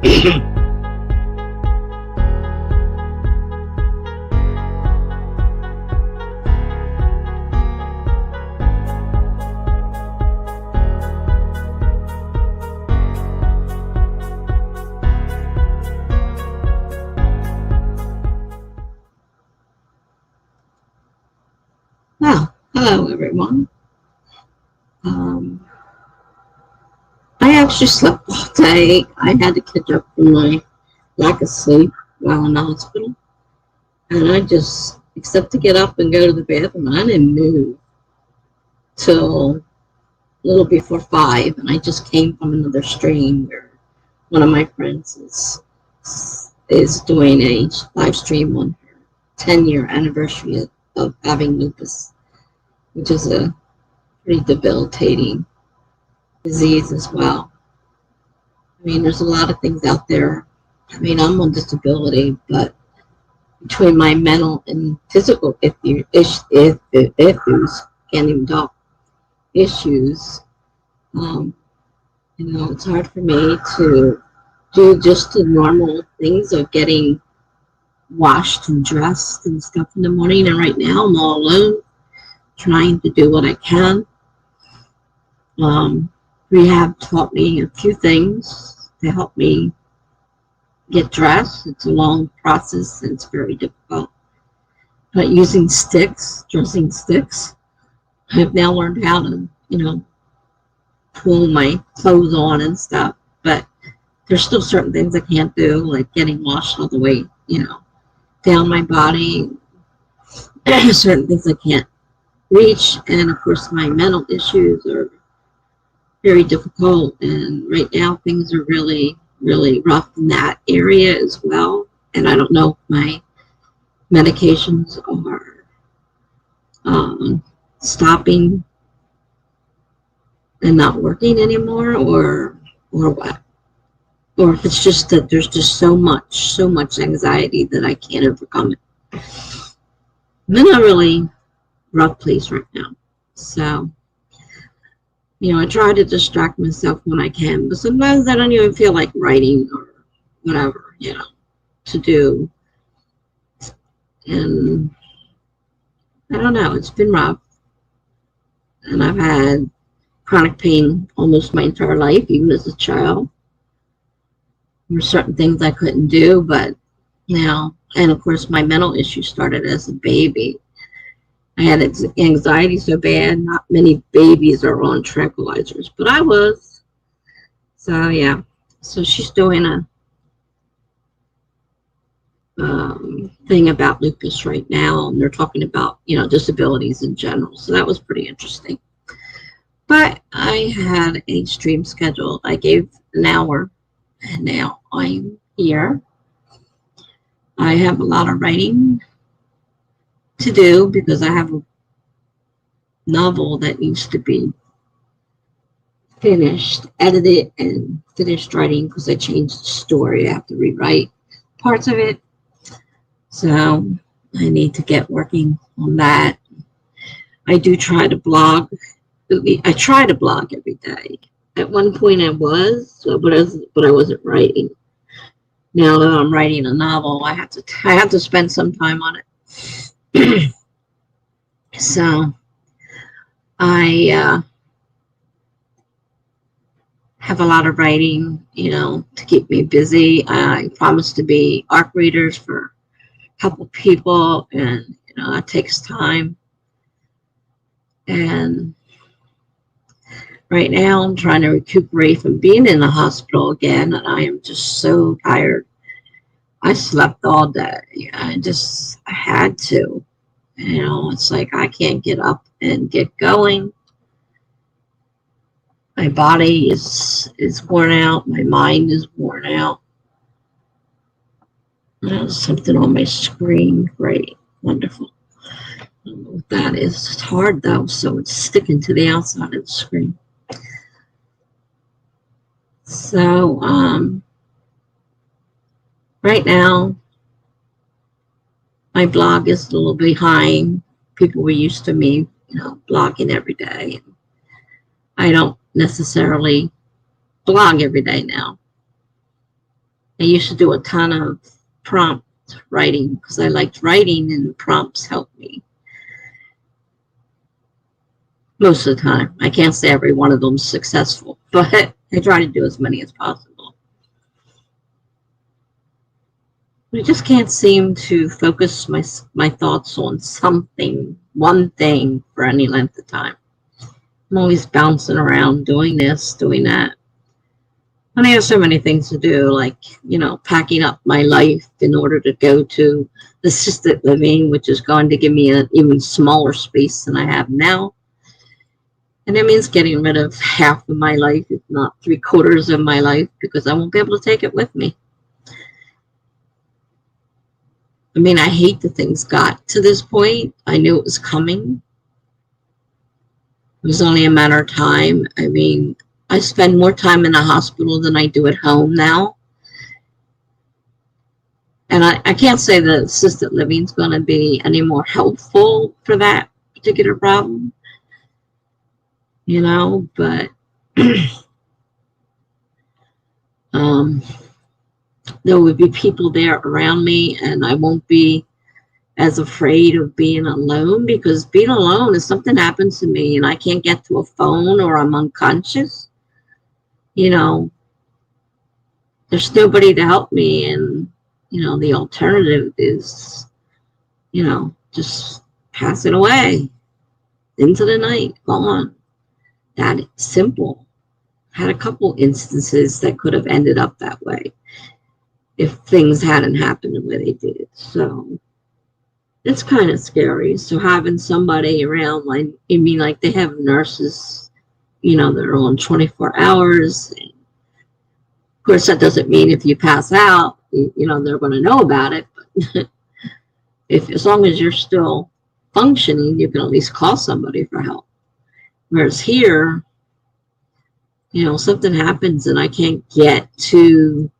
Well, hello everyone. I actually slept all day. I had to catch up from my lack of sleep while in the hospital. And I just, except to get up and go to the bathroom, I didn't move till a little before 5. And I just came from another stream where one of my friends is doing a live stream on her 10-year anniversary of having lupus, which is a pretty debilitating disease as well. I mean, there's a lot of things out there. I mean, I'm on disability, but between my mental and physical issues, can't even talk, issues, it's hard for me to do just the normal things of getting washed and dressed and stuff in the morning. And right now I'm all alone, trying to do what I can. Rehab taught me a few things to help me get dressed. It's a long process and it's very difficult. But using sticks, dressing sticks, I've now learned how to, pull my clothes on and stuff. But there's still certain things I can't do, like getting washed all the way, down my body. Certain things I can't reach. And of course, my mental issues are very difficult, and right now things are really, really rough in that area as well. And I don't know if my medications are stopping and not working anymore, or what, or if it's just that there's just so much anxiety that I can't overcome it. I'm in a really rough place right now, so I try to distract myself when I can, but sometimes I don't even feel like writing or whatever, to do. And I don't know, it's been rough. And I've had chronic pain almost my entire life, even as a child. There were certain things I couldn't do, but now, and of course my mental issues started as a baby. I had anxiety so bad, not many babies are on tranquilizers, but I was. So, yeah. So she's doing a thing about lupus right now, and they're talking about, disabilities in general. So that was pretty interesting. But I had a stream scheduled. I gave an hour, and now I'm here. I have a lot of writing to do because I have a novel that needs to be finished, edited, and finished writing because I changed the story. I have to rewrite parts of it. So I need to get working on that. I do try to blog. I try to blog every day. At one point I was, but I wasn't writing. Now that I'm writing a novel, I have to spend some time on it. So I have a lot of writing, to keep me busy. I promised to be ARC readers for a couple people, and it takes time. And right now I'm trying to recuperate from being in the hospital again, and I am just so tired. I slept all day. I had to. It's like I can't get up and get going. My body is worn out. My mind is worn out. There's something on my screen. Great. Wonderful. I don't know what that is. It's hard though, so it's sticking to the outside of the screen. So, right now, my blog is a little behind. People were used to me, blogging every day. I don't necessarily blog every day now. I used to do a ton of prompt writing because I liked writing, and prompts helped me most of the time. I can't say every one of them's successful, but I try to do as many as possible. I just can't seem to focus my thoughts on something, one thing, for any length of time. I'm always bouncing around, doing this, doing that. And I have so many things to do, like, packing up my life in order to go to assisted living, which is going to give me an even smaller space than I have now. And that means getting rid of half of my life, if not 3/4 of my life, because I won't be able to take it with me. I mean, I hate that things got to this point. I knew it was coming. It was only a matter of time. I mean, I spend more time in the hospital than I do at home now. And I can't say that assisted living is going to be any more helpful for that particular problem, but there would be people there around me, and I won't be as afraid of being alone, because being alone, if something happens to me and I can't get to a phone or I'm unconscious, there's nobody to help me. And, the alternative is, just passing away into the night, gone. That simple. Had a couple instances that could have ended up that way if things hadn't happened the way they did. So it's kind of scary. So having somebody around, like they have nurses, that are on 24 hours. And of course, that doesn't mean if you pass out, they're going to know about it. But as long as you're still functioning, you can at least call somebody for help. Whereas here, something happens and I can't get to,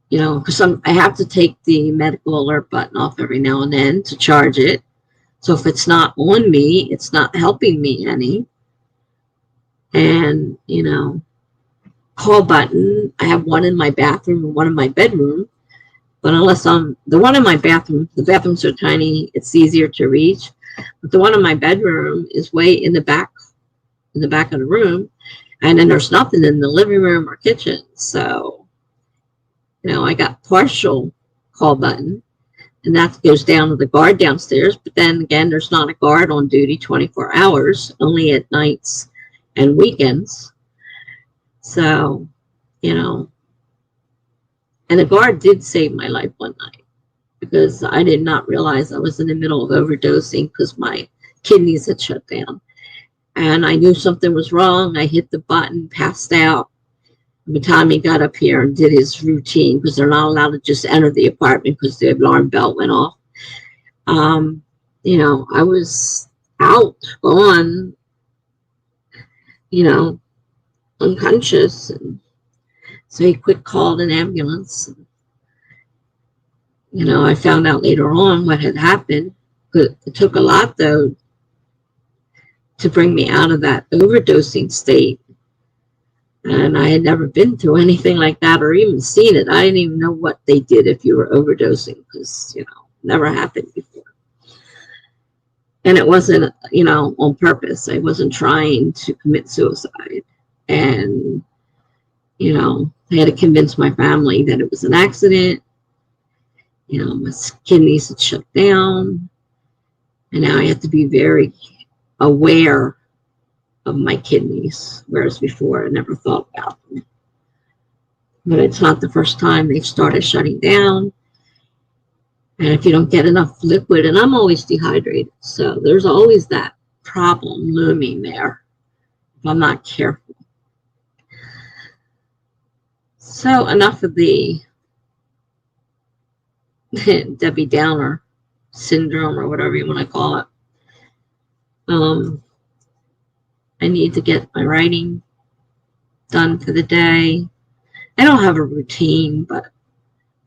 because I have to take the medical alert button off every now and then to charge it. So if it's not on me, it's not helping me any. And, call button, I have one in my bathroom and one in my bedroom. But unless the one in my bathroom, the bathrooms are tiny, it's easier to reach. But the one in my bedroom is way in the back of the room. And then there's nothing in the living room or kitchen. So, I got partial call button, and that goes down to the guard downstairs. But then again, there's not a guard on duty 24 hours, only at nights and weekends. So, and the guard did save my life one night, because I did not realize I was in the middle of overdosing because my kidneys had shut down. And I knew something was wrong. I hit the button, passed out. By the time he got up here and did his routine, because they're not allowed to just enter the apartment because the alarm bell went off. I was out, gone, unconscious. And so he quick called an ambulance. I found out later on what had happened. But it took a lot, though, to bring me out of that overdosing state. And I had never been through anything like that or even seen it. I didn't even know what they did if you were overdosing, because, never happened before. And it wasn't, on purpose. I wasn't trying to commit suicide. And, I had to convince my family that it was an accident. My kidneys had shut down. And now I have to be very aware of my kidneys, whereas before I never thought about them. But it's not the first time they've started shutting down. And if you don't get enough liquid, and I'm always dehydrated, so there's always that problem looming there if I'm not careful. So enough of the Debbie Downer syndrome, or whatever you want to call it. I need to get my writing done for the day. I don't have a routine, but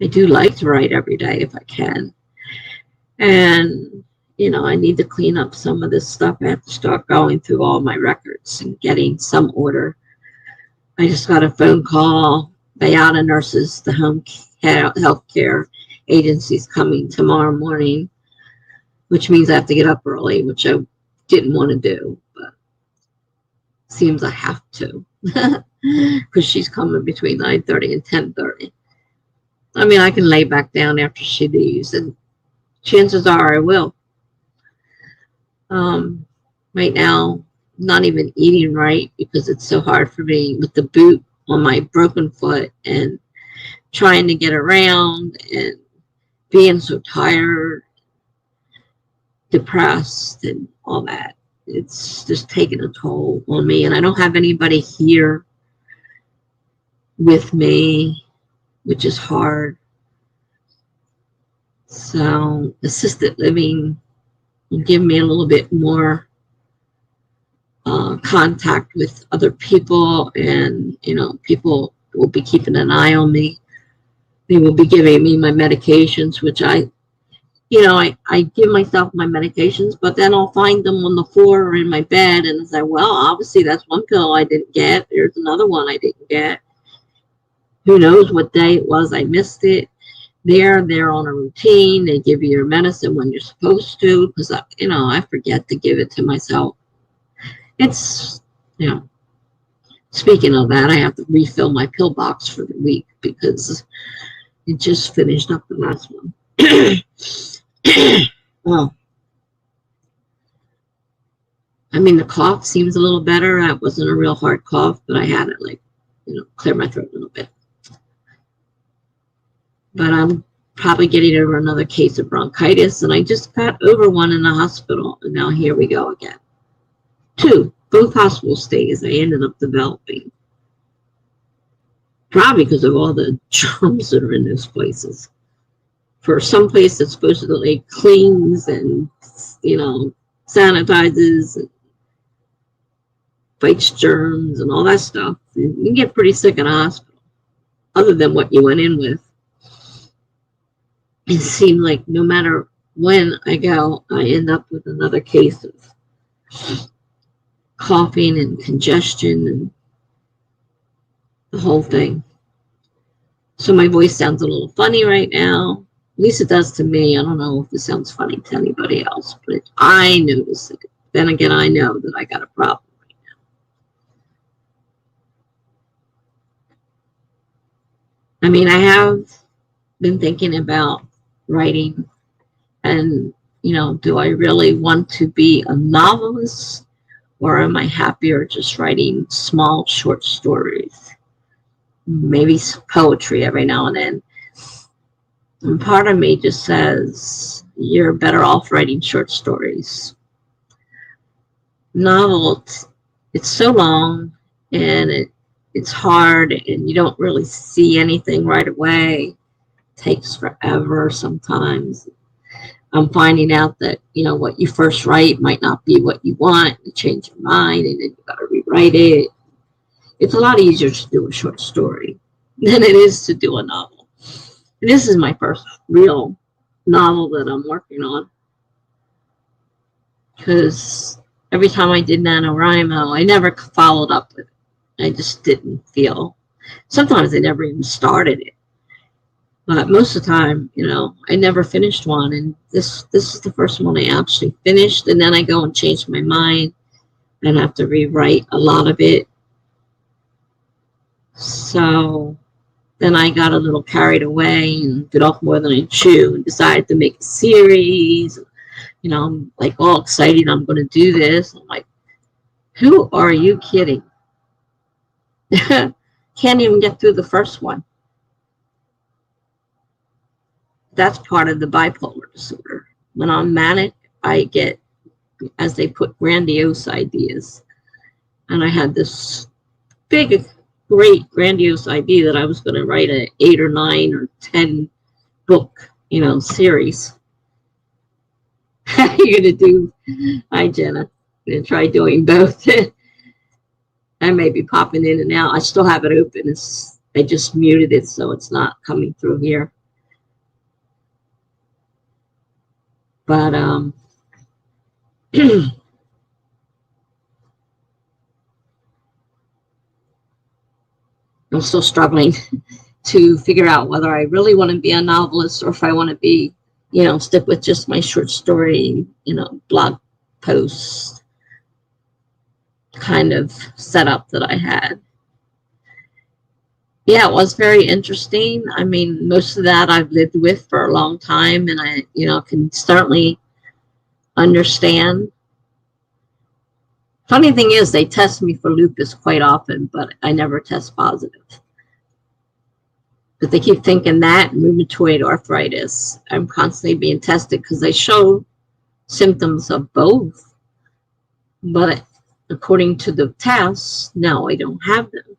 I do like to write every day if I can. And, I need to clean up some of this stuff. I have to start going through all my records and getting some order. I just got a phone call Bayada nurses, the home health care agency's coming tomorrow morning, which means I have to get up early, which I didn't want to do, but seems I have to because she's coming between 9:30 and 10:30. I mean, I can lay back down after she leaves, and chances are I will. Right now, not even eating right because it's so hard for me with the boot on my broken foot and trying to get around and being so tired, depressed, and all that. It's just taking a toll on me, and I don't have anybody here with me, which is hard. So assisted living will give me a little bit more contact with other people, and people will be keeping an eye on me. They will be giving me my medications, which I give myself my medications, but then I'll find them on the floor or in my bed and say, well, obviously that's one pill I didn't get. There's another one I didn't get. Who knows what day it was I missed it. They're on a routine. They give you your medicine when you're supposed to, because I forget to give it to myself. It's speaking of that, I have to refill my pill box for the week because it just finished up the last one. Well, I mean, the cough seems a little better. That wasn't a real hard cough, but I had it clear my throat a little bit. But I'm probably getting over another case of bronchitis, and I just got over one in the hospital, and now here we go again. Both hospital stays I ended up developing. Probably because of all the germs that are in those places. For some place that supposedly cleans and, sanitizes and fights germs and all that stuff, you can get pretty sick in a hospital, other than what you went in with. It seemed like no matter when I go, I end up with another case of coughing and congestion and the whole thing. So my voice sounds a little funny right now. At least it does to me. I don't know if it sounds funny to anybody else, but I notice it. Then again, I know that I got a problem right now. I mean, I have been thinking about writing, and do I really want to be a novelist, or am I happier just writing small short stories, maybe poetry every now and then? And part of me just says you're better off writing short stories. Novel, it's so long, and it's hard, and you don't really see anything right away. It takes forever sometimes. I'm finding out that what you first write might not be what you want. You change your mind, and then you got to rewrite it. It's a lot easier to do a short story than it is to do a novel. And this is my first real novel that I'm working on, because every time I did NaNoWriMo, I never followed up with it. I just didn't feel. Sometimes I never even started it. But most of the time, I never finished one. And this is the first one I actually finished. And then I go and change my mind and have to rewrite a lot of it. So then I got a little carried away and bit off more than I chewed and decided to make a series. I'm like all excited. I'm going to do this. I'm like, who are you kidding? Can't even get through the first one. That's part of the bipolar disorder. When I'm manic, I get, as they put, grandiose ideas. And I had this big, great, grandiose idea that I was going to write an 8 or 9 or 10 book, series. You're going to do, hi, Jenna. I'm going to try doing both. I may be popping in and out. I still have it open. I just muted it, so it's not coming through here. But I'm still struggling to figure out whether I really want to be a novelist or if I want to be, stick with just my short story, blog post kind of setup that I had. Yeah, it was very interesting. I mean, most of that I've lived with for a long time, and I, can certainly understand. Funny thing is, they test me for lupus quite often, but I never test positive. But they keep thinking that rheumatoid arthritis. I'm constantly being tested because they show symptoms of both. But according to the tests, no, I don't have them.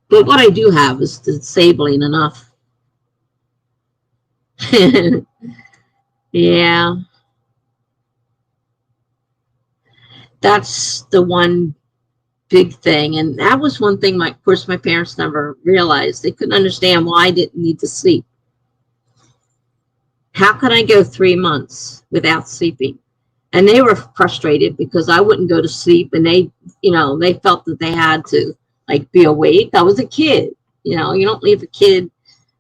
But what I do have is disabling enough. Yeah. That's the one big thing. And that was one thing, of course, my parents never realized. They couldn't understand why I didn't need to sleep. How could I go 3 months without sleeping? And they were frustrated because I wouldn't go to sleep, and they felt that they had to be awake. I was a kid. You don't leave a kid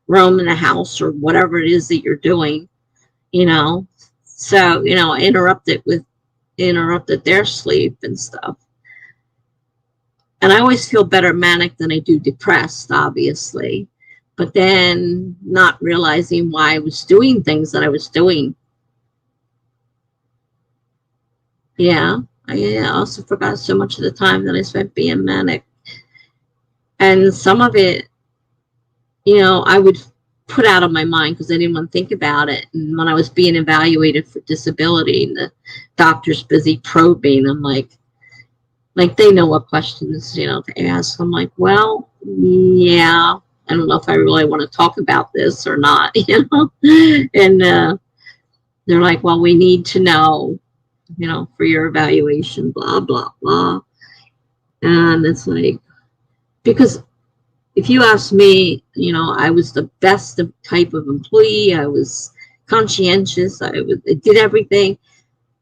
roaming the house or whatever it is that you're doing, So, I interrupted their sleep and stuff. And I always feel better manic than I do depressed, obviously. But then not realizing why I was doing things that I was doing. Yeah. I also forgot so much of the time that I spent being manic. And some of it, I would put out of my mind because I didn't want to think about it. And when I was being evaluated for disability and the doctor's busy probing, I'm like they know what questions, to ask. I'm like, well, yeah, I don't know if I really want to talk about this or not, And they're like, well, we need to know, for your evaluation, blah, blah, blah. And it's like, because if you ask me, I was the best type of employee. I was conscientious. I did everything.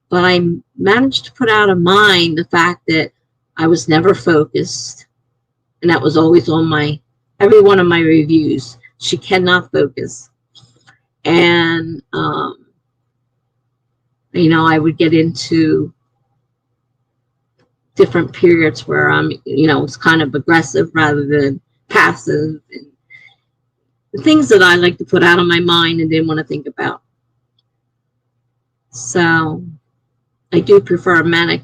But I managed to put out of mind the fact that I was never focused. And that was always on every one of my reviews. She cannot focus. And, I would get into different periods where I'm, was kind of aggressive rather than passive. And the things that I like to put out of my mind and didn't want to think about. So I do prefer manic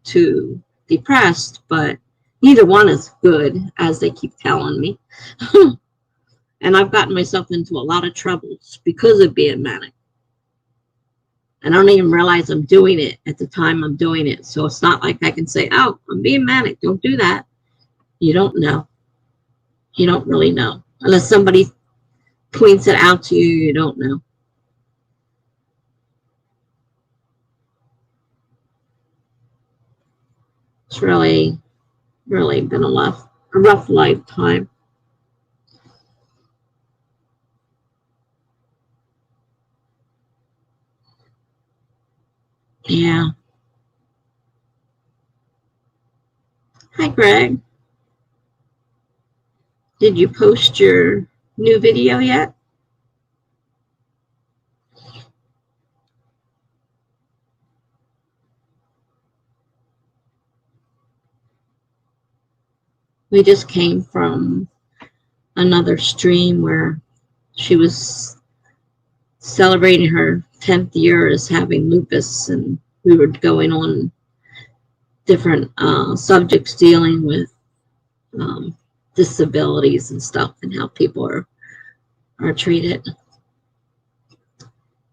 to depressed, but neither one is good, as they keep telling me. And I've gotten myself into a lot of troubles because of being manic. And I don't even realize I'm doing it at the time I'm doing it. So it's not like I can say, oh, I'm being manic. Don't do that. You don't know. You don't really know. Unless somebody points it out to you, you don't know. It's really, really been a rough lifetime. Yeah. Hi, Greg. Did you post your new video yet? We just came from another stream where she was celebrating her 10th year as having lupus, and we were going on different subjects dealing with disabilities and stuff and how people are treated.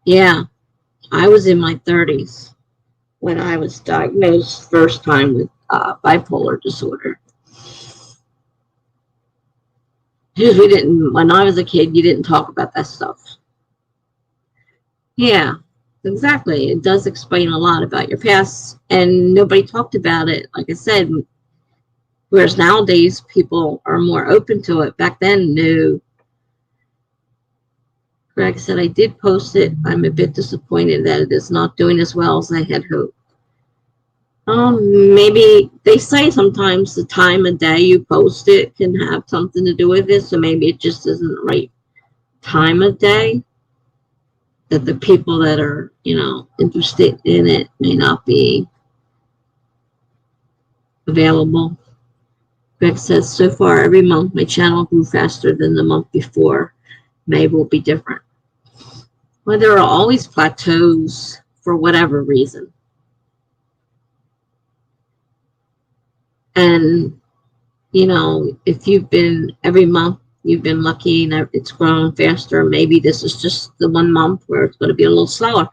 Yeah, I was in my 30s when I was diagnosed first time with bipolar disorder. Because when I was a kid, you didn't talk about that stuff. Yeah, exactly. It does explain a lot about your past, and nobody talked about it, like I said. Whereas nowadays, people are more open to it. Back then, no. Greg said, I did post it. I'm a bit disappointed that it is not doing as well as I had hoped. Maybe they say sometimes the time of day you post it can have something to do with it, so maybe it just isn't the right time of day, that the people that are, interested in it may not be available. Greg says, so far every month my channel grew faster than the month before. May will be different. Well, there are always plateaus for whatever reason. And, if you've been every month, you've been lucky and it's grown faster, maybe this is just the 1 month where it's going to be a little slower.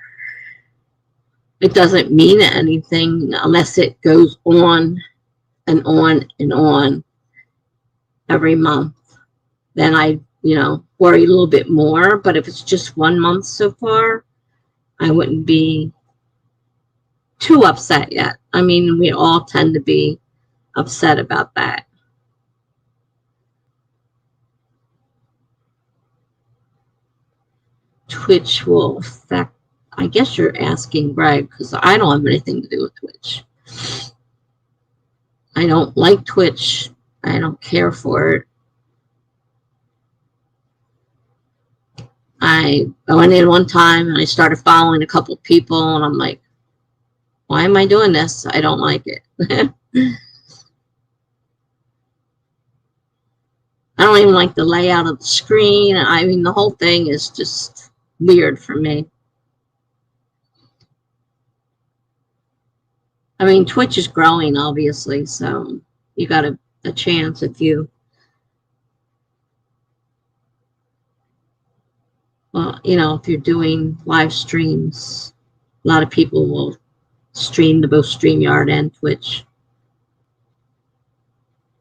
It doesn't mean anything unless it goes on and on and on every month. Then I, worry a little bit more. But if it's just 1 month so far, I wouldn't be too upset yet. I mean, we all tend to be upset about that. Twitch will affect, I guess you're asking Greg, because I don't have anything to do with Twitch. I don't like Twitch. I don't care for it. I went in one time and I started following a couple people and I'm like, why am I doing this? I don't like it. I don't even like the layout of the screen. I mean, the whole thing is just weird for me. I mean, Twitch is growing, obviously, so you got a chance if you, well, if you're doing live streams, a lot of people will stream to both StreamYard and Twitch.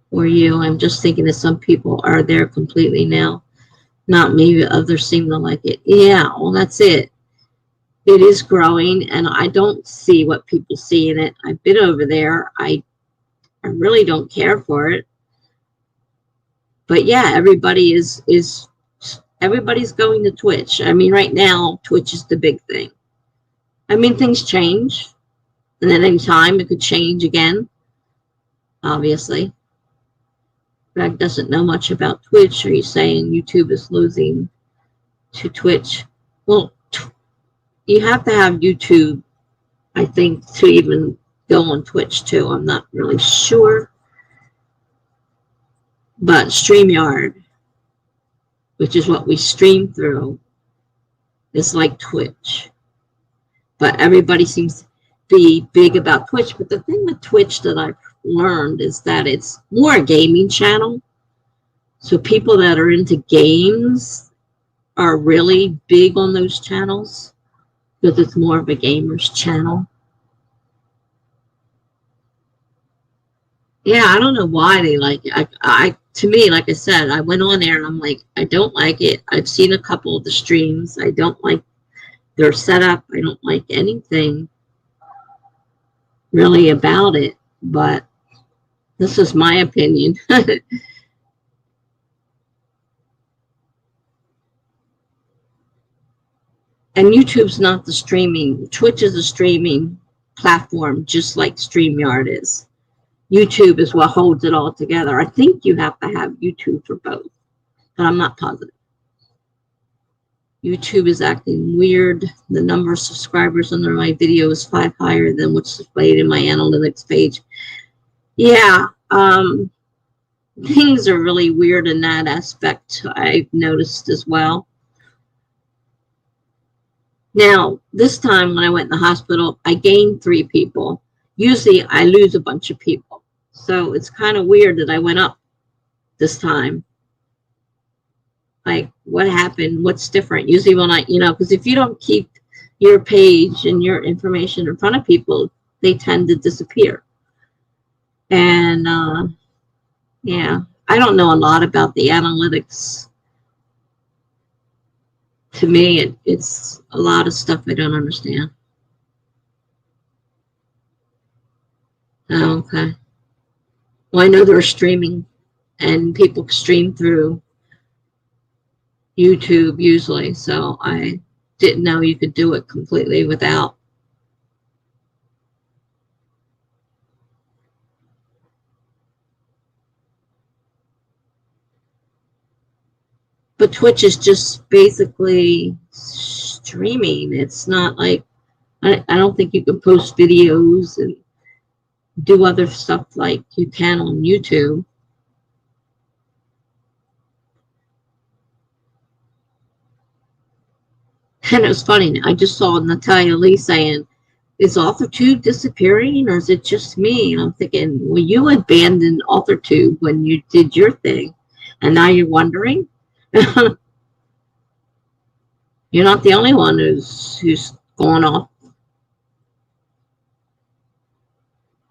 Or you, I'm just thinking that some people are there completely now. Not me, but others seem to like it. Yeah, well, that's it. It is growing, and I don't see what people see in it. I've been over there. I really don't care for it. But yeah, everybody's going to Twitch. I mean, right now, Twitch is the big thing. I mean, things change, and at any time it could change again, obviously. Greg doesn't know much about Twitch. Are you saying YouTube is losing to Twitch? Well, you have to have YouTube, I think, to even go on Twitch too. I'm not really sure. But StreamYard, which is what we stream through, is like Twitch. But everybody seems to be big about Twitch. But the thing with Twitch that I've learned is that it's more a gaming channel. So people that are into games are really big on those channels because it's more of a gamer's channel. Yeah, I don't know why they like it. To me, like I said, I went on there and I'm like, I don't like it. I've seen a couple of the streams. I don't like their setup. I don't like anything really about it. But this is my opinion. And YouTube's not the streaming. Twitch is a streaming platform, just like StreamYard is. YouTube is what holds it all together. I think you have to have YouTube for both, but I'm not positive. YouTube is acting weird. The number of subscribers under my video is 5 higher than what's displayed in my analytics page. Yeah, things are really weird in that aspect, I've noticed as well. Now, this time when I went in the hospital, I gained 3 people. Usually I lose a bunch of people. So it's kind of weird that I went up this time. Like, what happened? What's different? Usually when because if you don't keep your page and your information in front of people, they tend to disappear. And, yeah, I don't know a lot about the analytics. To me, it's a lot of stuff I don't understand. Oh, okay. Well, I know they're streaming, and people stream through YouTube usually, so I didn't know you could do it completely without. But Twitch is just basically streaming. It's not like, I don't think you can post videos and do other stuff like you can on YouTube. And it was funny. I just saw Natalia Lee saying, is Authortube disappearing or is it just me? And I'm thinking, well, you abandoned Authortube when you did your thing. And now you're wondering? You're not the only one who's gone off.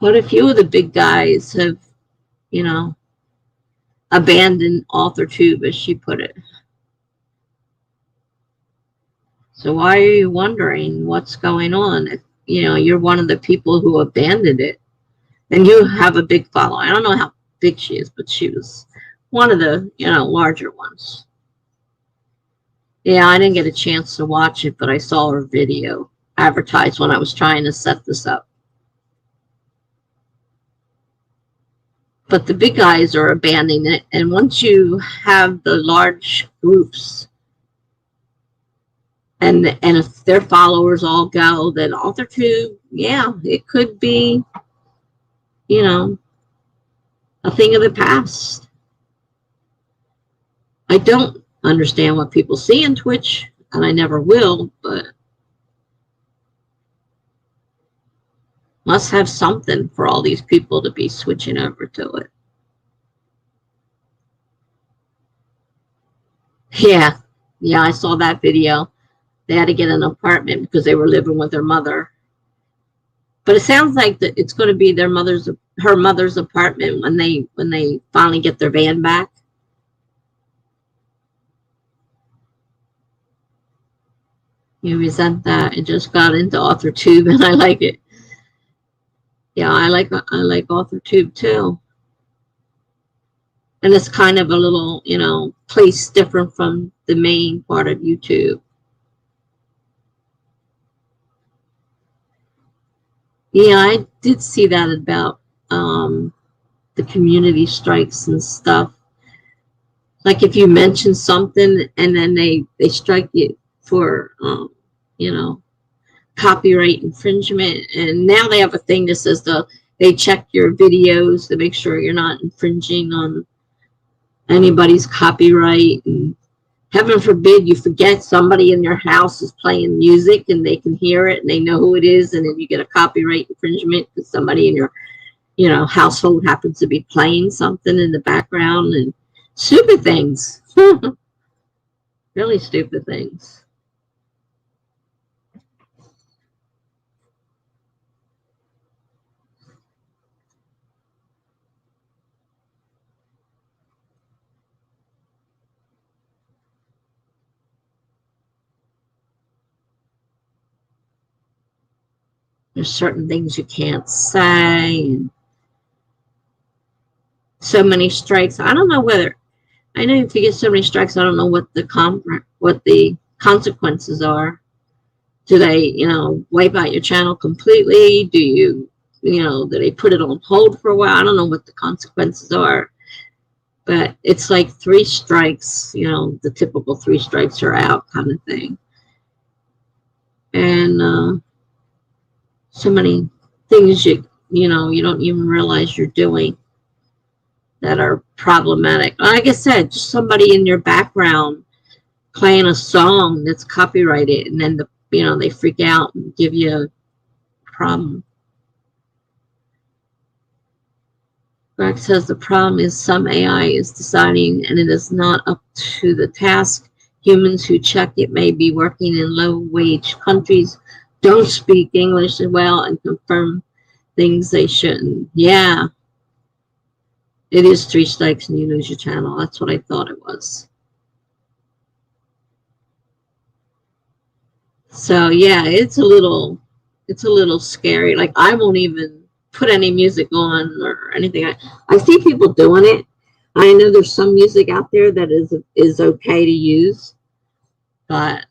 But a few of the big guys have, you know, abandoned Authortube, as she put it. So why are you wondering what's going on if, you know, you're one of the people who abandoned it and you have a big following? I don't know how big she is, but she was one of the, you know, larger ones. Yeah, I didn't get a chance to watch it, but I saw her video advertised when I was trying to set this up. But the big guys are abandoning it, and once you have the large groups, and if their followers all go, then Authortube, yeah, it could be, you know, a thing of the past. I don't understand what people see in Twitch, and I never will, but must have something for all these people to be switching over to it. Yeah, I saw that video. They had to get an apartment because they were living with their mother. But it sounds like that it's going to be her mother's apartment when they finally get their van back. You resent that. It just got into Authortube, and I like it. Yeah, I like Authortube too. And it's kind of a little, you know, place different from the main part of YouTube. Yeah, I did see that about the community strikes and stuff. Like if you mention something and then they strike you for, you know, copyright infringement. And now they have a thing that says they check your videos to make sure you're not infringing on anybody's copyright. And heaven forbid you forget somebody in your house is playing music and they can hear it and they know who it is, and then you get a copyright infringement because somebody in your, you know, household happens to be playing something in the background. And stupid things. Really stupid things. There's certain things you can't say, and so many strikes. I don't know whether, I know if you get so many strikes, I don't know what the consequences are. Do they, you know, wipe out your channel completely? Do you know, do they put it on hold for a while? I don't know what the consequences are. But it's like 3 strikes, you know, the typical 3 strikes are out kind of thing. And so many things you know, you don't even realize you're doing that are problematic. Like I said, just somebody in your background playing a song that's copyrighted, and then you know, they freak out and give you a problem. Greg says the problem is some AI is deciding, and it is not up to the task. Humans who check it may be working in low-wage countries, don't speak English as well, and confirm things they shouldn't. Yeah. It is 3 strikes and you lose your channel. That's what I thought it was. So yeah, it's a little scary. Like I won't even put any music on or anything. I see people doing it. I know there's some music out there that is okay to use, but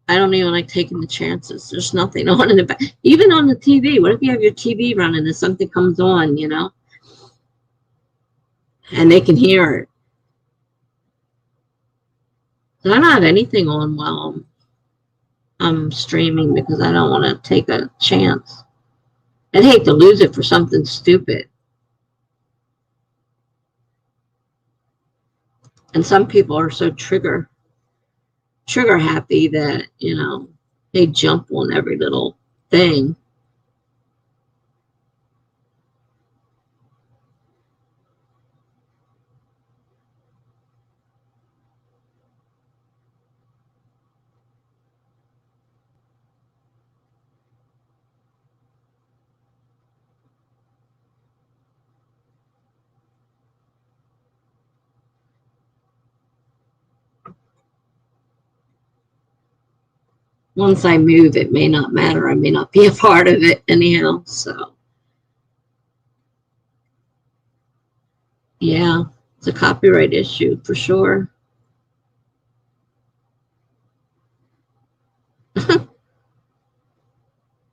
I don't even like taking the chances. There's nothing on in the back. Even on the TV. What if you have your TV running and something comes on, you know? And they can hear it. So I don't have anything on while I'm streaming because I don't want to take a chance. I'd hate to lose it for something stupid. And some people are so trigger happy that, they jump on every little thing. Once I move, it may not matter. I may not be a part of it anyhow. So, yeah, it's a copyright issue for sure.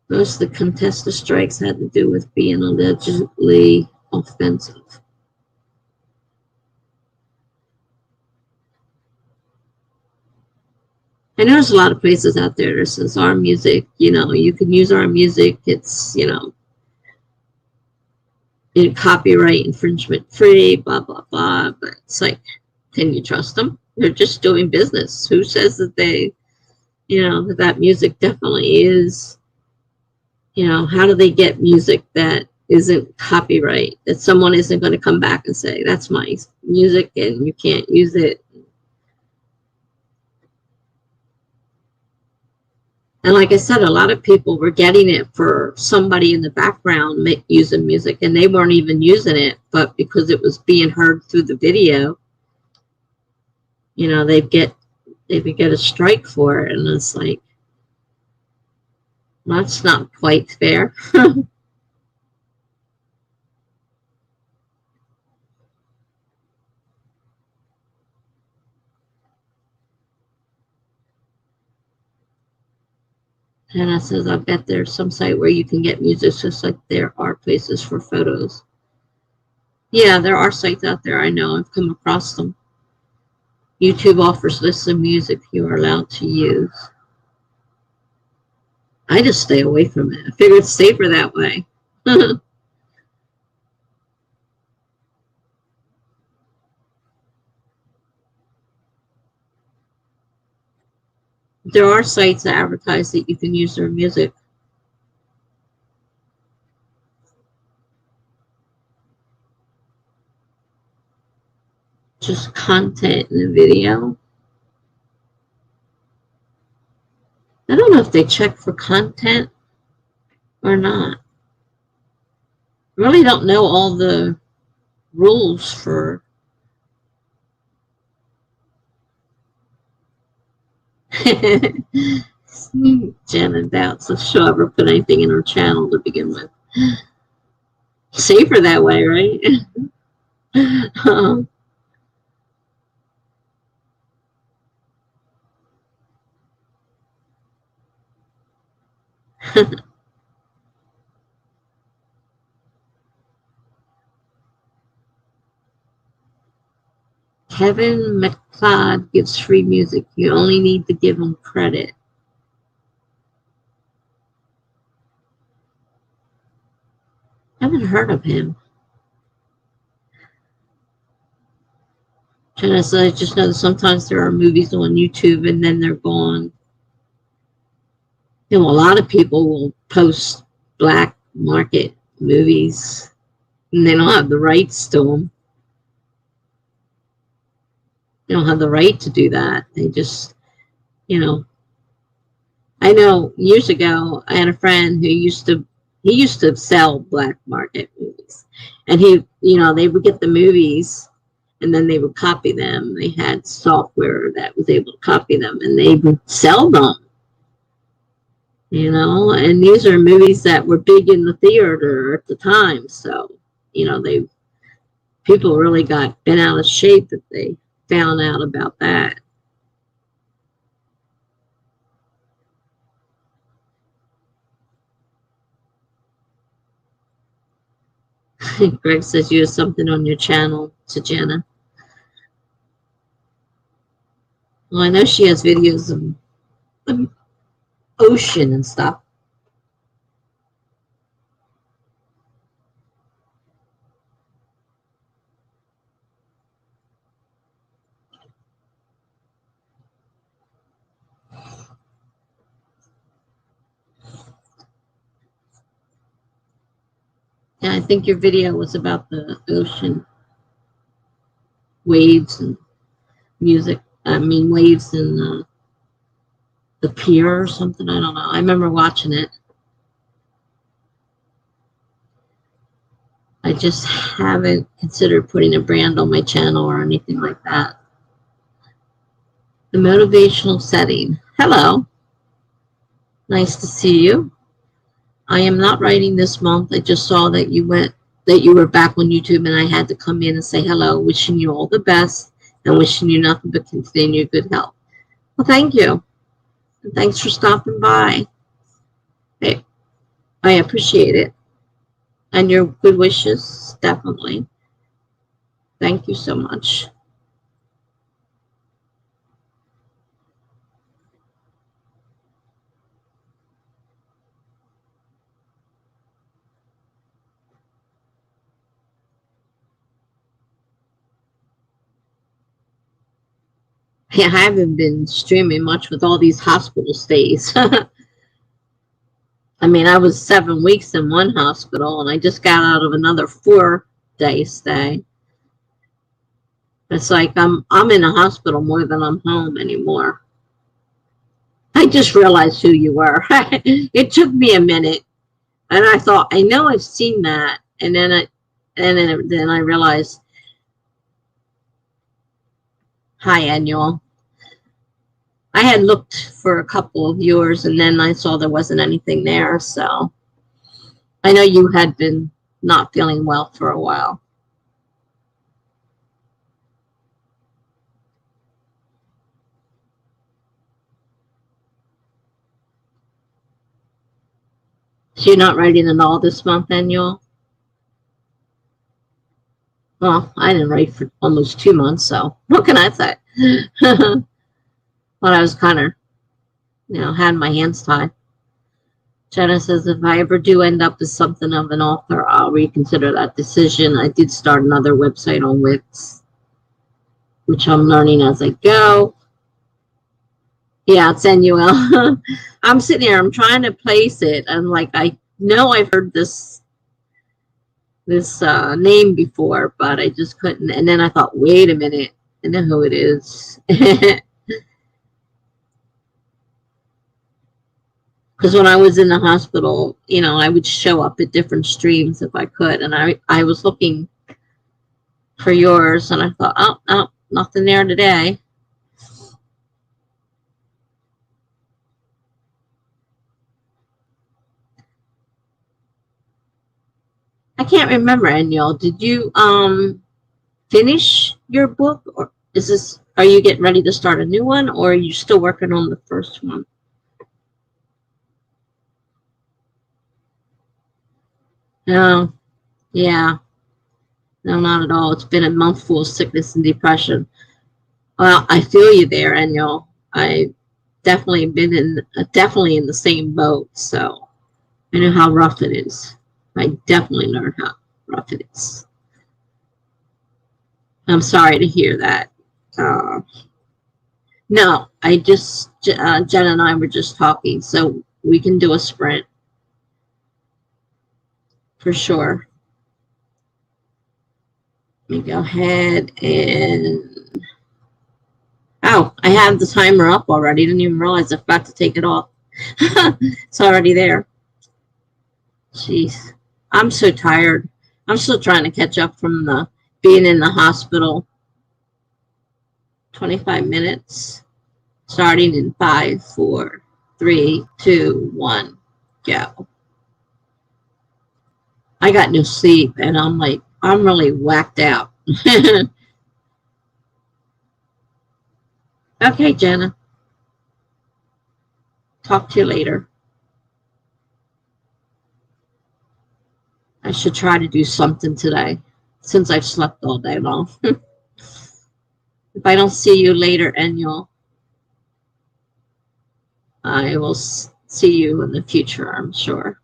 Most of the contested strikes had to do with being allegedly offensive. I know there's a lot of places out there that says our music, you can use our music. It's, copyright infringement free, blah, blah, blah. But it's like, can you trust them? They're just doing business. Who says that that music definitely is, how do they get music that isn't copyright, that someone isn't going to come back and say, that's my music and you can't use it? And like I said, a lot of people were getting it for somebody in the background using music, and they weren't even using it, but because it was being heard through the video, they would get a strike for it, and it's like, well, that's not quite fair. And I says, I bet there's some site where you can get music just like there are places for photos. Yeah, there are sites out there. I know. I've come across them. YouTube offers lists of music you are allowed to use. I just stay away from it. I figure it's safer that way. There are sites that advertise that you can use their music. Just content in the video. I don't know if they check for content or not. I really don't know all the rules for Jenna doubts if she'll ever put anything in her channel to begin with. Safer that way, right? Kevin McLeod gives free music. You only need to give him credit. I haven't heard of him. Jenna said, I just know that sometimes there are movies on YouTube and then they're gone. A lot of people will post black market movies and they don't have the rights to them. They don't have the right to do that. They just, I know years ago I had a friend who he used to sell black market movies, and they would get the movies and then they would copy them. They had software that was able to copy them and they would sell them. And these are movies that were big in the theater at the time. So, people really got bent out of shape if they found out about that. Greg says you have something on your channel to Jenna. Well, I know she has videos of the ocean and stuff. Yeah, I think your video was about the ocean, waves and music. I mean, waves and the pier or something. I don't know. I remember watching it. I just haven't considered putting a brand on my channel or anything like that. The motivational setting. Hello. Nice to see you. I am not writing this month. I just saw that you were back on YouTube, and I had to come in and say hello, wishing you all the best and wishing you nothing but continued good health. Well, thank you. And thanks for stopping by. I appreciate it. And your good wishes, definitely. Thank you so much. Yeah, I haven't been streaming much with all these hospital stays. I mean, I was 7 weeks in one hospital, and I just got out of another 4-day stay. It's like I'm in a hospital more than I'm home anymore. I just realized who you were. It took me a minute, and I thought, I know I've seen that, and then I realized, hi, Annual. I had looked for a couple of yours, and then I saw there wasn't anything there, so I know you had been not feeling well for a while. So you're not writing at all this month, Annual? Well, I didn't write for almost 2 months, so what can I say? But I was kind of, had my hands tied. Jenna says, if I ever do end up as something of an author, I'll reconsider that decision. I did start another website on Wix, which I'm learning as I go. Yeah, it's NUL. I'm sitting here, I'm trying to place it. I'm like, I know I've heard this name before, but I just couldn't. And then I thought, wait a minute, I know who it is. Because when I was in the hospital, I would show up at different streams if I could. And I was looking for yours, and I thought, oh, no, nothing there today. I can't remember, Annual. Did you finish your book, or are you getting ready to start a new one, or are you still working on the first one? No, yeah, no, not at all. It's been a month full of sickness and depression. Well, I feel you there, Annual. I definitely been definitely in the same boat, so I know how rough it is. I definitely learned how rough it is. I'm sorry to hear that. No, Jen and I were just talking, so we can do a sprint for sure. Let me go ahead and, oh, I have the timer up already. Didn't even realize I forgot to take it off. It's already there. Jeez, I'm so tired. I'm still trying to catch up from being in the hospital. 25 minutes. Starting in 5, 4, 3, 2, 1, go. I got no sleep, and I'm really whacked out. Okay, Jenna. Talk to you later. I should try to do something today, since I've slept all day long. If I don't see you later, Annual. I will see you in the future, I'm sure.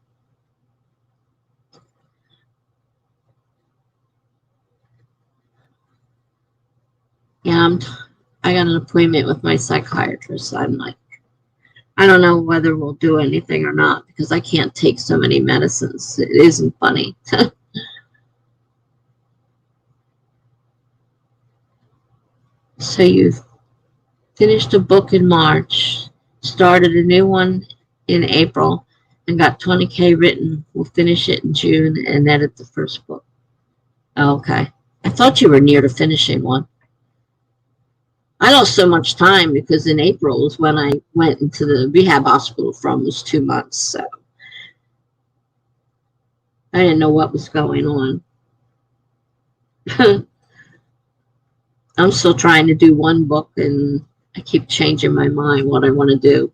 Yeah, I got an appointment with my psychiatrist. I'm like, I don't know whether we'll do anything or not because I can't take so many medicines. It isn't funny. So you finished a book in March, started a new one in April, and got 20K written. We'll finish it in June and edit the first book. Okay. I thought you were near to finishing one. I lost so much time because in April was when I went into the rehab hospital for almost 2 months. So I didn't know what was going on. I'm still trying to do one book and I keep changing my mind what I want to do.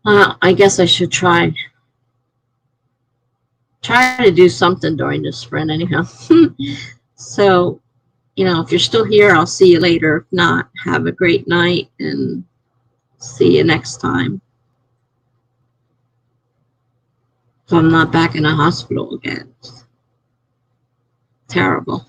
I guess I should try to do something during the sprint anyhow. So, if you're still here, I'll see you later. If not, have a great night and see you next time. So I'm not back in the hospital again. It's terrible.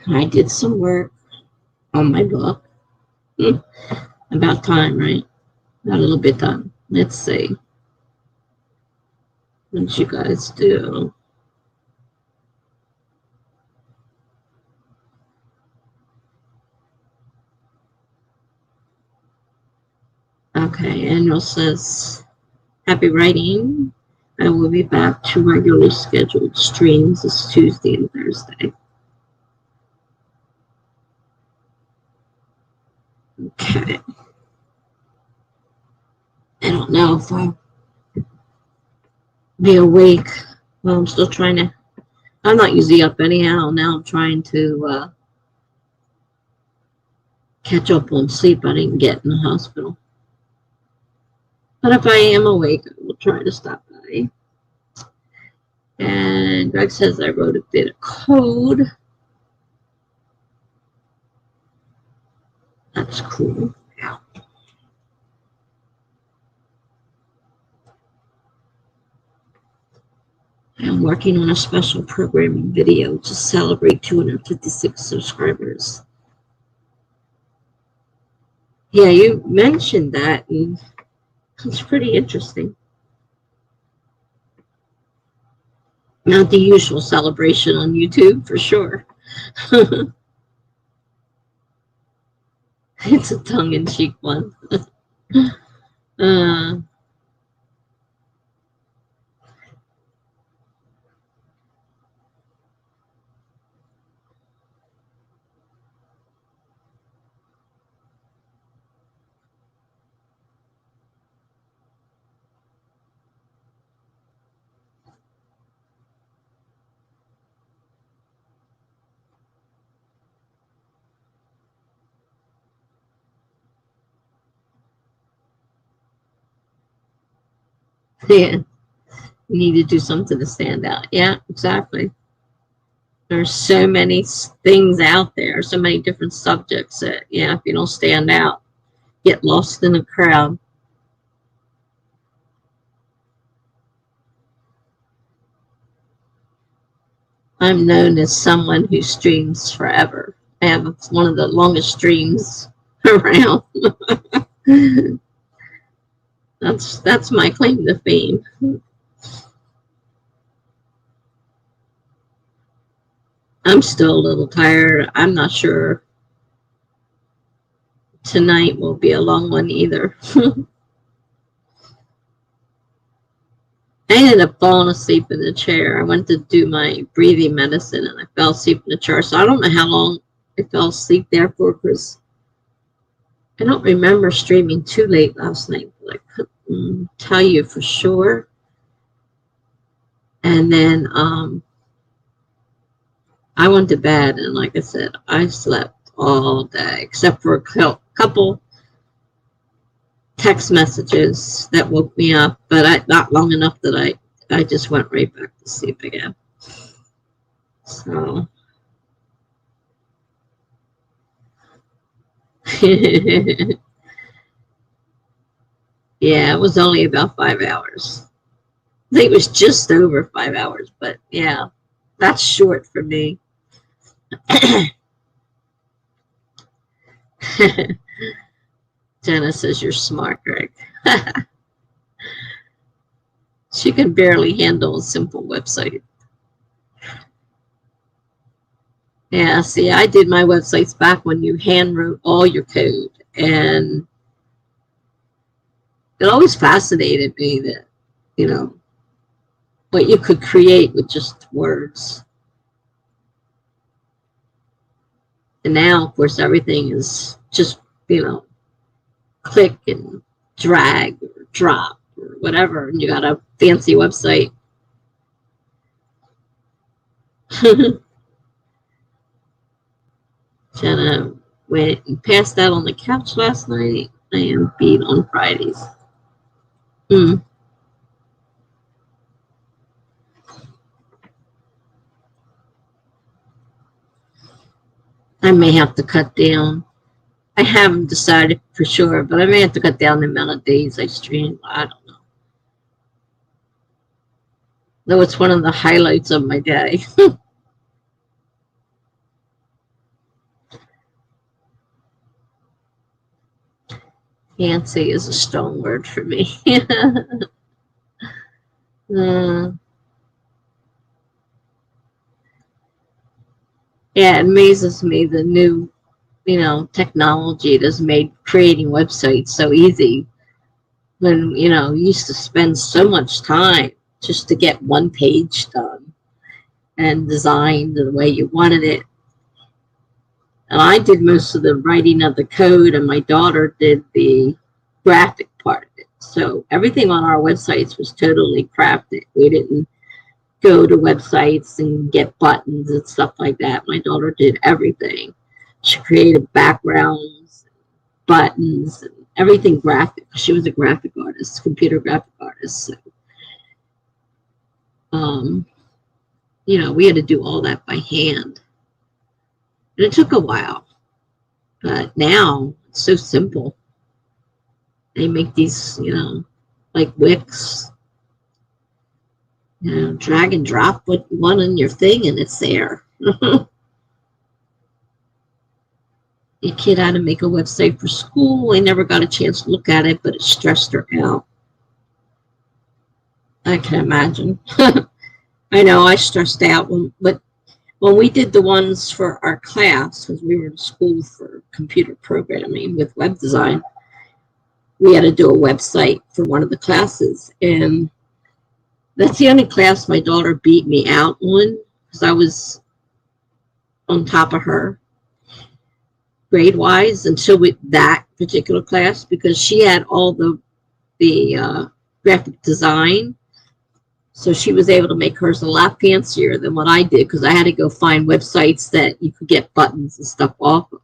I did some work on my book. About time, right? Got a little bit done. Let's see. What did you guys do? Okay, Annual says, happy writing. I will be back to regularly scheduled streams this Tuesday and Thursday. Okay. I don't know if I'll be awake. Well, I'm still trying to. I'm not usually up anyhow. Now I'm trying to catch up on sleep I didn't get in the hospital. But if I am awake, I will try to stop by. And Greg says I wrote a bit of code. That's cool. I'm working on a special programming video to celebrate 256 subscribers. Yeah, you mentioned that, and it's pretty interesting. Not the usual celebration on YouTube, for sure. It's a tongue-in-cheek one. uh, yeah, you need to do something to stand out. Yeah, exactly. There's so many things out there, so many different subjects that, yeah, if you don't stand out, get lost in the crowd. I'm known as someone who streams forever. I have one of the longest streams around. That's my claim to fame. I'm still a little tired. I'm not sure tonight will be a long one either. I ended up falling asleep in the chair. I went to do my breathing medicine and I fell asleep in the chair. So I don't know how long I fell asleep there for because I don't remember streaming too late last night. But I couldn't tell you for sure. And then I went to bed and like I said, I slept all day except for a couple text messages that woke me up, but not long enough that I just went right back to sleep again. So yeah, it was only about 5 hours. I think it was just over 5 hours, but yeah, that's short for me. Jenna says you're smart, Greg. She can barely handle a simple website. Yeah, see, I did my websites back when you hand wrote all your code, and it always fascinated me that, you know, what you could create with just words. And now, of course, everything is just, click and drag or drop or whatever, and you got a fancy website. Jenna went and passed out on the couch last night. I am beat on Fridays. Mm. I may have to cut down. I haven't decided for sure, but I may have to cut down the amount of days I stream. I don't know. Though it's one of the highlights of my day. Fancy is a strong word for me. uh, yeah, it amazes me the new, technology that has made creating websites so easy. When, you used to spend so much time just to get one page done and designed the way you wanted it. And I did most of the writing of the code, and my daughter did the graphic part of it. So everything on our websites was totally crafted. We didn't go to websites and get buttons and stuff like that. My daughter did everything. She created backgrounds, buttons, and everything graphic. She was a graphic artist, computer graphic artist. So, we had to do all that by hand. And it took a while. But now it's so simple. They make these, like Wix, drag and drop what you want in your thing and it's there. A kid had to make a website for school. I never got a chance to look at it, but it stressed her out. I can imagine. I know I stressed out but when we did the ones for our class, because we were in school for computer programming with web design, we had to do a website for one of the classes. And that's the only class my daughter beat me out on, because I was on top of her grade-wise until with that particular class, because she had all the graphic design. So she was able to make hers a lot fancier than what I did, because I had to go find websites that you could get buttons and stuff off of.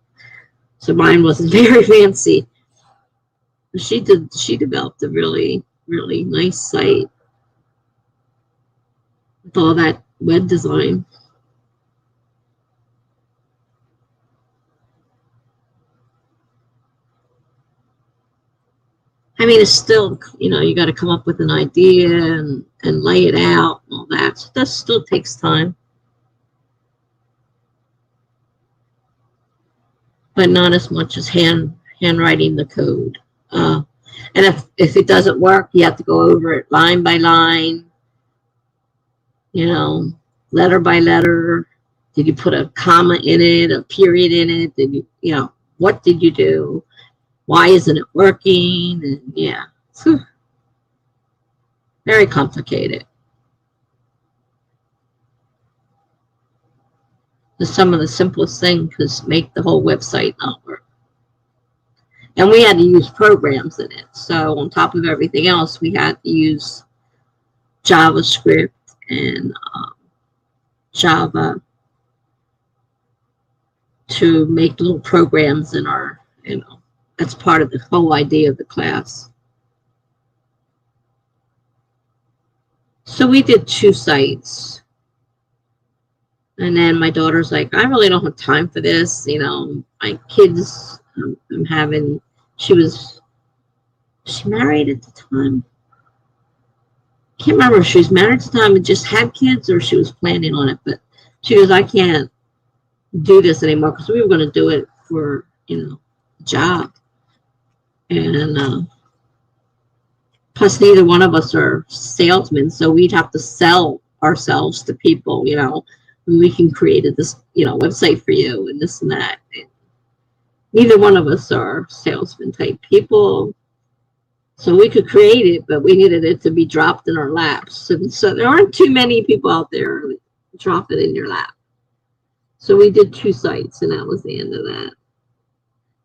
So mine wasn't very fancy. She developed a really, really nice site with all that web design. I mean, it's still, you got to come up with an idea and lay it out and all that. So that still takes time. But not as much as handwriting the code. And if it doesn't work, you have to go over it line by line, letter by letter. Did you put a comma in it, a period in it? Did you, what did you do? Why isn't it working? And yeah, very complicated. Some of the simplest things could make the whole website not work. And we had to use programs in it. So on top of everything else, we had to use JavaScript and Java to make little programs in our, that's part of the whole idea of the class. So we did 2 sites. And then my daughter's like, I really don't have time for this. My kids, I'm having, she married at the time. Can't remember if she was married at the time and just had kids or she was planning on it. But she goes, I can't do this anymore, because we were going to do it for, a job. And plus neither one of us are salesmen, so we'd have to sell ourselves to people, we can create this, website for you and this and that. And neither one of us are salesman type people. So we could create it, but we needed it to be dropped in our laps. So there aren't too many people out there drop it in your lap. So we did 2 sites, and that was the end of that.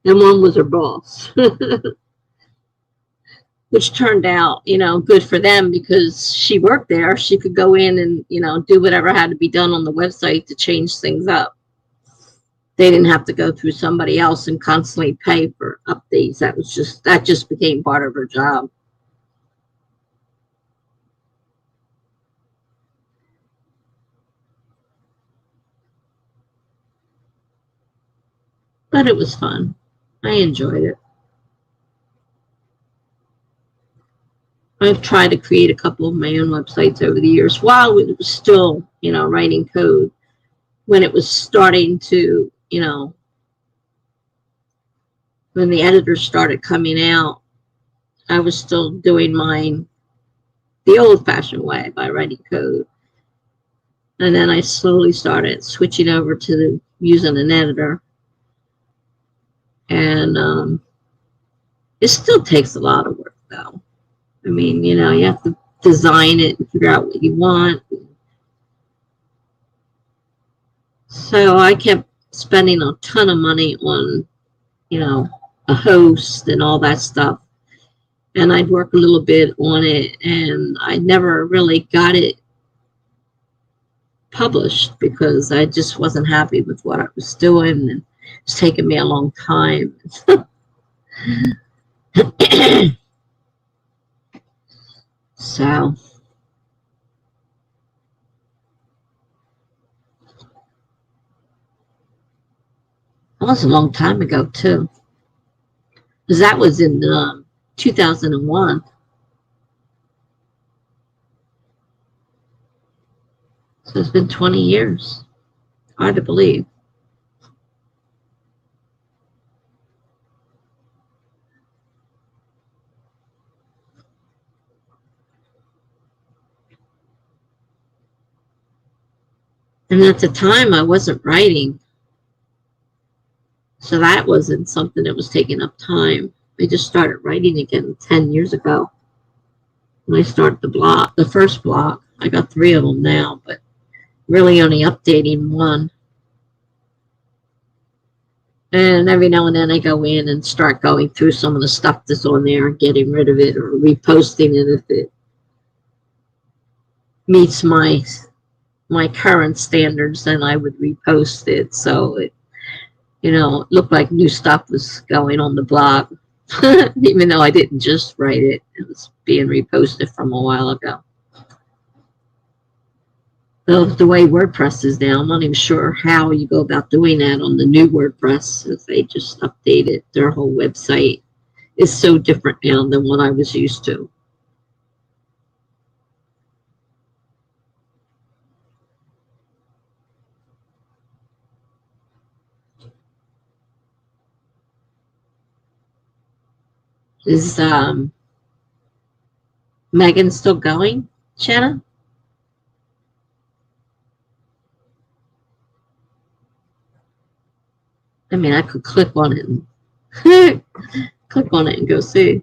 And one was her boss, which turned out, good for them, because she worked there. She could go in and, do whatever had to be done on the website to change things up. They didn't have to go through somebody else and constantly pay for updates. That just became part of her job. But it was fun. I enjoyed it. I've tried to create a couple of my own websites over the years while it was still, writing code. When it was starting to, when the editors started coming out, I was still doing mine the old-fashioned way by writing code. And then I slowly started switching over to using an editor. And it still takes a lot of work, though. I mean, you know, you have to design it and figure out what you want. So I kept spending a ton of money on, you know, a host and all that stuff. And I'd work a little bit on it, and I never really got it published because I just wasn't happy with what I was doing, and it's taken me a long time. So that was a long time ago too, because that was in 2001. So it's been 20 years. Hard to believe. And at the time, I wasn't writing. So that wasn't something that was taking up time. I just started writing again 10 years ago. When I started the blog, the first blog. I got 3 of them now, but really only updating one. And every now and then I go in and start going through some of the stuff that's on there and getting rid of it or reposting it if it meets my current standards, then I would repost it. So it, you know, it looked like new stuff was going on the blog, even though I didn't just write it. It was being reposted from a while ago. So the way WordPress is now, I'm not even sure how you go about doing that on the new WordPress, as they just updated their whole website. It's so different now than what I was used to. Is Megan still going, Shanna? I mean, I could click on it and click on it and go see.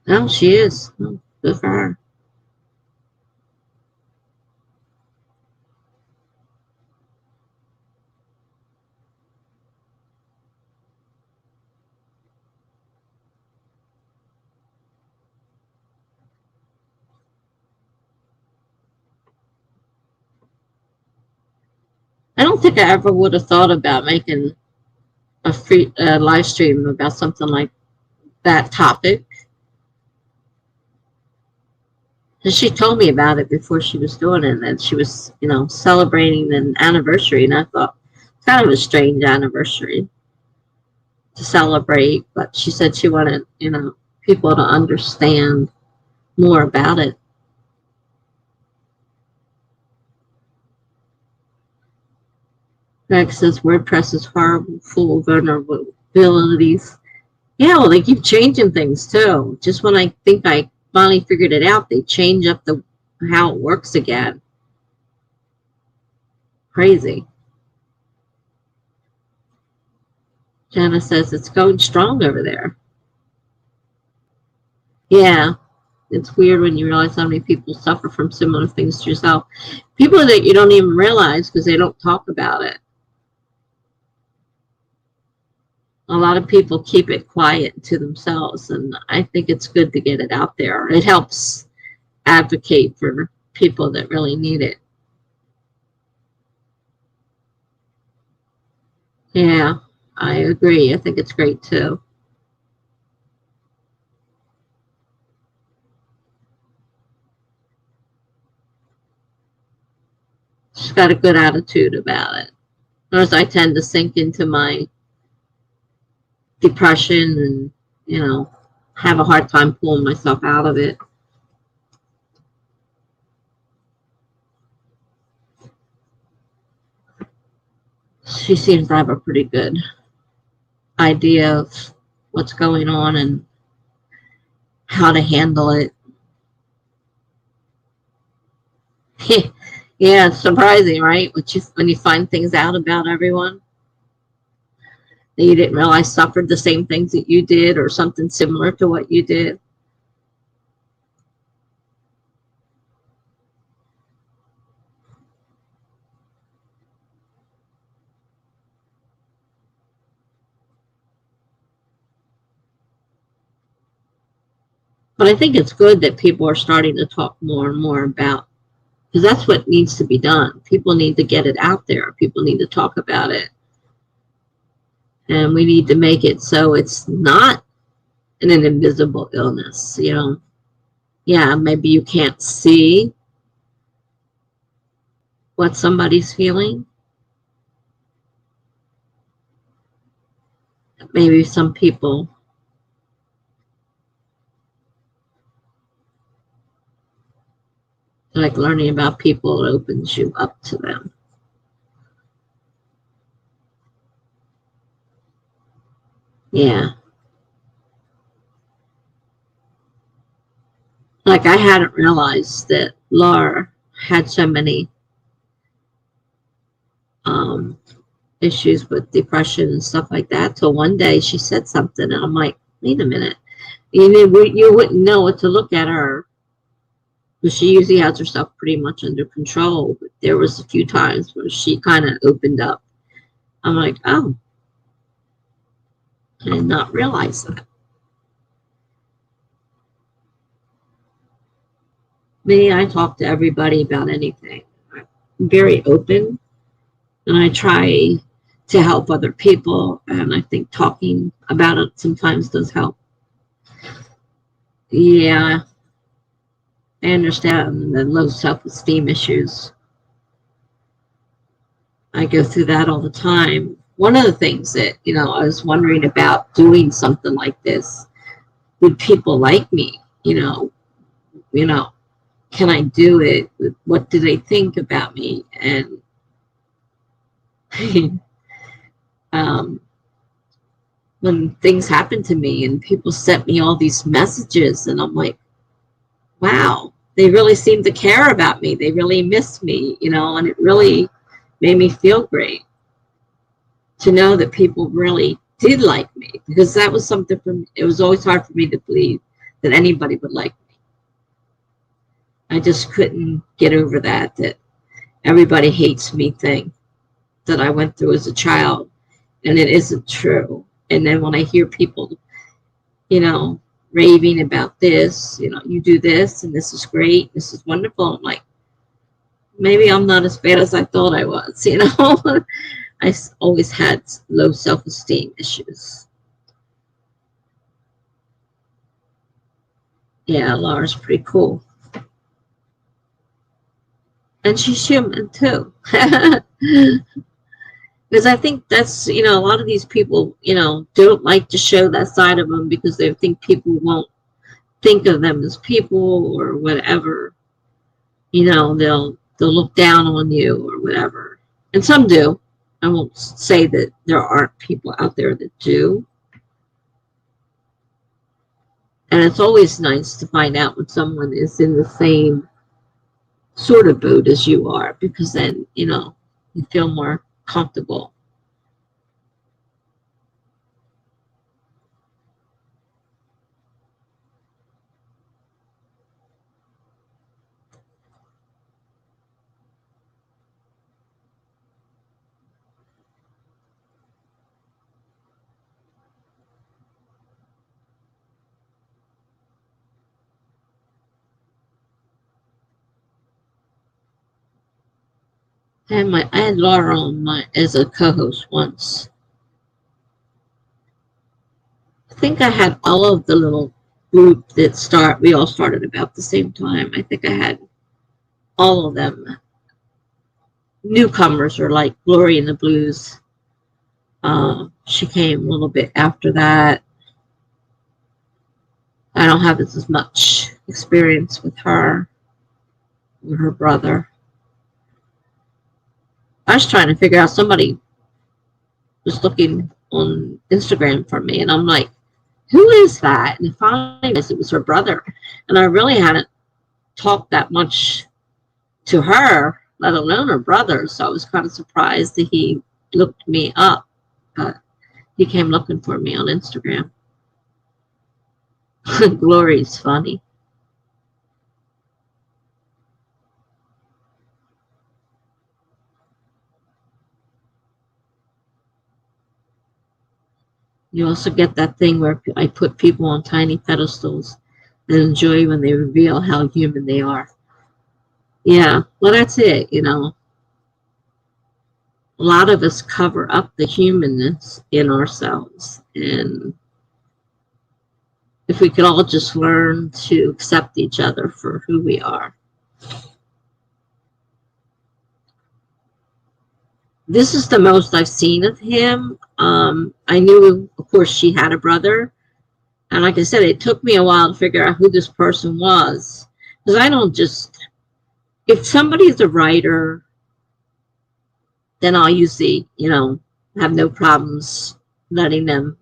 Oh, she is. Oh, good for her. I don't think I ever would have thought about making a free live stream about something like that topic. And she told me about it before she was doing it, and she was, you know, celebrating an anniversary. And I thought, kind of a strange anniversary to celebrate. But she said she wanted, you know, people to understand more about it. Greg says WordPress is horrible, full of vulnerabilities. Yeah, well, they keep changing things too. Just when I think I finally figured it out, they change up the how it works again. Crazy. Jana says it's going strong over there. Yeah, it's weird when you realize how many people suffer from similar things to yourself. People that you don't even realize because they don't talk about it. A lot of people keep it quiet to themselves, and I think it's good to get it out there. It helps advocate for people that really need it. Yeah, I agree. I think it's great too. She's got a good attitude about it. Whereas I tend to sink into my depression and, you know, have a hard time pulling myself out of it. she seems to have a pretty good idea of what's going on and how to handle it. Yeah, it's surprising, right? When you find things out about everyone that you didn't realize suffered the same things that you did or something similar to what you did. But I think it's good that people are starting to talk more and more about, because that's what needs to be done. People need to get it out there. People need to talk about it. And we need to make it so it's not an invisible illness, you know. Yeah, maybe you can't see what somebody's feeling. Maybe some people, like learning about people, it opens you up to them. Yeah. Like I hadn't realized that Laura had so many um, issues with depression and stuff like that. Till one day she said something, and I'm like, wait a minute. You wouldn't know what to look at her, because she usually has herself pretty much under control. But there was a few times where she kind of opened up. I'm like, oh, I did not realize that. Me, I talk to everybody about anything. I'm very open, and I try to help other people. And I think talking about it sometimes does help. Yeah, I understand the low self-esteem issues. I go through that all the time. One of the things that, I was wondering about doing something like this, would people like me? You know, can I do it? What do they think about me? And um, when things happen to me and people sent me all these messages, and I'm like, wow, they really seem to care about me. They really miss me, and it really made me feel great to know that people really did like me, because that was something for me. It was always hard for me to believe that anybody would like me. I just couldn't get over that everybody hates me thing that I went through as a child, and it isn't true. And then when I hear people, you know, raving about this, you do this and this is great, this is wonderful, I'm like, maybe I'm not as bad as I thought I was. I always had low self-esteem issues. Yeah, Laura's pretty cool. And she's human too. Because I think that's, a lot of these people, don't like to show that side of them because they think people won't think of them as people or whatever. They'll look down on you or whatever. And some do. I won't say that there aren't people out there that do. And it's always nice to find out when someone is in the same sort of boat as you are, because then, you feel more comfortable. I had Laura on as a co-host once. I think I had all of the little group we all started about the same time. I think I had all of them. Newcomers are like Glory in the Blues. She came a little bit after that. I don't have as much experience with her or her brother. I was trying to figure out somebody was looking on Instagram for me, and I'm like, who is that? And finally realized it was her brother. And I really hadn't talked that much to her, let alone her brother. So I was kind of surprised that he looked me up. He came looking for me on Instagram. Glory's funny. You also get that thing where I put people on tiny pedestals and enjoy when they reveal how human they are. Yeah, well, that's it, you know. A lot of us cover up the humanness in ourselves. And if we could all just learn to accept each other for who we are. This is the most I've seen of him. I knew, of course, she had a brother. And like I said, it took me a while to figure out who this person was. Because I don't just, if somebody's a writer, then I'll usually, you know, have no problems letting them,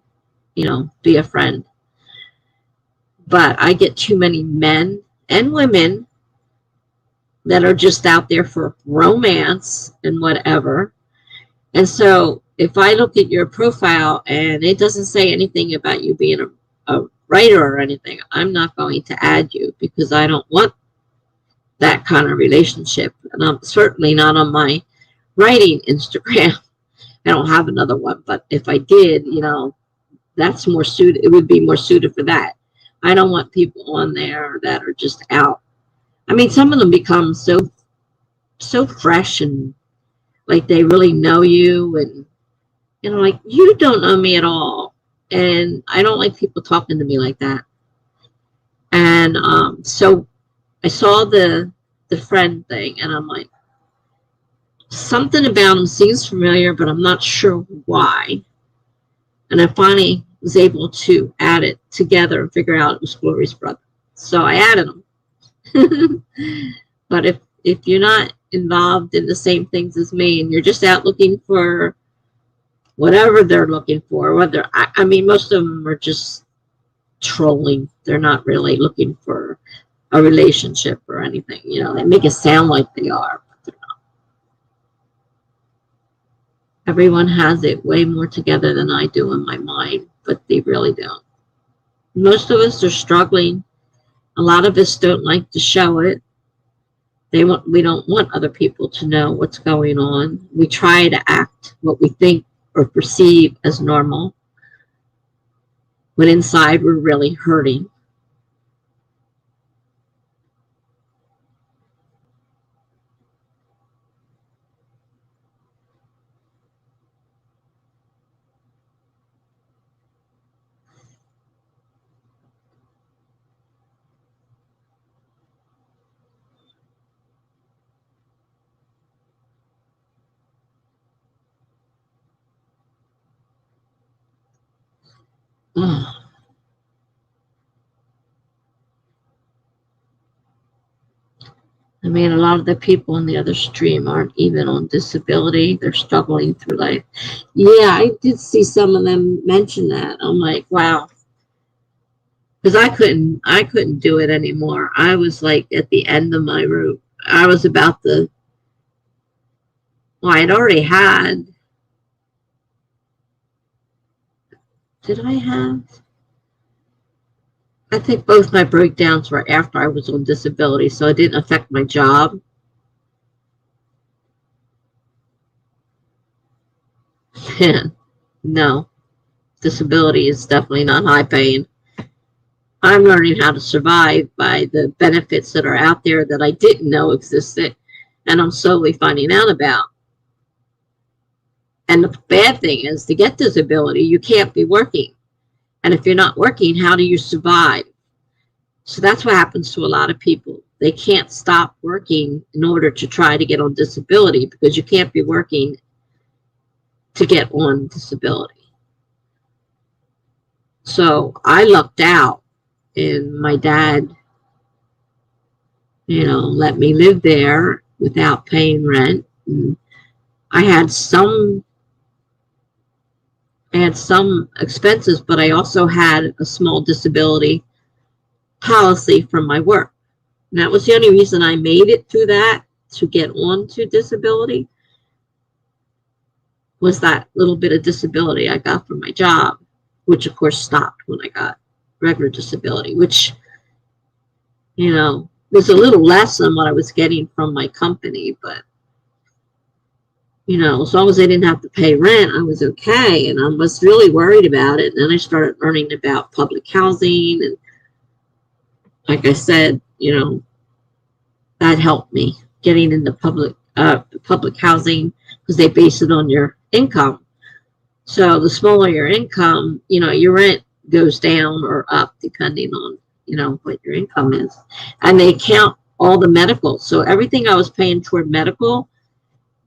you know, be a friend. But I get too many men and women that are just out there for romance and whatever. And so if I look at your profile and it doesn't say anything about you being a writer or anything, I'm not going to add you because I don't want that kind of relationship. And I'm certainly not on my writing Instagram. I don't have another one, but if I did, you know, that's more suited. It would be more suited for that. I don't want people on there that are just out. I mean, some of them become so fresh and like they really know you, and you know, like you don't know me at all, and I don't like people talking to me like that. And so I saw the friend thing, and I'm like, something about him seems familiar, but I'm not sure why. And I finally was able to add it together and figure out it was Glory's brother. So I added him. But if you're not involved in the same things as me and you're just out looking for whatever they're looking for, whether I mean most of them are just trolling. They're not really looking for a relationship or anything. You know, they make it sound like they are, but they're not. Everyone has it way more together than I do in my mind, but they really don't. Most of us are struggling. A lot of us don't like to show it. We don't want other people to know what's going on. We try to act what we think or perceive as normal, when inside we're really hurting. Oh, I mean, a lot of the people in the other stream aren't even on disability. They're struggling through life. Yeah, I did see some of them mention that. I'm like, wow. Because I couldn't do it anymore. I was like at the end of my rope. I was about the, well, I'd already had, did I have? I think both my breakdowns were after I was on disability, so it didn't affect my job. No, disability is definitely not high paying. I'm learning how to survive by the benefits that are out there that I didn't know existed, and I'm slowly finding out about. And the bad thing is, to get disability, you can't be working. And if you're not working, how do you survive? So that's what happens to a lot of people. They can't stop working in order to try to get on disability because you can't be working to get on disability. So I lucked out, and my dad, you know, let me live there without paying rent. And I had some I had some expenses, but I also had a small disability policy from my work. And that was the only reason I made it through that, to get on to disability, was that little bit of disability I got from my job, which of course stopped when I got regular disability, which, was a little less than what I was getting from my company. But, as long as I didn't have to pay rent, I was okay. And I was really worried about it. And then I started learning about public housing. And like I said, that helped me getting into public housing, because they base it on your income. So the smaller your income, your rent goes down or up depending on, what your income is. And they count all the medical. So everything I was paying toward medical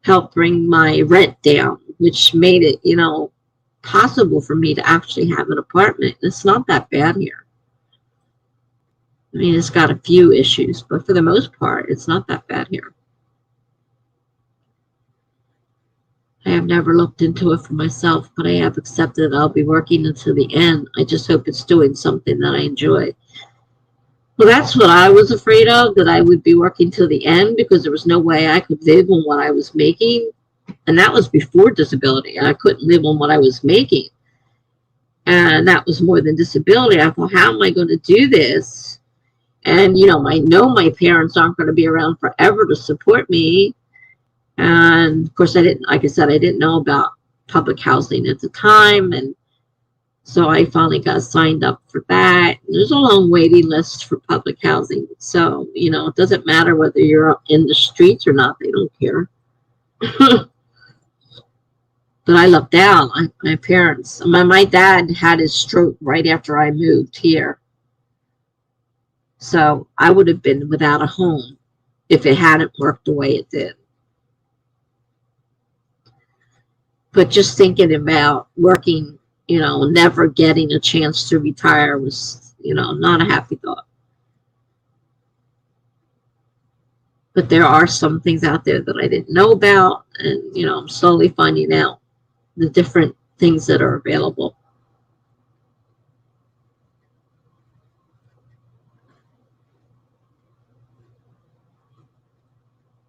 helped bring my rent down, which made it, possible for me to actually have an apartment. It's not that bad here. I mean, it's got a few issues, but for the most part, it's not that bad here. I have never looked into it for myself, but I have accepted I'll be working until the end. I just hope it's doing something that I enjoy. Well, that's what I was afraid of, that I would be working till the end, because there was no way I could live on what I was making. And that was before disability. I couldn't live on what I was making. And that was more than disability. I thought, how am I going to do this? And, I know my parents aren't going to be around forever to support me. And of course, like I said, I didn't know about public housing at the time. And so I finally got signed up for that. There's a long waiting list for public housing. So, it doesn't matter whether you're in the streets or not. They don't care. But I lucked out. My parents, my dad had his stroke right after I moved here. So I would have been without a home if it hadn't worked the way it did. But just thinking about working, never getting a chance to retire was, not a happy thought. But there are some things out there that I didn't know about, and, I'm slowly finding out the different things that are available.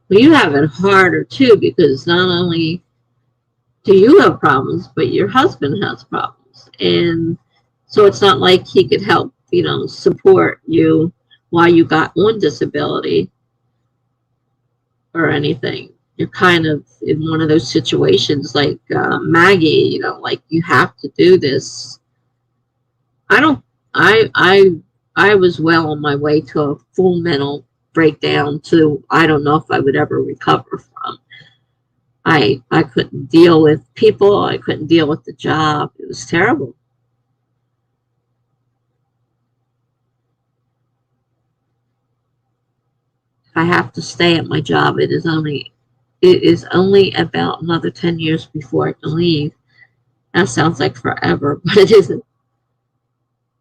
Well, you have it harder too, because not only do you have problems, but your husband has problems. And so it's not like he could help, support you while you got on disability or anything. You're kind of in one of those situations like Maggie, like you have to do this. I was well on my way to a full mental breakdown to I don't know if I would ever recover from. I couldn't deal with people. I couldn't deal with the job. It was terrible. If I have to stay at my job, it is only about another 10 years before I can leave. That sounds like forever, but it isn't.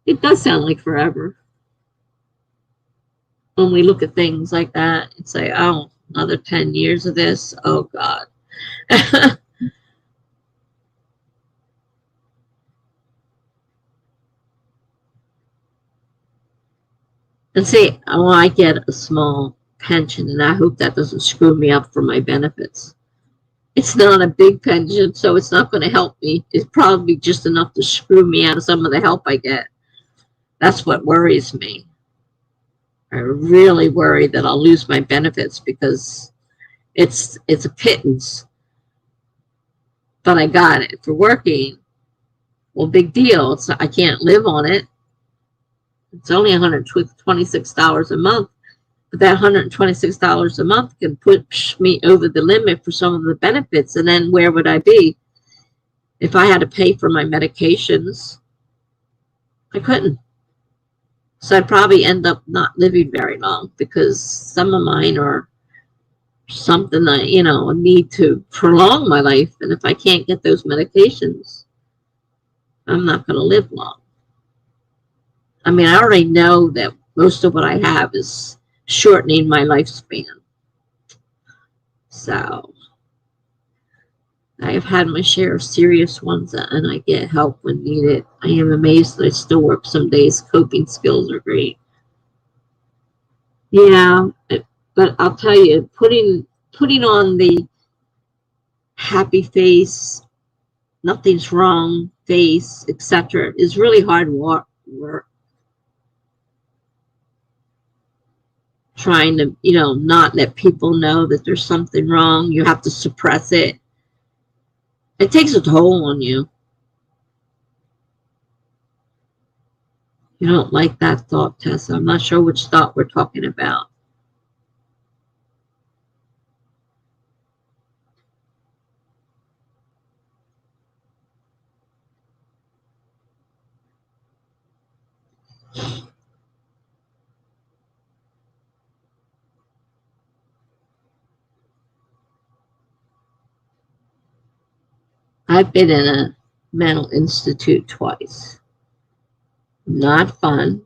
It does sound like forever. When we look at things like that and say, oh, another 10 years of this, oh God. And see, I get a small pension, and I hope that doesn't screw me up for my benefits. It's not a big pension, so it's not going to help me. It's probably just enough to screw me out of some of the help I get. That's what worries me. I really worry that I'll lose my benefits because it's a pittance. But I got it for working. Well, big deal. I can't live on it. It's only $126 a month. But that $126 a month can push me over the limit for some of the benefits. And then where would I be? If I had to pay for my medications, I couldn't. So I'd probably end up not living very long because some of mine are something I, need to prolong my life. And if I can't get those medications, I'm not going to live long. I mean, I already know that most of what I have is shortening my lifespan. So I've had my share of serious ones, and I get help when needed. I am amazed that I still work some days. Coping skills are great. Yeah, but I'll tell you, putting on the happy face, nothing's wrong face, etc., is really hard work. Trying to, not let people know that there's something wrong. You have to suppress it. It takes a toll on you. You don't like that thought, Tessa. I'm not sure which thought we're talking about. I've been in a mental institute twice. Not fun.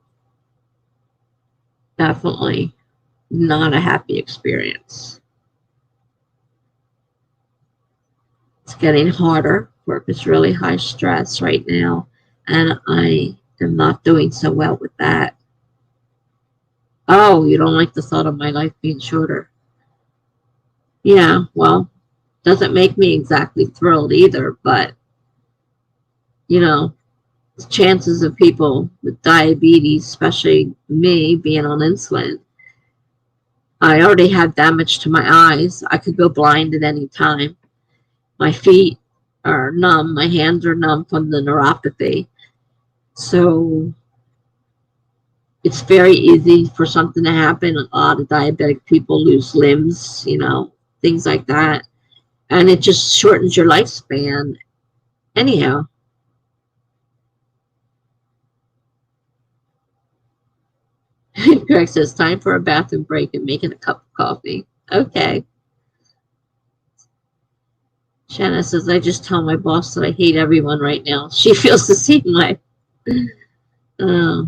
Definitely not a happy experience. It's getting harder. Work is really high stress right now, and I am not doing so well with that. Oh, you don't like the thought of my life being shorter? Yeah, well, doesn't make me exactly thrilled either, but you know, chances of people with diabetes, especially me being on insulin, I already have damage to my eyes. I could go blind at any time. My feet are numb, my hands are numb from the neuropathy. So it's very easy for something to happen. A lot of diabetic people lose limbs, things like that. And it just shortens your lifespan. Anyhow, Greg says, time for a bathroom break and making a cup of coffee. Okay. Shanna says, I just tell my boss that I hate everyone right now. She feels the same way. Uh,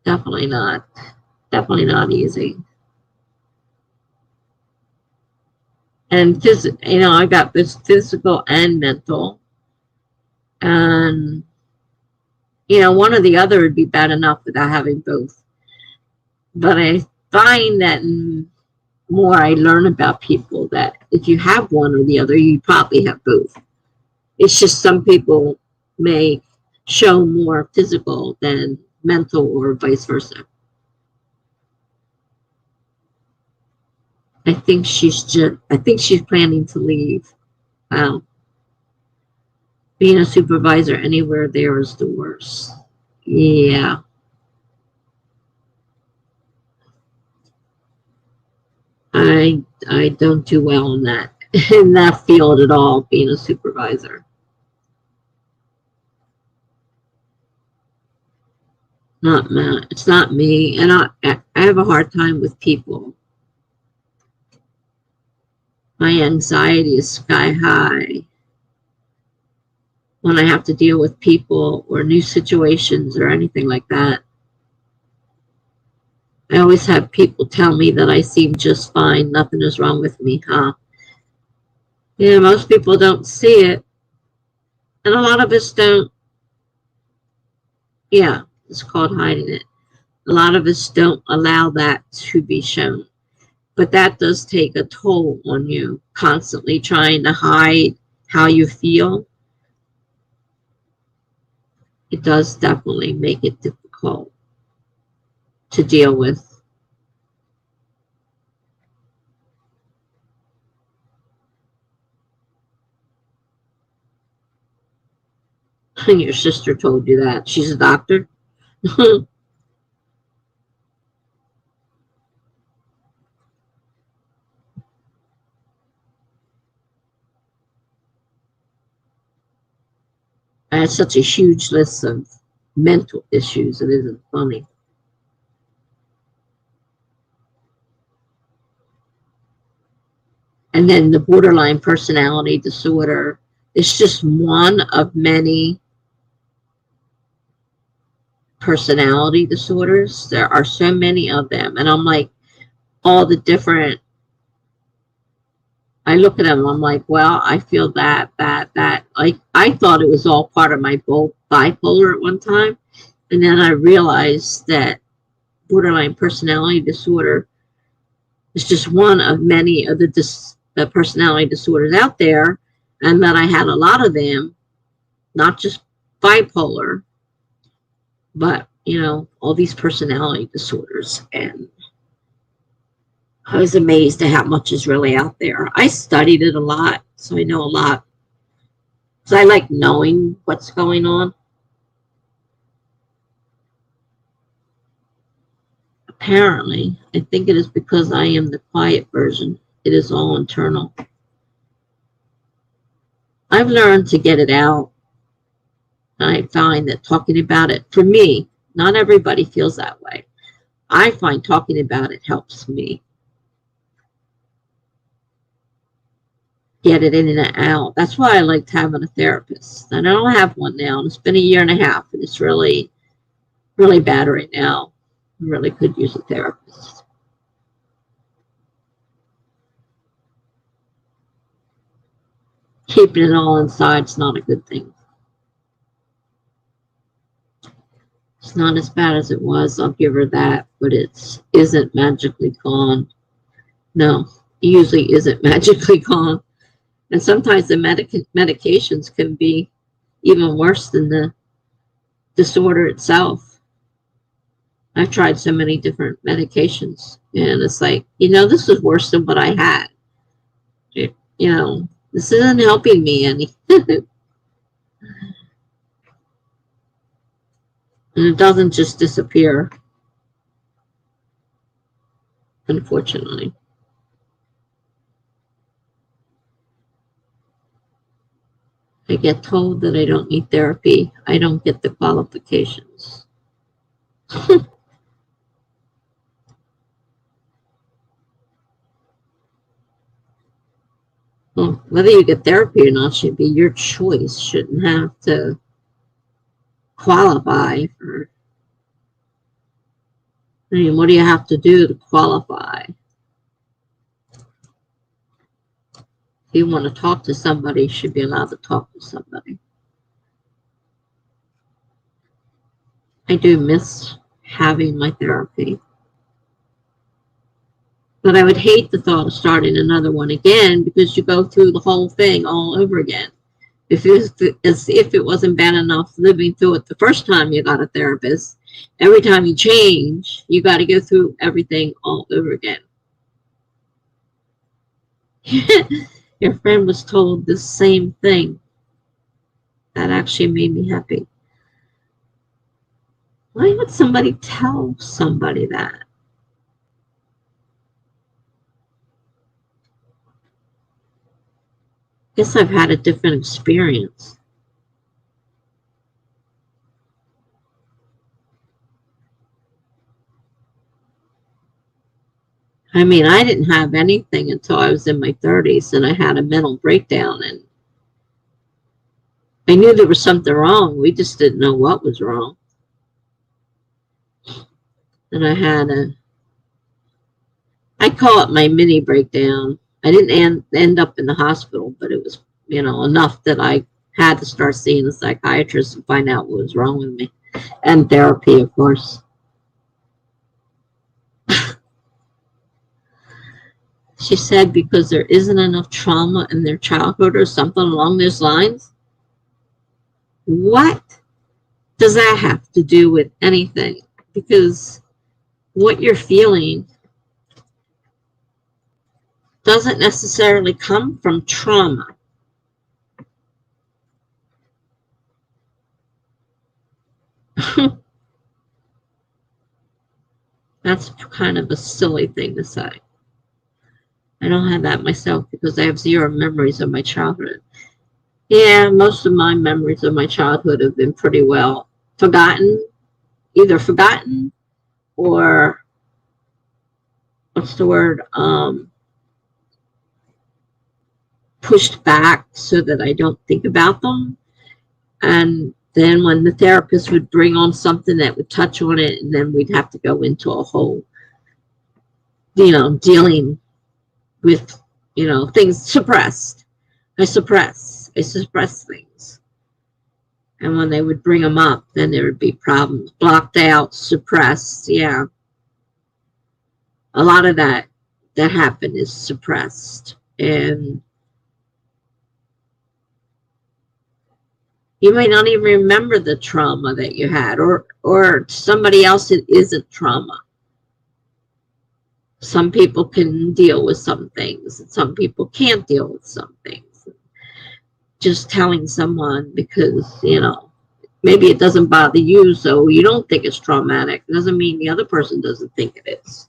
definitely not. Definitely not easy. And I got this physical and mental. And, one or the other would be bad enough without having both. But I find that more I learn about people that if you have one or the other, you probably have both. It's just some people may show more physical than mental or vice versa. I think she's planning to leave. Wow. Being a supervisor anywhere there is the worst. Yeah. I don't do well in that field at all, being a supervisor. It's not me, and I have a hard time with people. My anxiety is sky high when I have to deal with people or new situations or anything like that. I always have people tell me that I seem just fine, nothing is wrong with me, huh? Yeah, most people don't see it, and a lot of us don't. Yeah, it's called hiding it. A lot of us don't allow that to be shown. But that does take a toll on you, constantly trying to hide how you feel. It does definitely make it difficult to deal with. Your sister told you that. She's a doctor. I had such a huge list of mental issues. It isn't funny. And then the borderline personality disorder is just one of many personality disorders. There are so many of them. And I'm like, all the different I look at them, I'm like, well, I feel that. Like, I thought it was all part of my bipolar at one time. And then I realized that borderline personality disorder is just one of many of the personality disorders out there. And that I had a lot of them, not just bipolar, but, all these personality disorders. And I was amazed at how much is really out there. I studied it a lot, so I know a lot. So I like knowing what's going on. Apparently, I think it is because I am the quiet version. It is all internal. I've learned to get it out. I find that talking about it, for me, not everybody feels that way. I find talking about it helps me get it in and out. That's why I liked having a therapist. And I don't have one now. And it's been a year and a half, and it's really, really bad right now. I really could use a therapist. Keeping it all inside is not a good thing. It's not as bad as it was, I'll give her that, but it isn't magically gone. No, it usually isn't magically gone. And sometimes the medications can be even worse than the disorder itself. I've tried so many different medications, and it's like, this is worse than what I had. This isn't helping me any. And it doesn't just disappear, unfortunately. I get told that I don't need therapy. I don't get the qualifications. Well, whether you get therapy or not should be your choice. Shouldn't have to qualify for. I mean, what do you have to do to qualify? If you want to talk to somebody, you should be allowed to talk to somebody. I do miss having my therapy. But I would hate the thought of starting another one again, because you go through the whole thing all over again. As if it wasn't bad enough living through it the first time you got a therapist, every time you change, you got to go through everything all over again. Your friend was told the same thing. That actually made me happy. Why would somebody tell somebody that? Guess I've had a different experience. I mean, I didn't have anything until I was in my 30s, and I had a mental breakdown, and I knew there was something wrong. We just didn't know what was wrong. And I call it my mini breakdown. I didn't end up in the hospital, but it was, enough that I had to start seeing a psychiatrist and find out what was wrong with me. And therapy, of course. She said because there isn't enough trauma in their childhood or something along those lines. What does that have to do with anything? Because what you're feeling doesn't necessarily come from trauma. That's kind of a silly thing to say. I don't have that myself because I have zero memories of my childhood. Yeah, most of my memories of my childhood have been pretty well forgotten, either forgotten or, what's the word, pushed back so that I don't think about them. And then when the therapist would bring on something that would touch on it, and then we'd have to go into a whole, dealing with things suppressed. I suppress things. And when they would bring them up, then there would be problems. Blocked out, suppressed. Yeah. A lot of that happened is suppressed. And you might not even remember the trauma that you had, or somebody else it isn't trauma. Some people can deal with some things, and some people can't deal with some things. Just telling someone because, maybe it doesn't bother you, so you don't think it's traumatic, doesn't mean the other person doesn't think it is.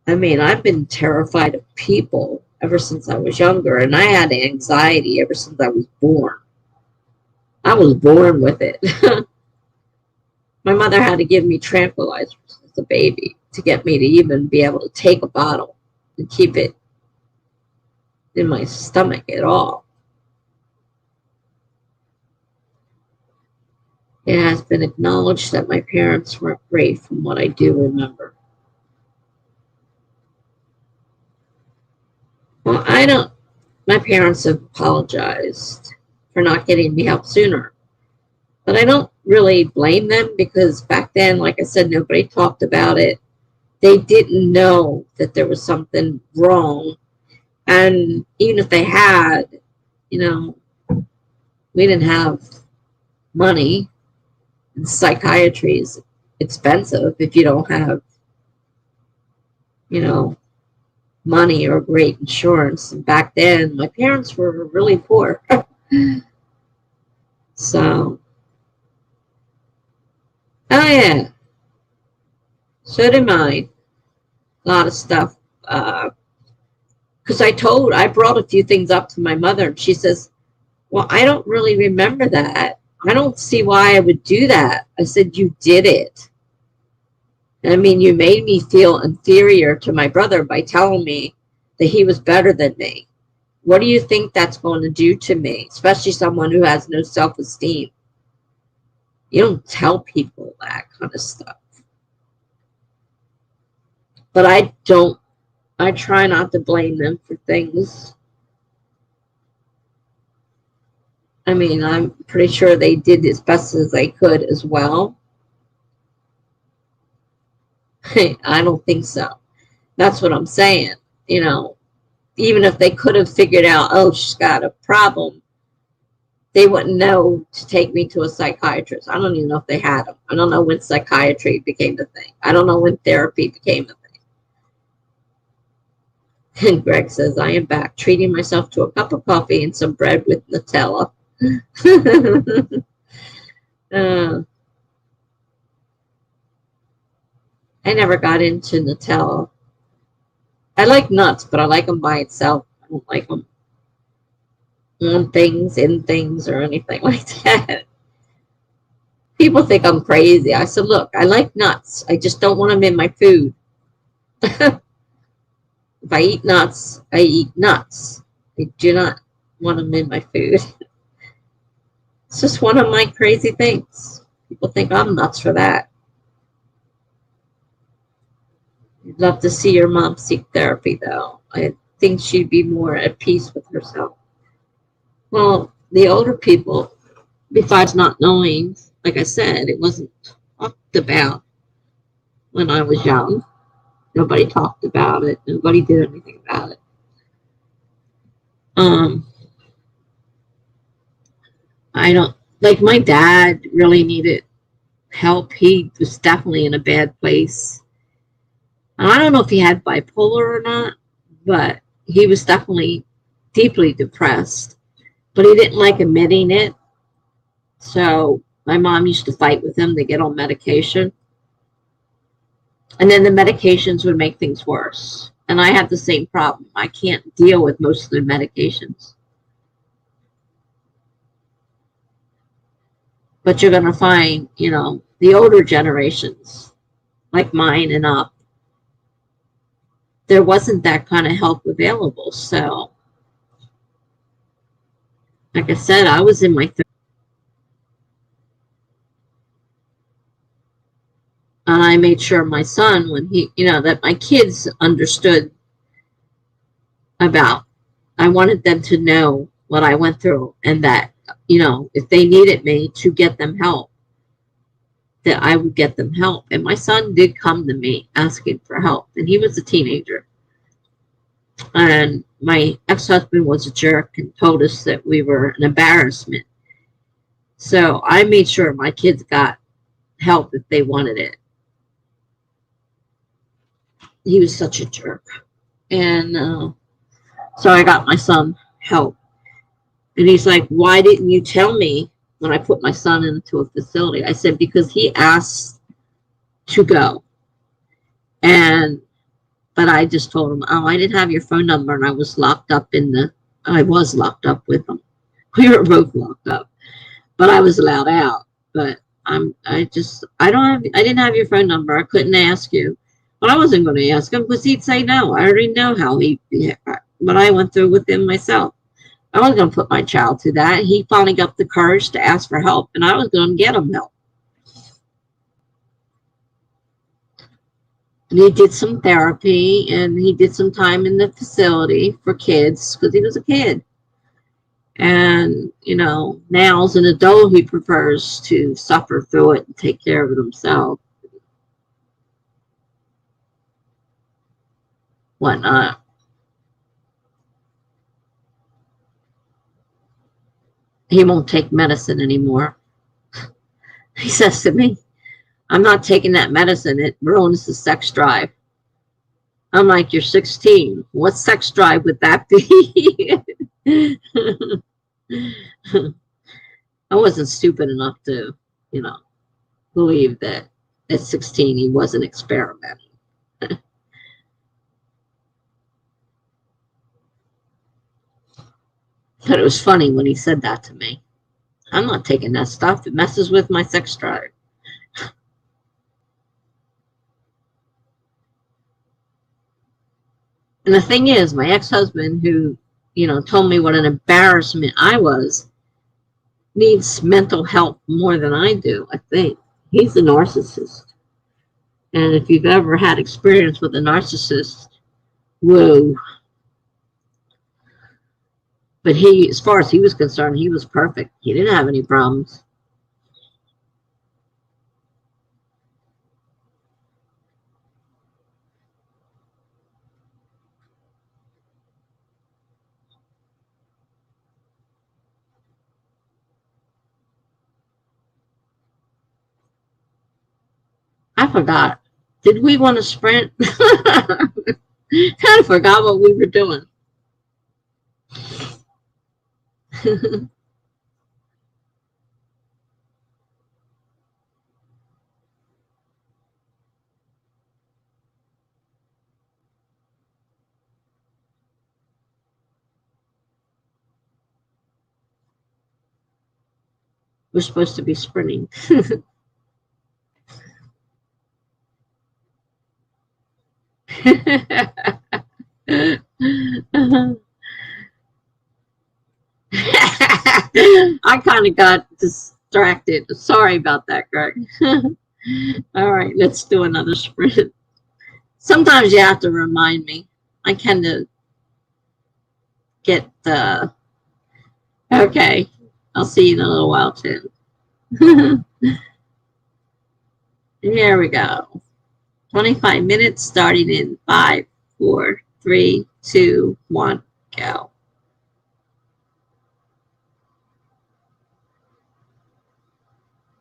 I mean, I've been terrified of people ever since I was younger, and I had anxiety ever since I was born. I was born with it. My mother had to give me tranquilizers as a baby to get me to even be able to take a bottle and keep it in my stomach at all. It has been acknowledged that my parents weren't great from what I do remember. Well, my parents have apologized for not getting me help sooner. But I don't really blame them because back then, like I said, nobody talked about it. They didn't know that there was something wrong. And even if they had, you know, we didn't have money. And psychiatry is expensive if you don't have, you know, money or great insurance. And back then, my parents were really poor. So, oh yeah, so did mine. A lot of stuff. Because I brought a few things up to my mother, and she says, well, I don't really remember that. I don't see why I would do that. I said, you did it. I mean, you made me feel inferior to my brother by telling me that he was better than me. What do you think that's going to do to me, especially someone who has no self-esteem? You don't tell people that kind of stuff. But I try not to blame them for things. I mean, I'm pretty sure they did as best as they could as well. I don't think so. That's what I'm saying. You know, even if they could have figured out, oh, she's got a problem, they wouldn't know to take me to a psychiatrist. I don't even know if they had them. I don't know when psychiatry became the thing. I don't know when therapy became the thing. And Greg says, I am back, treating myself to a cup of coffee and some bread with Nutella. uh, I never got into Nutella. I like nuts, but I like them by itself. I don't like them on things, in things, or anything like that. People think I'm crazy. I said, look, I like nuts. I just don't want them in my food. If I eat nuts, I eat nuts. I do not want them in my food. It's just one of my crazy things. People think I'm nuts for that. I'd love to see your mom seek therapy, though. I think she'd be more at peace with herself. Well, the older people, besides not knowing, like I said, it wasn't talked about when I was young. Nobody talked about it. Nobody did anything about it. Um, I don't like my dad really needed help. He was definitely in a bad place. And I don't know if he had bipolar or not, but he was definitely deeply depressed. But he didn't like admitting it. So my mom used to fight with him to get on medication. And then the medications would make things worse. And I have the same problem. I can't deal with most of the medications. But you're going to find, the older generations, like mine and up, there wasn't that kind of help available. So, like I said, I was in my And I made sure my son, when he, that my kids understood about, I wanted them to know what I went through, and that, if they needed me to get them help, that I would get them help. And my son did come to me asking for help, and he was a teenager. And my ex-husband was a jerk and told us that we were an embarrassment. So I made sure my kids got help if they wanted it. He was such a jerk. And so I got my son help. And he's like, why didn't you tell me when I put my son into a facility? I said, because he asked to go. But I just told him, oh, I didn't have your phone number, and I was locked up with him. We were both locked up, but I was allowed out. But I didn't have your phone number. I couldn't ask you. But I wasn't going to ask him because he'd say no. I already know what I went through with him myself. I wasn't going to put my child through that. He finally got the courage to ask for help, and I was going to get him help. And he did some therapy, and he did some time in the facility for kids because he was a kid. And, now as an adult, he prefers to suffer through it and take care of it himself. Whatnot. He won't take medicine anymore. He says to me, I'm not taking that medicine. It ruins the sex drive. I'm like, you're 16. What sex drive would that be? I wasn't stupid enough to, believe that at 16 he wasn't experimenting. But it was funny when he said that to me. I'm not taking that stuff. It messes with my sex drive. And the thing is, my ex-husband, who, told me what an embarrassment I was, needs mental help more than I do, I think. He's a narcissist. And if you've ever had experience with a narcissist, whoa. But as far as he was concerned, he was perfect. He didn't have any problems. I forgot. Did we want to sprint? I kind of forgot what we were doing. We're supposed to be sprinting. I kind of got distracted. Sorry about that, Greg. All right, let's do another sprint. Sometimes you have to remind me. I kind of get the. Okay, I'll see you in a little while, too. Here we go. 25 minutes starting in 5, 4, 3, 2, 1, go.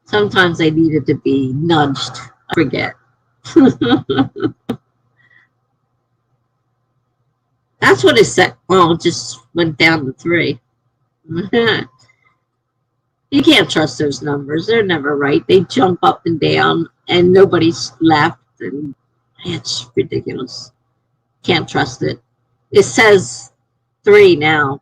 Sometimes I needed to be nudged. I forget. That's what it said. Well, it just went down to 3. You can't trust those numbers. They're never right. They jump up and down, and nobody's left. And it's ridiculous. Can't trust it. It says 3 now.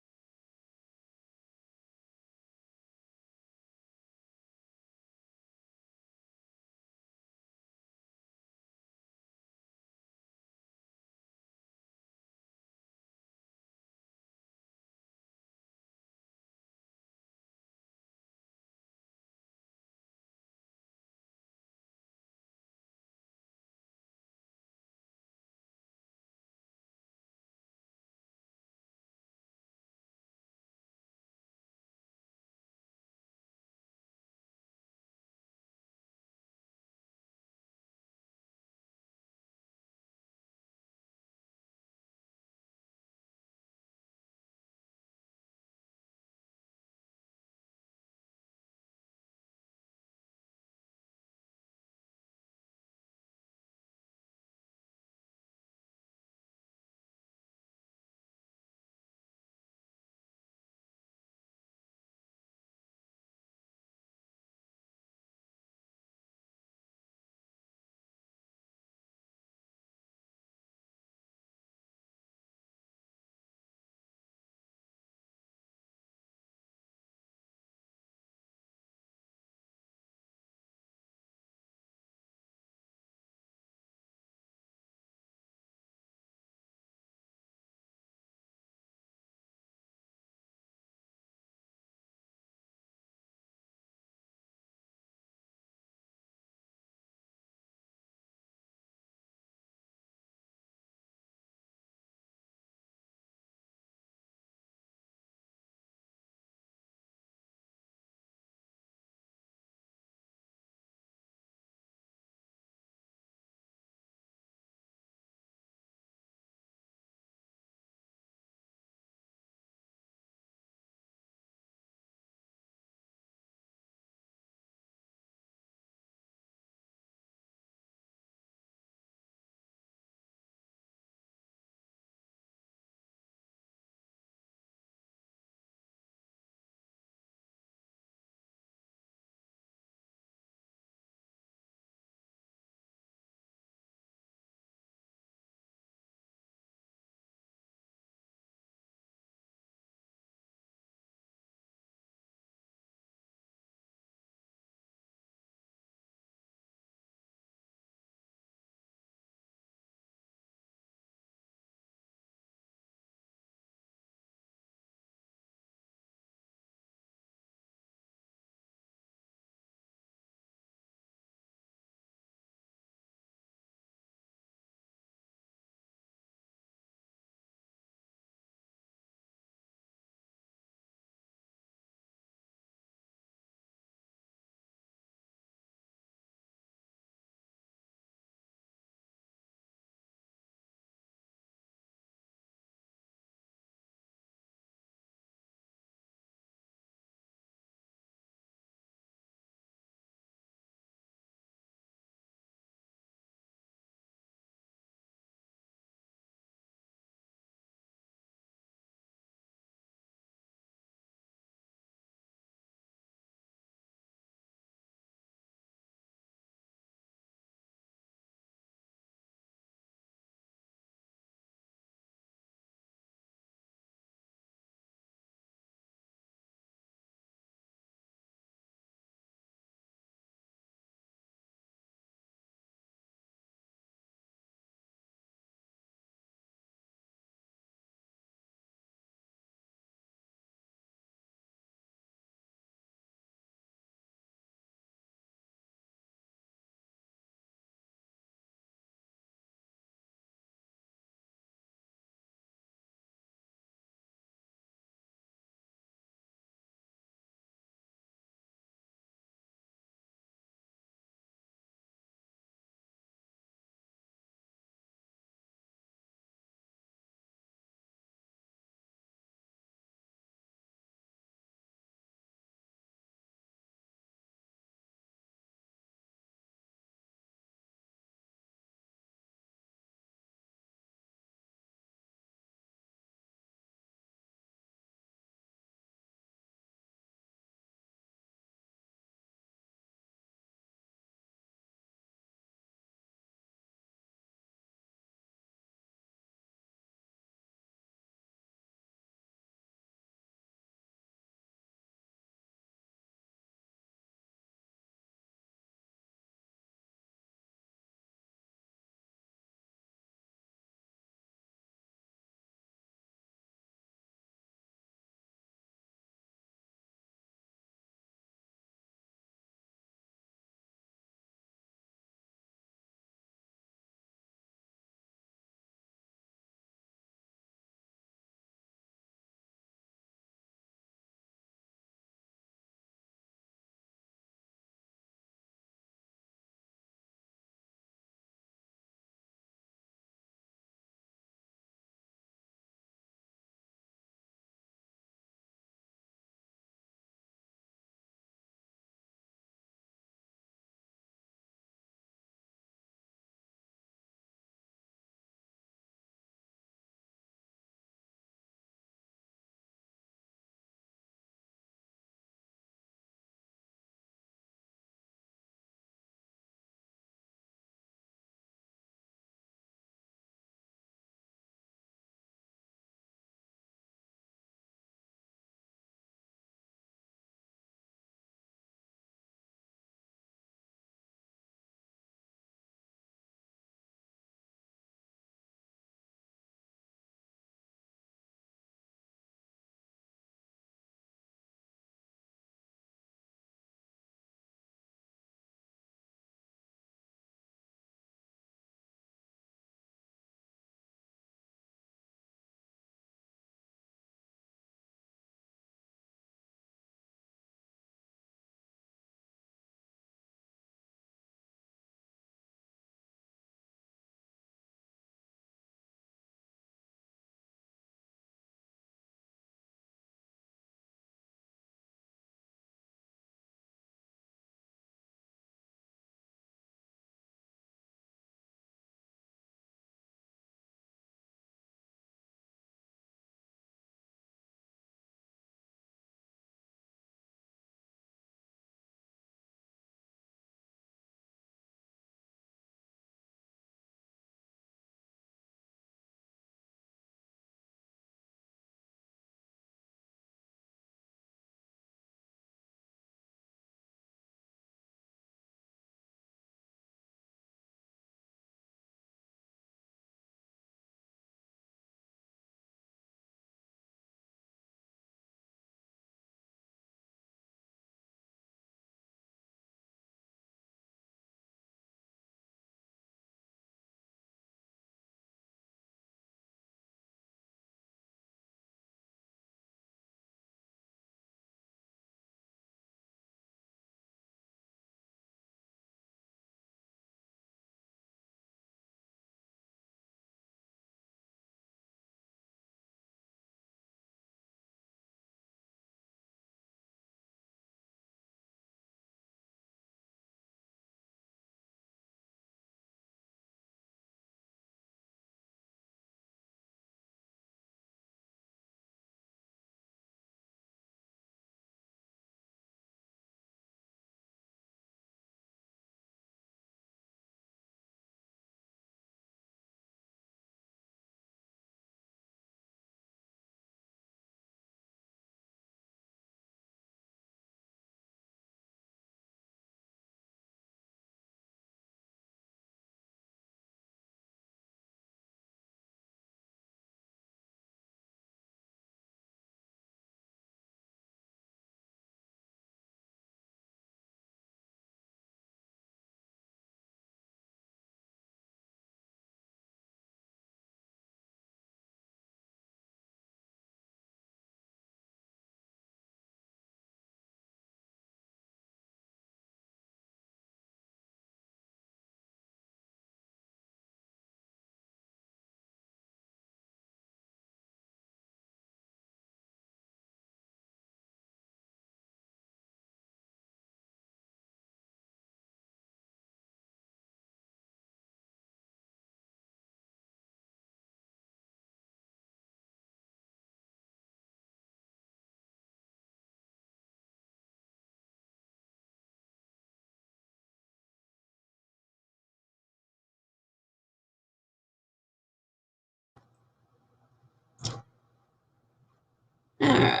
Uh,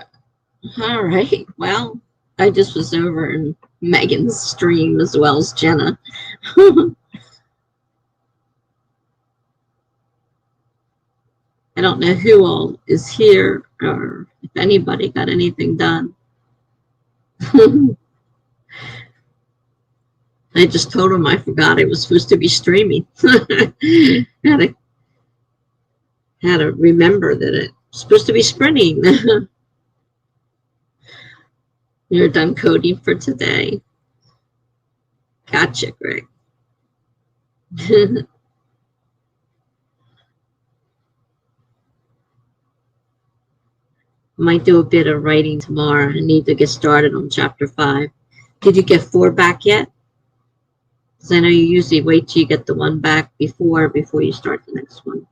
all right. Well, I just was over in Megan's stream as well as Jenna. I don't know who all is here or if anybody got anything done. I just told him I forgot I was supposed to be streaming. had to had to remember that it's supposed to be sprinting. You're done coding for today. Gotcha, Greg. Might do a bit of writing tomorrow. I need to get started on chapter 5. Did you get 4 back yet? Because I know you usually wait till you get the one back before you start the next one.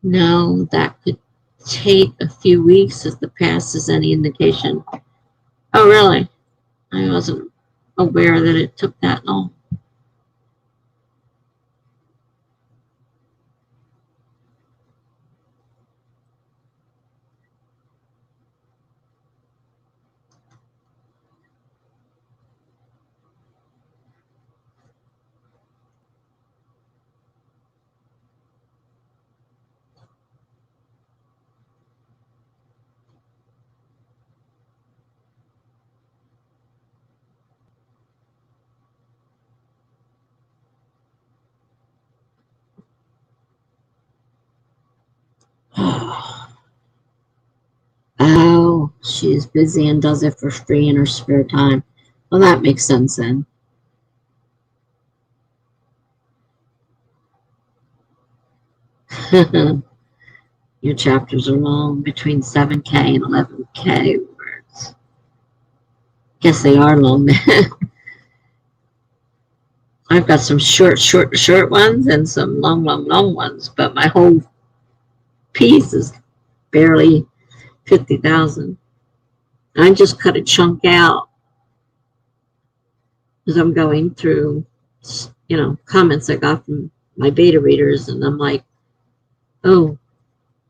No, that could take a few weeks if the past is any indication. Oh, really? I wasn't aware that it took that long. Oh, she's busy and does it for free in her spare time. Well, that makes sense then. Your chapters are long, between 7K and 11K words. Guess they are long. I've got some short ones and some long ones, but my whole piece is barely 50,000. I just cut a chunk out as I'm going through, comments I got from my beta readers, and I'm like, oh,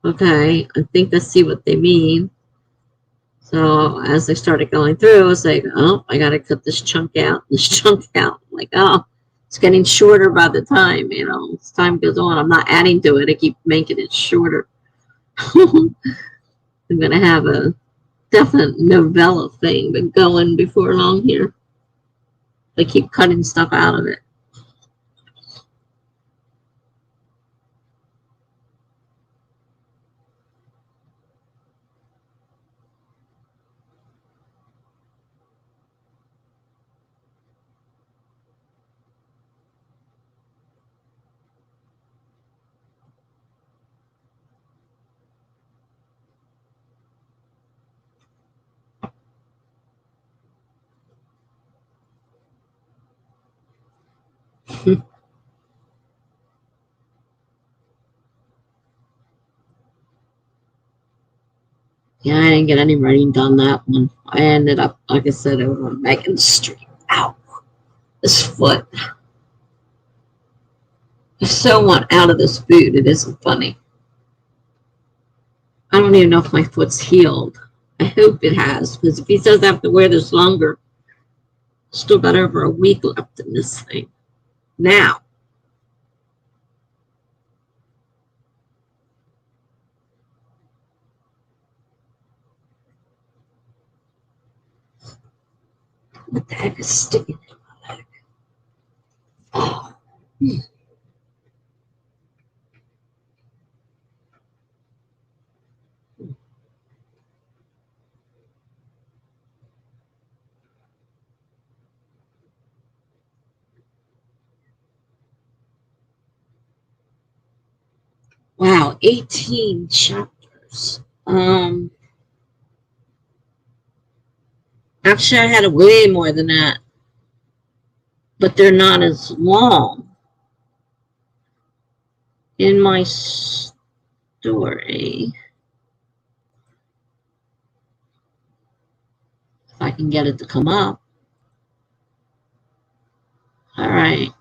okay, I think I see what they mean. So as I started going through, I was like, oh, I got to cut this chunk out, this chunk out. I'm like, oh, it's getting shorter by the time, as time goes on. I'm not adding to it. I keep making it shorter. I'm going to have a definite novella thing but going before long here. I keep cutting stuff out of it. Yeah, I didn't get any writing done that one. I ended up, like I said, over on Megan's Street. Ow, this foot. I so want out of this boot. It isn't funny. I don't even know if my foot's healed. I hope it has, because if he says I have to wear this longer, still got over a week left in this thing. Now, what the heck is sticking in my leg? Oh. Wow, 18 chapters. Actually, I had a way more than that, but they're not as long. In my story, if I can get it to come up. All right,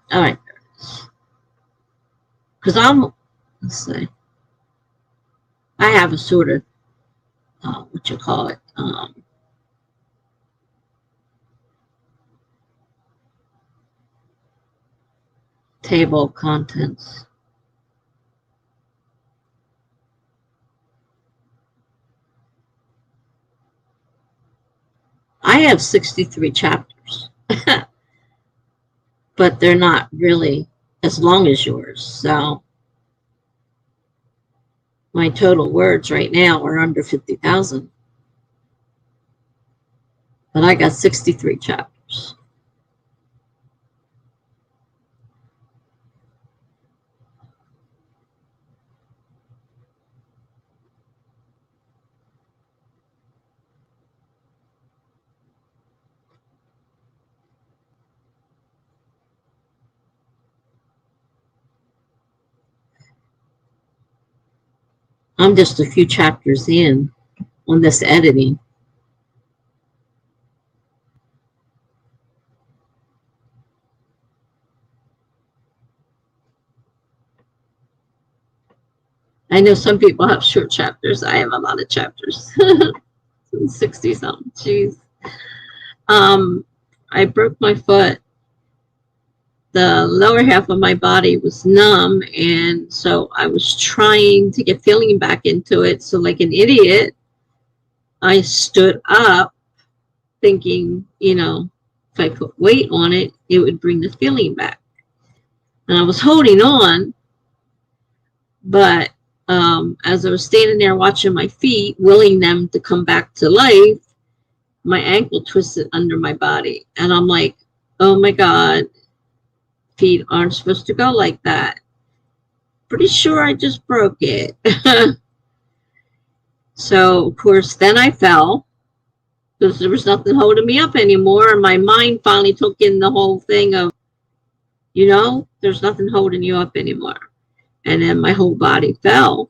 because let's see, I have a sort of, what you call it, table of contents. I have 63 chapters, but they're not really as long as yours. So my total words right now are under 50,000, but I got 63 chapters. I'm just a few chapters in on this editing. I know some people have short chapters. I have a lot of chapters. 60 something. Jeez. I broke my foot. The lower half of my body was numb, and so I was trying to get feeling back into it. So like an idiot, I stood up thinking, if I put weight on it, it would bring the feeling back. And I was holding on, but as I was standing there watching my feet, willing them to come back to life, my ankle twisted under my body. And I'm like, oh my God, feet aren't supposed to go like that. Pretty sure I just broke it. So, of course, then I fell because there was nothing holding me up anymore. And my mind finally took in the whole thing of, there's nothing holding you up anymore. And then my whole body fell.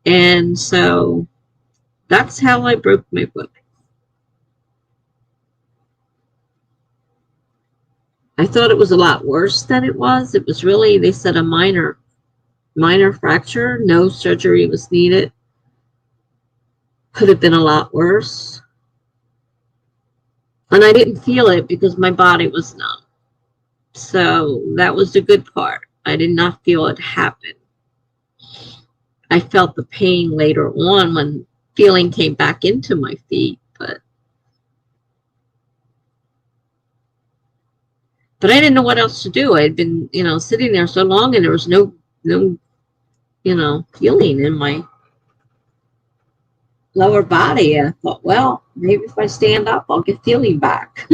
And so that's how I broke my foot. I thought it was a lot worse than it was. It was really, they said, a minor fracture. No surgery was needed. Could have been a lot worse. And I didn't feel it because my body was numb. So that was the good part. I did not feel it happen. I felt the pain later on when feeling came back into my feet, but I didn't know what else to do. I'd been, sitting there so long, and there was no, feeling in my lower body. I thought, well, maybe if I stand up, I'll get feeling back.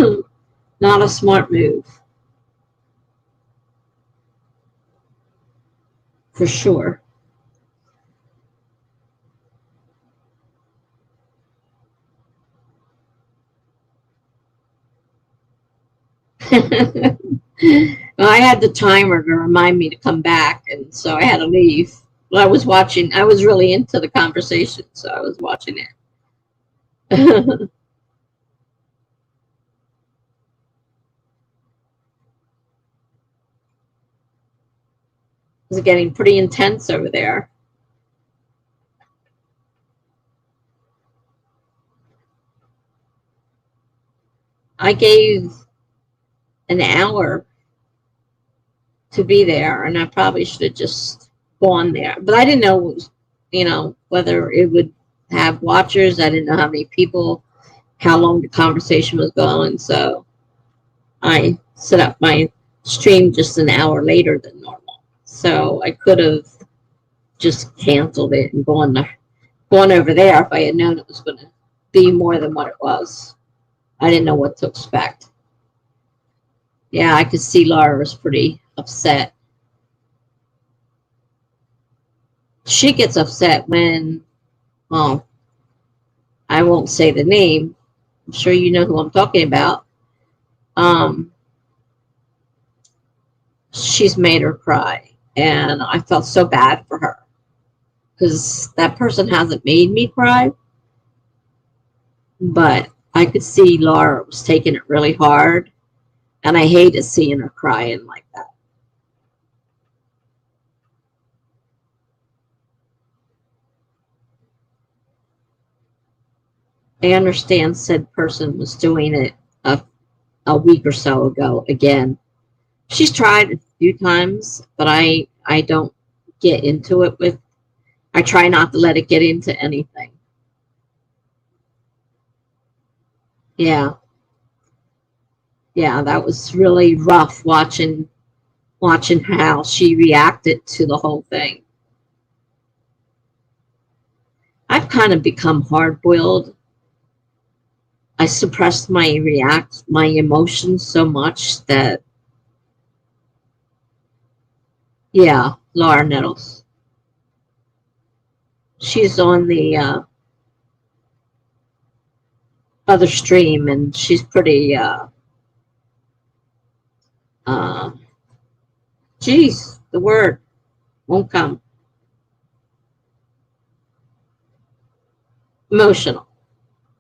Not a smart move. For sure. Well, I had the timer to remind me to come back, and so I had to leave. Well, I was really into the conversation, so I was watching it. It's getting pretty intense over there. I gave an hour to be there, and I probably should have just gone there. But I didn't know, whether it would have watchers. I didn't know how many people, how long the conversation was going. So I set up my stream just an hour later than normal. So I could have just canceled it and gone over there if I had known it was going to be more than what it was. I didn't know what to expect. Yeah, I could see Laura was pretty upset. She gets upset when, well, I won't say the name. I'm sure you know who I'm talking about. Um, she's made her cry, and I felt so bad for her because that person hasn't made me cry, but I could see Laura was taking it really hard, and I hated seeing her crying like that. I understand said person was doing it a week or so ago again. She's tried a few times, but I don't get into it with. I try not to let it get into anything. Yeah, yeah, that was really rough watching how she reacted to the whole thing. I've kind of become hard boiled. I suppressed my emotions so much that, yeah, Laura Nettles. She's on the other stream, and she's pretty uh geez, the word won't come. Emotional.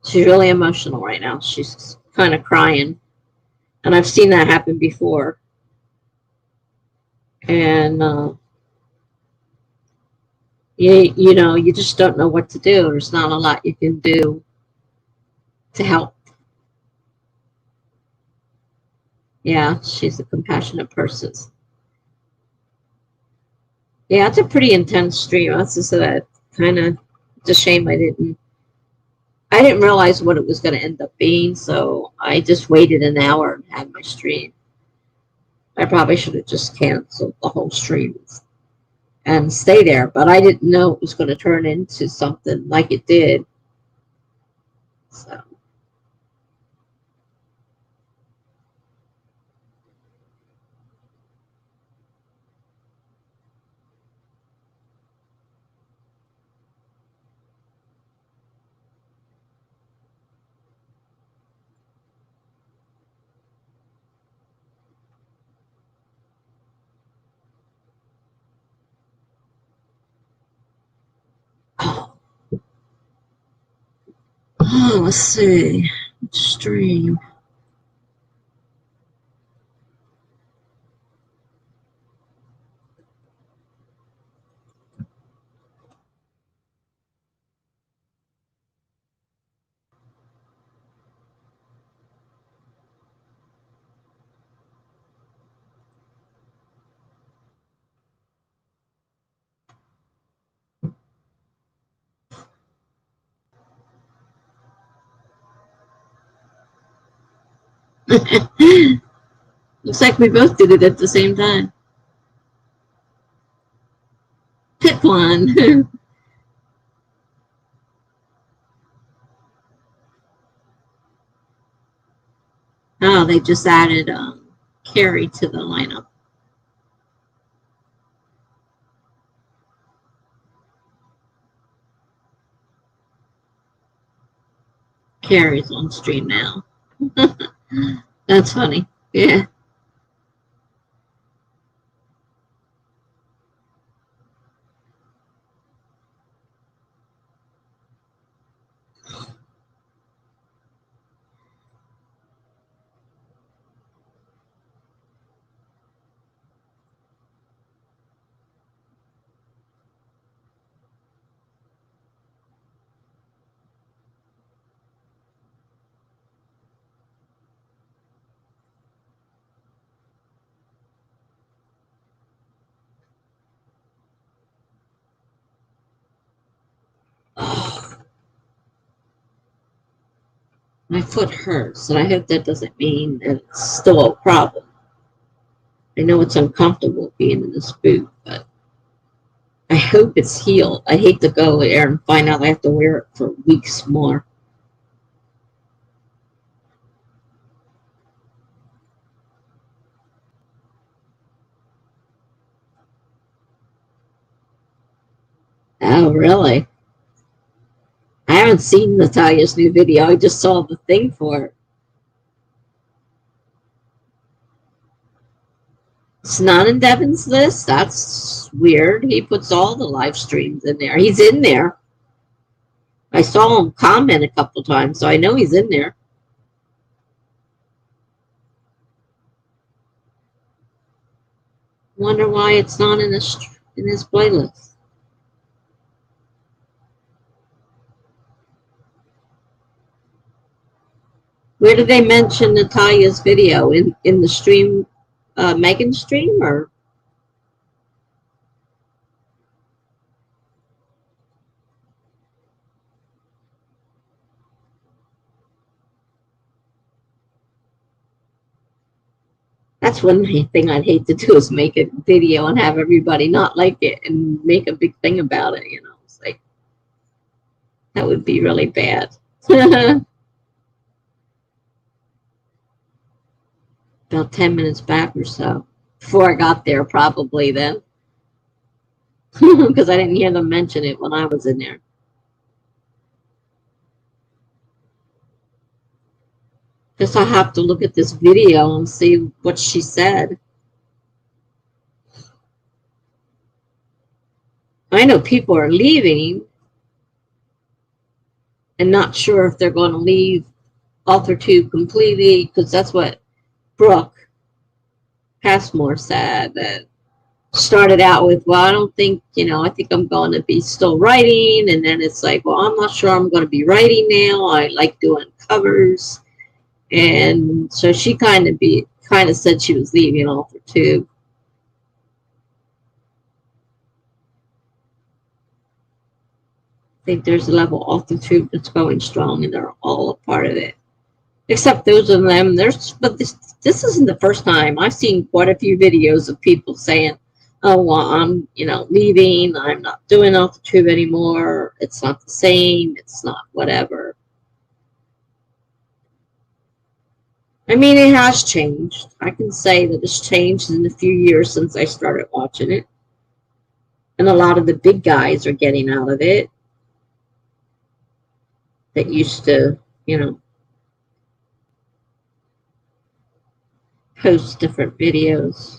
She's really emotional right now. She's kind of crying, and I've seen that happen before. And you know, you just don't know what to do. There's not a lot you can do to help. Yeah, she's a compassionate person. Yeah, it's a pretty intense stream. That's just that kind of. It's a shame I didn't realize what it was going to end up being, so I just waited an hour and had my stream. I probably should have just canceled the whole stream and stay there, but I didn't know it was going to turn into something like it did. So, oh, let's see. Stream. Looks like we both did it at the same time. Pick one. Oh, they just added Carrie to the lineup. Carrie's on stream now. That's funny. Yeah. Oh, my foot hurts, and I hope that doesn't mean that it's still a problem. I know it's uncomfortable being in this boot, but I hope it's healed. I hate to go there and find out I have to wear it for weeks more. Oh, really? I haven't seen Natalia's new video. I just saw the thing for it. It's not in Devin's list. That's weird. He puts all the live streams in there. He's in there. I saw him comment a couple times, so I know he's in there. Wonder why it's not in his playlist. Where did they mention Natalia's video? In the stream, Megan stream, or? That's one thing I'd hate to do, is make a video and have everybody not like it and make a big thing about it, you know. It's like, that would be really bad. About 10 minutes back or so. Before I got there, probably then. Because I didn't hear them mention it when I was in there. Guess I'll have to look at this video and see what she said. I know people are leaving and not sure if they're going to leave Authortube completely, because that's what Brooke Passmore said. That started out with, well, I don't think, you know, I think I'm going to be still writing. And then it's like, well, I'm not sure I'm going to be writing now. I like doing covers. And so she kind of said she was leaving Authortube. I think there's a level Authortube that's going strong, and they're all a part of it. Except those of them, but this isn't the first time. I've seen quite a few videos of people saying, oh, well, I'm, you know, leaving. I'm not doing Authortube anymore. It's not the same. It's not whatever. I mean, it has changed. I can say that it's changed in the few years since I started watching it. And a lot of the big guys are getting out of it that used to, you know, post different videos.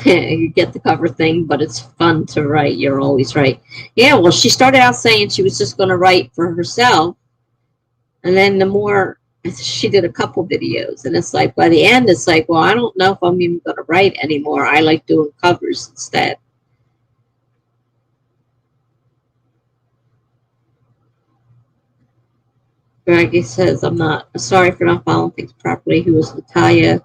You get the cover thing, but it's fun to write. You're always right. Yeah, well, she started out saying she was just going to write for herself. And then the more, she did a couple videos. And it's like, by the end, it's like, well, I don't know if I'm even going to write anymore. I like doing covers instead. Greggy says, I'm not sorry for not following things properly. Who was Natalia?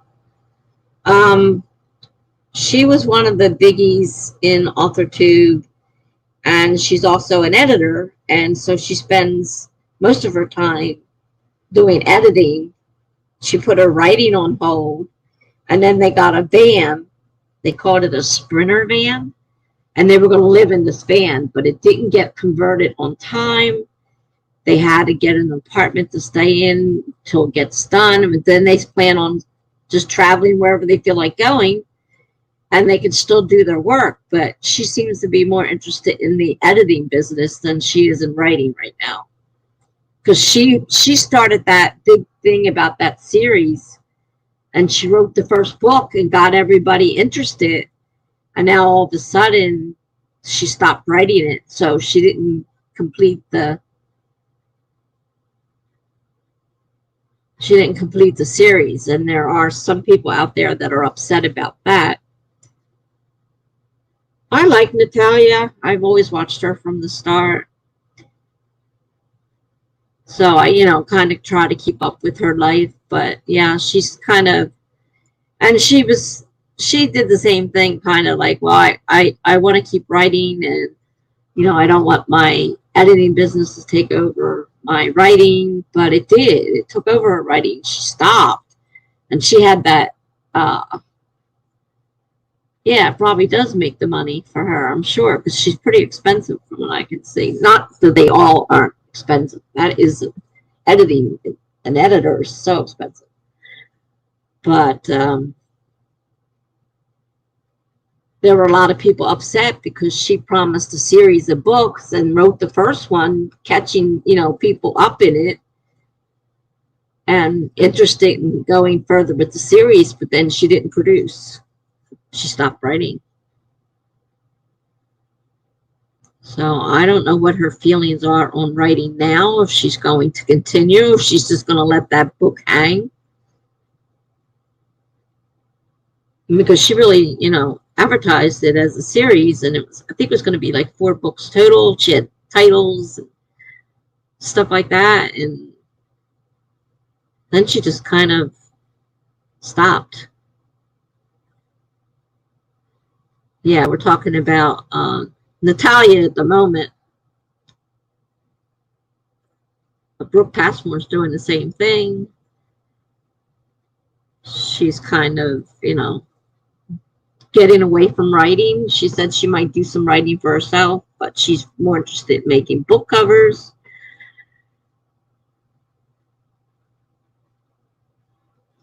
She was one of the biggies in Authortube, and she's also an editor, and so she spends most of her time doing editing. She put her writing on hold, and then they got a van. They called it a Sprinter van, and they were going to live in this van, but it didn't get converted on time. They had to get an apartment to stay in till it gets done, and then they plan on just traveling wherever they feel like going, and they can still do their work. But she seems to be more interested in the editing business than she is in writing right now, because she started that big thing about that series, and she wrote the first book and got everybody interested, and now all of a sudden she stopped writing it, so she didn't complete the series. And there are some people out there that are upset about that. I like Natalia. I've always watched her from the start. So I, you know, kind of try to keep up with her life. But yeah, she's kind of, and she did the same thing, kind of like, well, I want to keep writing, and, you know, I don't want my editing business to take over my writing, but it did. It took over her writing. She stopped, and she had that, yeah, it probably does make the money for her, I'm sure, because she's pretty expensive from what I can see. Not that they all aren't expensive. That is, editing, an editor is so expensive. But there were a lot of people upset because she promised a series of books and wrote the first one, catching, people up in it and interested in going further with the series, but then she didn't produce. She stopped writing. So I don't know what her feelings are on writing now, if she's going to continue, if she's just going to let that book hang. Because she really, advertised it as a series, and I think it was going to be like 4 books total. She had titles and stuff like that, and then she just kind of stopped. Yeah, we're talking about Natalia at the moment. Brooke Passmore's doing the same thing. She's kind of, getting away from writing. She said she might do some writing for herself, but she's more interested in making book covers.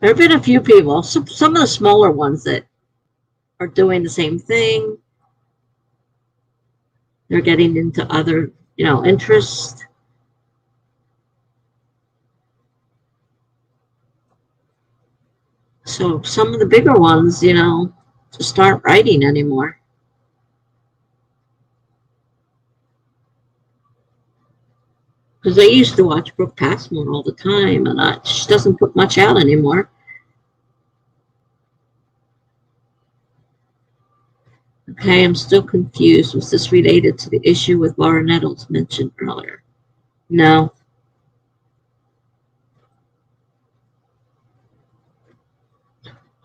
There have been a few people, some of the smaller ones, that are doing the same thing. They're getting into other, interests. So some of the bigger ones, just aren't writing anymore. Because I used to watch Brooke Passmore all the time, and she doesn't put much out anymore. Okay, I'm still confused. Was this related to the issue with Laura Nettles mentioned earlier? No.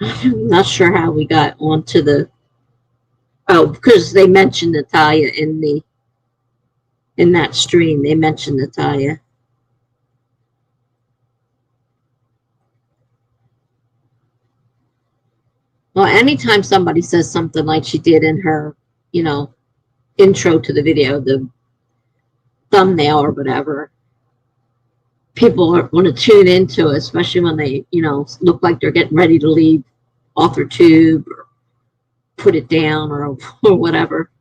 I'm not sure how we got onto the... Oh, because they mentioned Natalia in that stream. They mentioned Natalia. Well, anytime somebody says something like she did in her, intro to the video, the thumbnail or whatever, people want to tune into it, especially when they, look like they're getting ready to leave Authortube or put it down or whatever.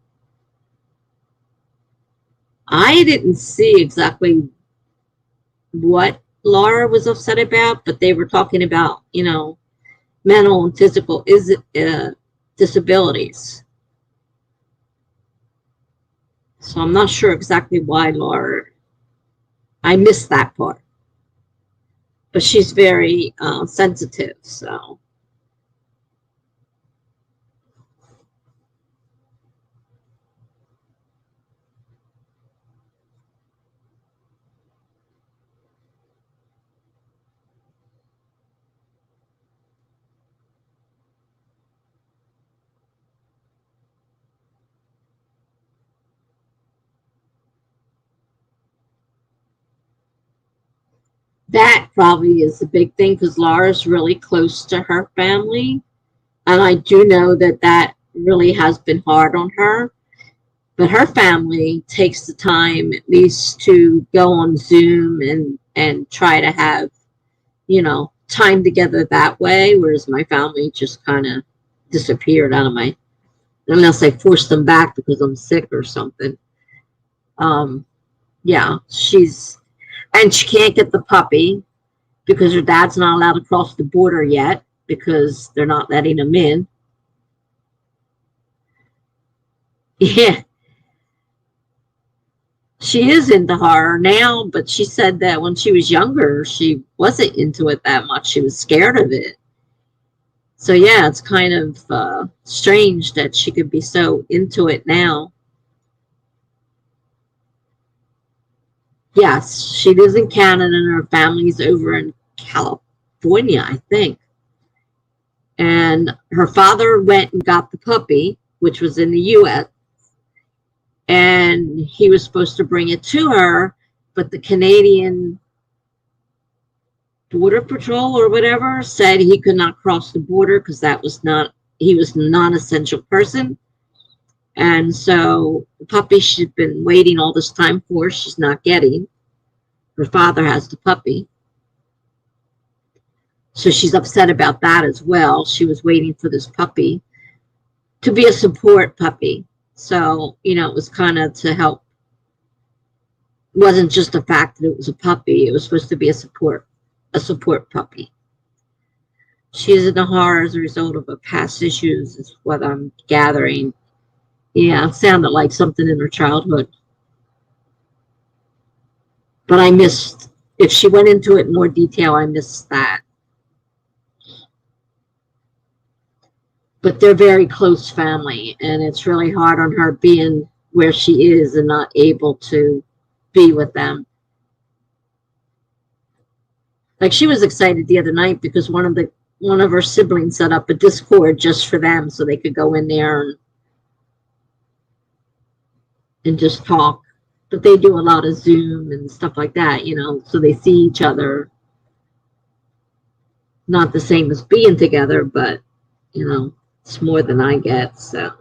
I didn't see exactly what Laura was upset about, but they were talking about, mental and physical disabilities. So I'm not sure exactly why Laura... I missed that part. But she's very sensitive, so... That probably is a big thing, because Laura's really close to her family. And I do know that really has been hard on her. But her family takes the time at least to go on Zoom and try to have, time together that way. Whereas my family just kind of disappeared out of my... Unless I forced them back because I'm sick or something. Yeah, and she can't get the puppy because her dad's not allowed to cross the border yet because they're not letting him in. Yeah. She is into horror now, but she said that when she was younger, she wasn't into it that much. She was scared of it. So yeah, it's kind of strange that she could be so into it now. Yes, she lives in Canada and her family's over in California, I think. And her father went and got the puppy, which was in the U.S., and he was supposed to bring it to her, but the Canadian Border Patrol or whatever said he could not cross the border because he was a non-essential person. And so the puppy she's been waiting all this time for, she's not getting. Her father has the puppy. So she's upset about that as well. She was waiting for this puppy. to be a support puppy. So, you know, it was kind of to help. It wasn't just the fact that it was a puppy. It was supposed to be a support puppy. She is in the horror as a result of her past issues, is what I'm gathering. Yeah, it sounded like something in her childhood. But I missed, if she went into it in more detail, I missed that. But they're very close family, and it's really hard on her being where she is and not able to be with them. Like, she was excited the other night because one of her siblings set up a Discord just for them so they could go in there and just talk. But they do a lot of Zoom and stuff like that, you know, so they see each other. Not the same as being together, but, you know, it's more than I get, so.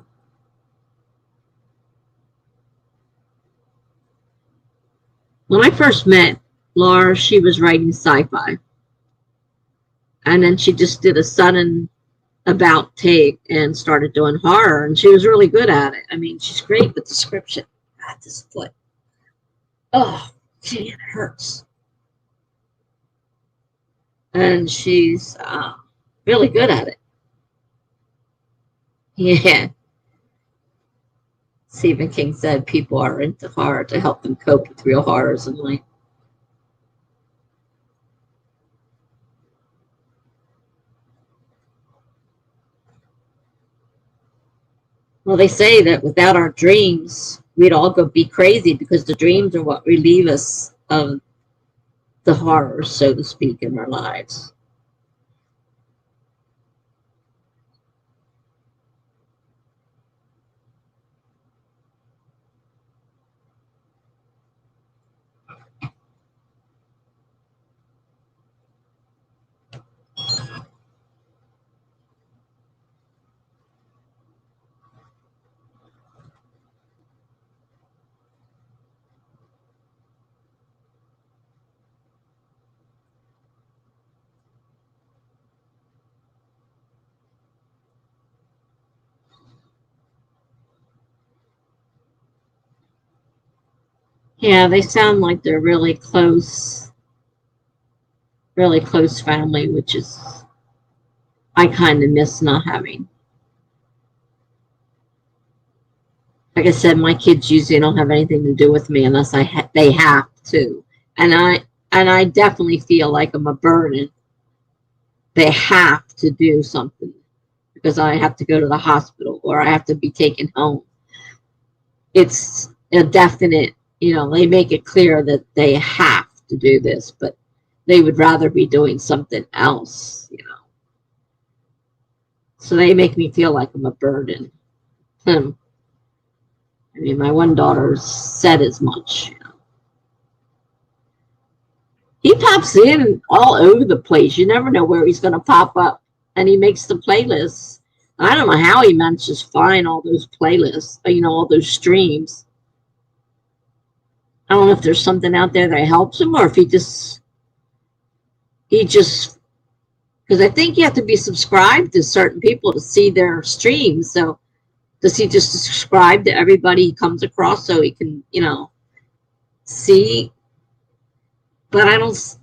When I first met Laura, she was writing sci-fi. And then she just did a sudden about take and started doing horror, and she was really good at it. I mean, she's great with description. God, this foot. Oh, gee, it hurts. And she's really good at it. Yeah. Stephen King said people are into horror to help them cope with real horrors in life. Well, they say that without our dreams, we'd all go be crazy because the dreams are what relieve us of the horrors, so to speak, in our lives. Yeah, they sound like they're really close family, which is I kind of miss not having. Like I said, my kids usually don't have anything to do with me unless they have to, and I definitely feel like I'm a burden. They have to do something because I have to go to the hospital or I have to be taken home. It's a definite, you know, they make it clear that they have to do this, but they would rather be doing something else, you know. So they make me feel like I'm a burden. I mean, my one daughter said as much. You know. He pops in all over the place. You never know where he's going to pop up. And he makes the playlists. I don't know how he manages to find all those playlists, you know, all those streams. I don't know if there's something out there that helps him or if he just, because I think you have to be subscribed to certain people to see their streams. So does he just subscribe to everybody he comes across so he can, you know, see? But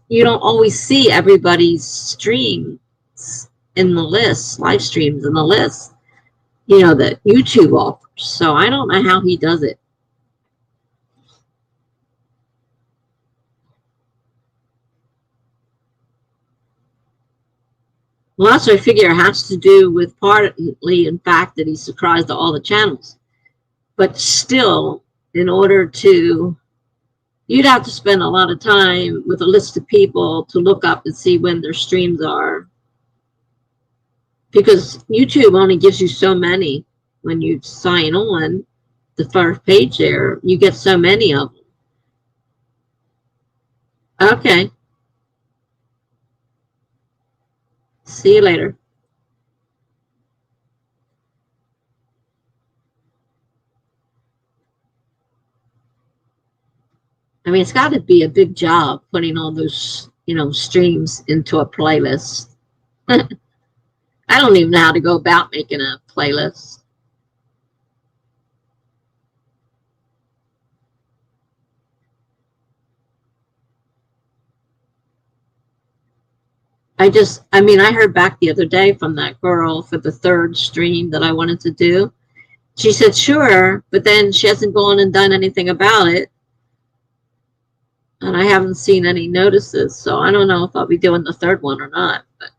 you don't always see everybody's streams in the list, live streams in the list, you know, that YouTube offers. So I don't know how he does it. Well, that's what I figure it has to do with partly, in fact, that he's subscribed to all the channels. But still, in order to, you'd have to spend a lot of time with a list of people to look up and see when their streams are. Because YouTube only gives you so many when you sign on the first page there. You get so many of them. Okay. See you later. I mean, it's got to be a big job putting all those, you know, streams into a playlist. I don't even know how to go about making a playlist. I mean, I heard back the other day from that girl for the third stream that I wanted to do. She said, sure, but then she hasn't gone and done anything about it. And I haven't seen any notices. So I don't know if I'll be doing the third one or not. But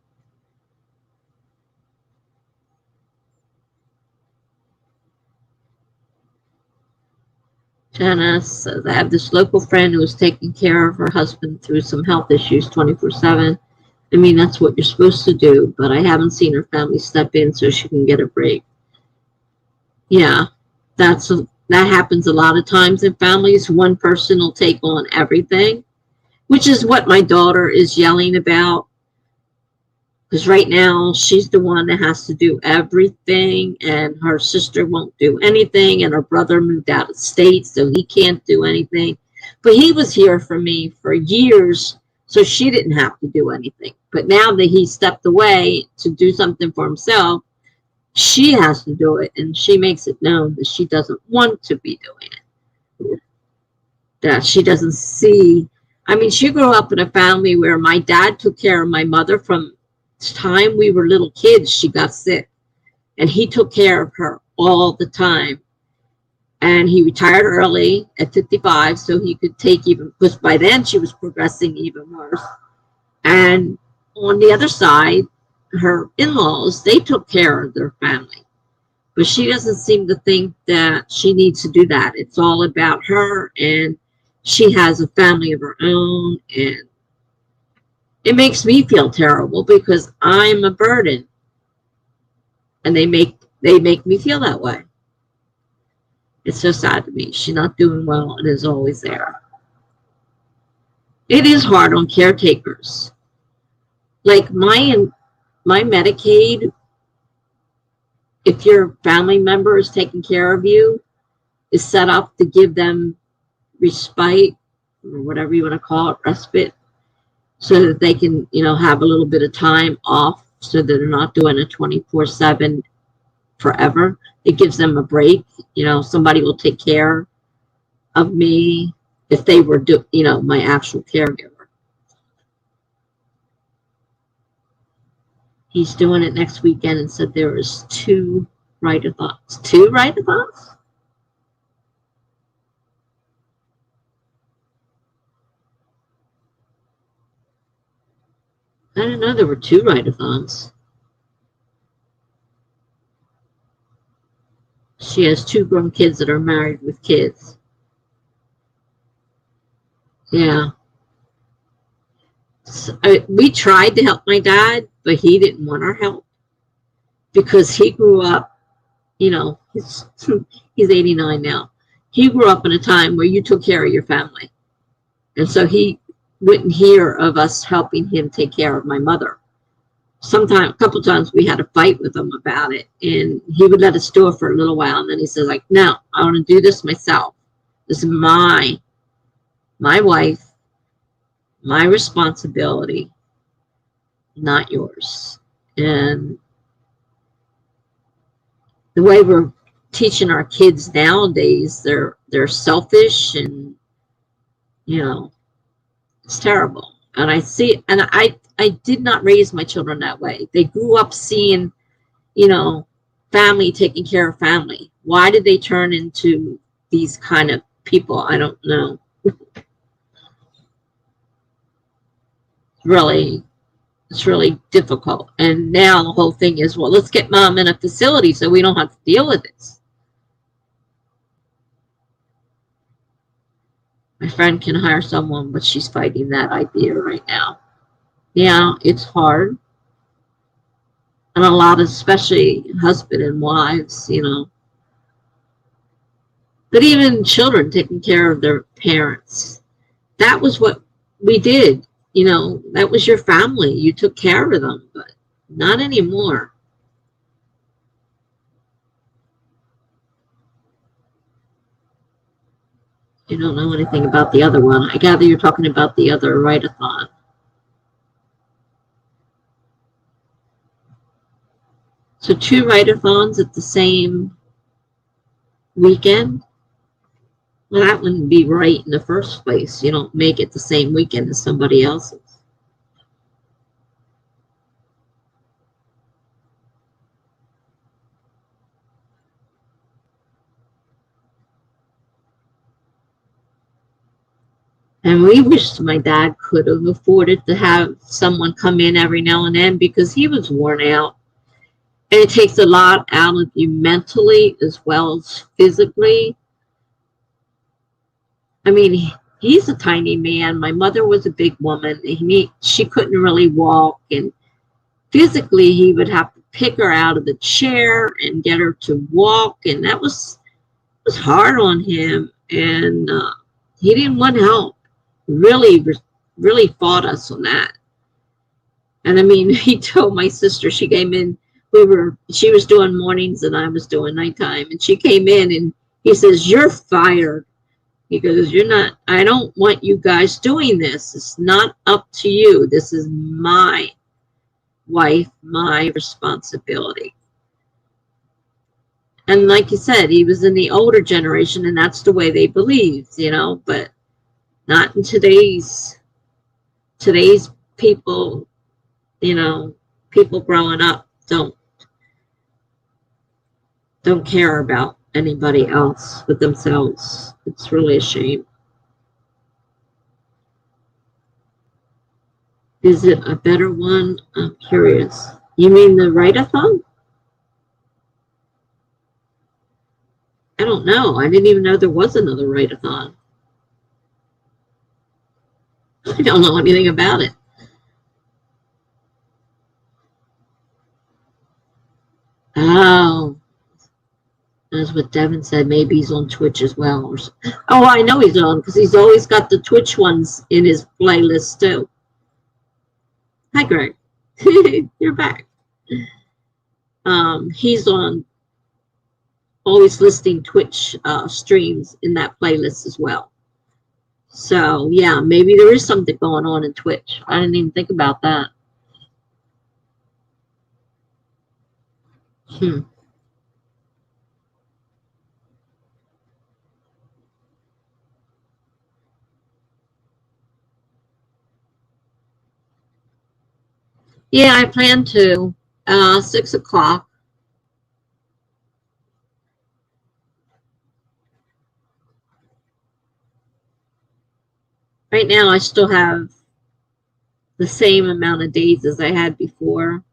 Janice says, I have this local friend who is taking care of her husband through some health issues 24/7. I mean, that's what you're supposed to do, but I haven't seen her family step in so she can get a break. Yeah, that happens a lot of times in families. One person will take on everything, which is what my daughter is yelling about. Because right now she's the one that has to do everything, and her sister won't do anything, and her brother moved out of state, so he can't do anything. But he was here for me for years, so she didn't have to do anything. But now that he stepped away to do something for himself, she has to do it, and she makes it known that she doesn't want to be doing it. That she doesn't see. I mean, she grew up in a family where my dad took care of my mother from the time we were little kids. She got sick, and he took care of her all the time. And he retired early at 55, so he could take even, because by then she was progressing even worse. And on the other side, her in-laws, they took care of their family. But she doesn't seem to think that she needs to do that. It's all about her, and she has a family of her own, and it makes me feel terrible because I'm a burden, and they make me feel that way. It's so sad to me. She's not doing well and is always there. It is hard on caretakers. Like my Medicaid, if your family member is taking care of you, is set up to give them respite, or whatever you want to call it, respite, so that they can, have a little bit of time off, so that they're not doing a 24/7 forever. It gives them a break. Somebody will take care of me if they were, my actual caregiver. He's doing it next weekend and said there was 2 write-a-thons. 2 write-a-thons? I didn't know there were 2 write-a-thons. She has 2 grown kids that are married with kids. Yeah. So, we tried to help my dad, but he didn't want our help because he grew up, he's 89 now. He grew up in a time where you took care of your family. And so he wouldn't hear of us helping him take care of my mother. A couple times we had a fight with him about it, and he would let us do it for a little while, and then he said, like, no, I want to do this myself. This is my wife, my responsibility, not yours. And the way we're teaching our kids nowadays, they're selfish, and it's terrible. And I see, and I did not raise my children that way. They grew up seeing, family taking care of family. Why did they turn into these kind of people? I don't know. It's really difficult. And now the whole thing is, well, let's get mom in a facility so we don't have to deal with this. My friend can hire someone, but she's fighting that idea right now. Yeah, it's hard. And a lot of, especially husband and wives, but even children taking care of their parents. That was what we did. That was your family. You took care of them, but not anymore. You don't know anything about the other one. I gather you're talking about the other write-a-thon. So 2 write-a-thons at the same weekend? Well, that wouldn't be right in the first place. You don't make it the same weekend as somebody else's. And we wished my dad could have afforded to have someone come in every now and then because he was worn out. And it takes a lot out of you mentally as well as physically. I mean, he's a tiny man. My mother was a big woman. She couldn't really walk. And physically, he would have to pick her out of the chair and get her to walk. And that was hard on him. And he didn't want help. Really, really fought us on that. And I mean, he told my sister, she came in, she was doing mornings and I was doing nighttime. And she came in and he says, "You're fired." He goes, I don't want you guys doing this. It's not up to you. This is my wife, my responsibility. And like you said, he was in the older generation and that's the way they believed, but not in today's people, people growing up don't care about anybody else but themselves. It's really a shame. Is it a better one? I'm curious. You mean the write-a-thon? I don't know. I didn't even know there was another write-a-thon. I don't know anything about it. Oh, that's what Devin said. Maybe he's on Twitch as well. Oh, I know he's on because he's always got the Twitch ones in his playlist too. Hi, Greg. You're back. He's on always listing Twitch streams in that playlist as well. So yeah, maybe there is something going on in Twitch. I didn't even think about that. Yeah, I plan to. 6 o'clock. Right now, I still have the same amount of days as I had before.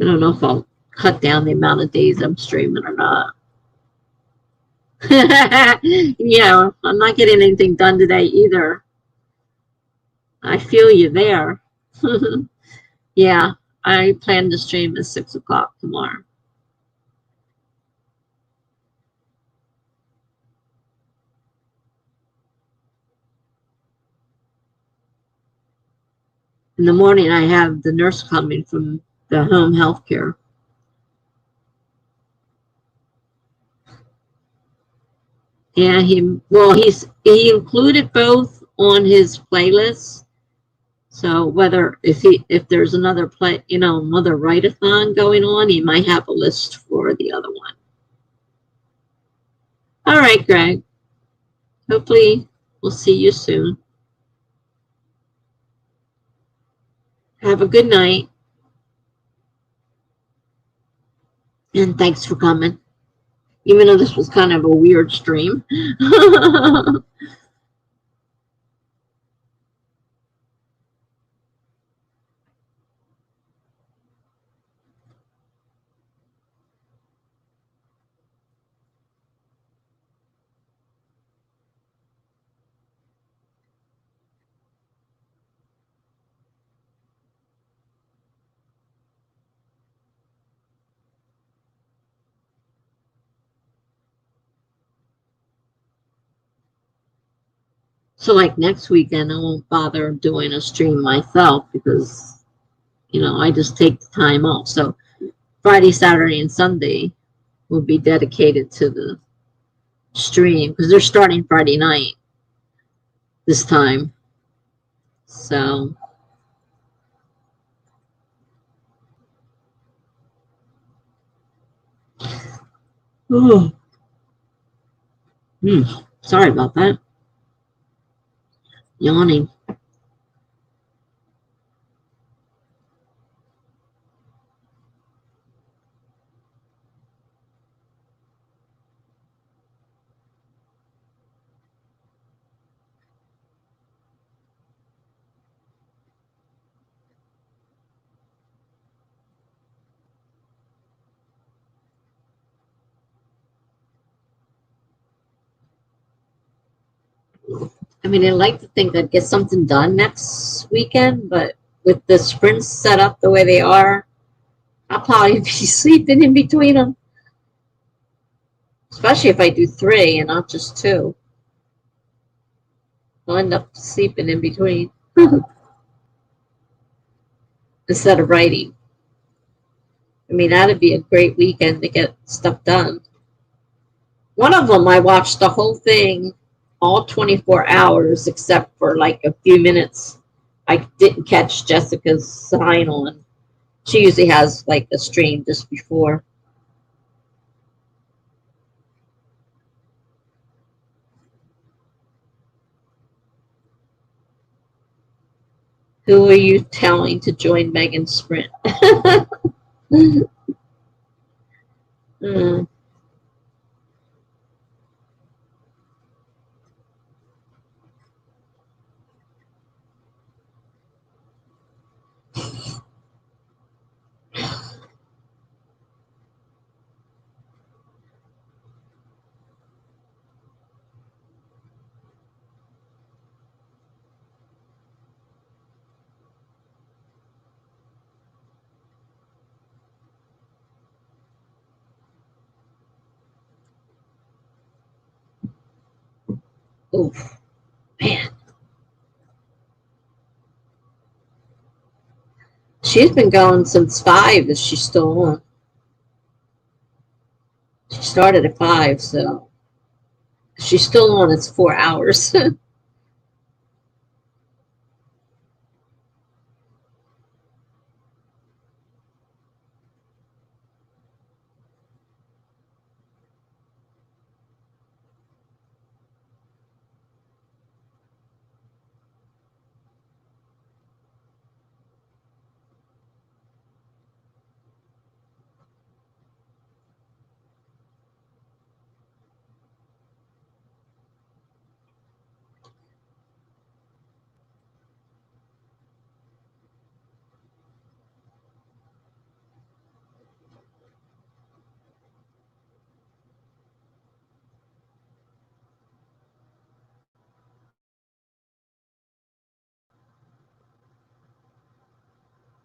I don't know if I'll cut down the amount of days I'm streaming or not. Yeah, I'm not getting anything done today either. I feel you there. Yeah, I plan to stream at 6 o'clock tomorrow. In the morning, I have the nurse coming from the home health care. Yeah, he included both on his playlist. So whether if there's another another write-a-thon going on, he might have a list for the other one. All right, Greg. Hopefully we'll see you soon. Have a good night. And thanks for coming. Even though this was kind of a weird stream. So like next weekend, I won't bother doing a stream myself because, I just take the time off. So Friday, Saturday, and Sunday will be dedicated to the stream because they're starting Friday night this time. So, oh, sorry about that. Yawning. I mean, I like to think I'd get something done next weekend, but with the sprints set up the way they are, I'll probably be sleeping in between them. Especially if I do three and not just two. I'll end up sleeping in between instead of writing. I mean, that'd be a great weekend to get stuff done. One of them, I watched the whole thing, all 24 hours, except for like a few minutes. I didn't catch Jessica's sign on. She usually has like a stream just before. Who are you telling to join Megan's sprint? Mm. Oh, man. She's been going since 5. Is she still on? She started at 5, so she's still on. It's 4 hours.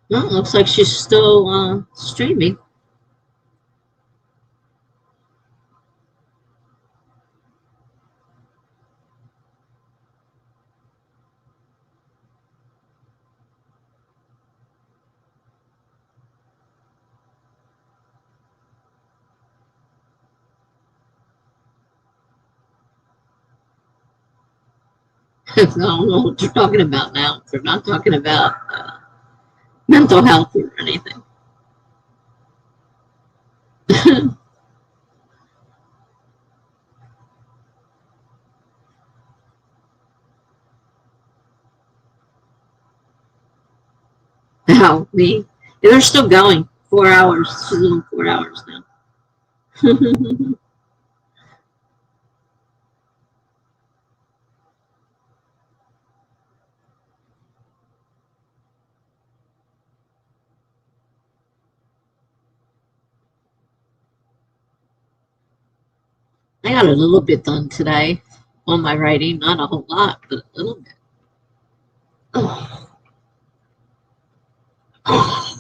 Well, looks like she's still streaming. I don't know what they're talking about now. They're not talking about mental health or anything. How me? Yeah, they're still going. 4 hours. She's on 4 hours now. I got a little bit done today on my writing. Not a whole lot, but a little bit. Oh, oh.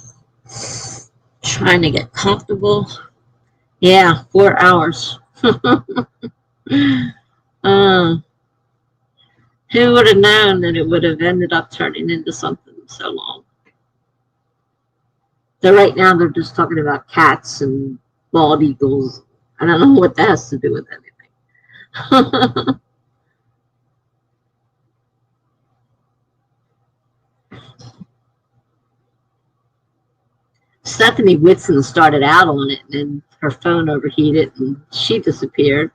Trying to get comfortable. Yeah, 4 hours. uh, who would have known that it would have ended up turning into something so long? So right now they're just talking about cats and bald eagles. I don't know what that has to do with anything. Stephanie Whitson started out on it, and then her phone overheated, and she disappeared.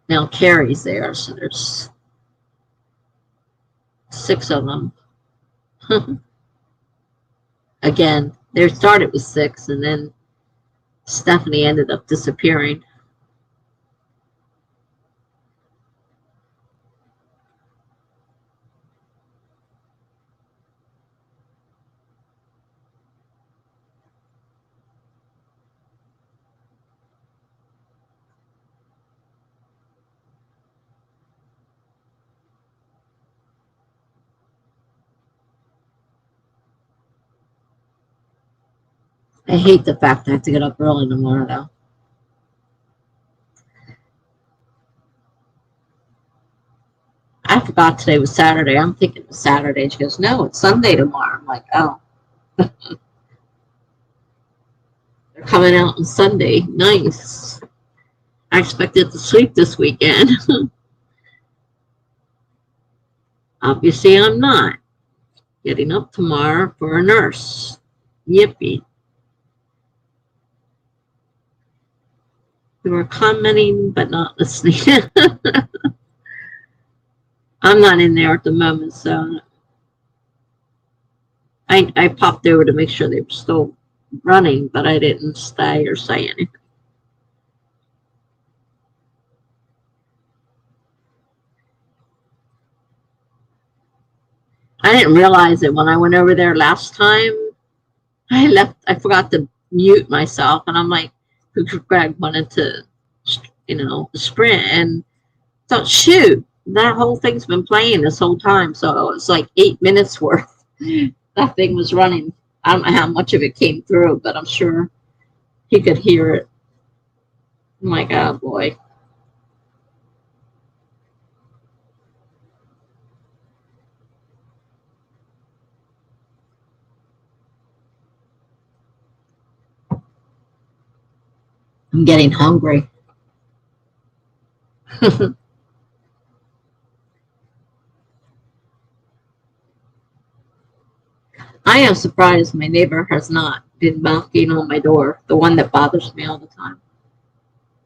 Now Carrie's there, so there's 6 of them. Again, they started with 6, and then Stephanie ended up disappearing. I hate the fact that I have to get up early tomorrow, though. I forgot today was Saturday. I'm thinking it was Saturday. She goes, no, it's Sunday tomorrow. I'm like, oh, they're coming out on Sunday. Nice. I expected to sleep this weekend. Obviously, I'm not. Getting up tomorrow for a nurse. Yippee. They were commenting but not listening. I'm not in there at the moment, so I popped over to make sure they were still running, but I didn't stay or say anything. I didn't realize it when I went over there last time. I forgot to mute myself, and I'm like, Greg wanted to, sprint, and thought, shoot, that whole thing's been playing this whole time, so it's like 8 minutes worth. That thing was running. I don't know how much of it came through, but I'm sure he could hear it. I'm like, oh boy. I'm getting hungry. I am surprised my neighbor has not been knocking on my door, the one that bothers me all the time.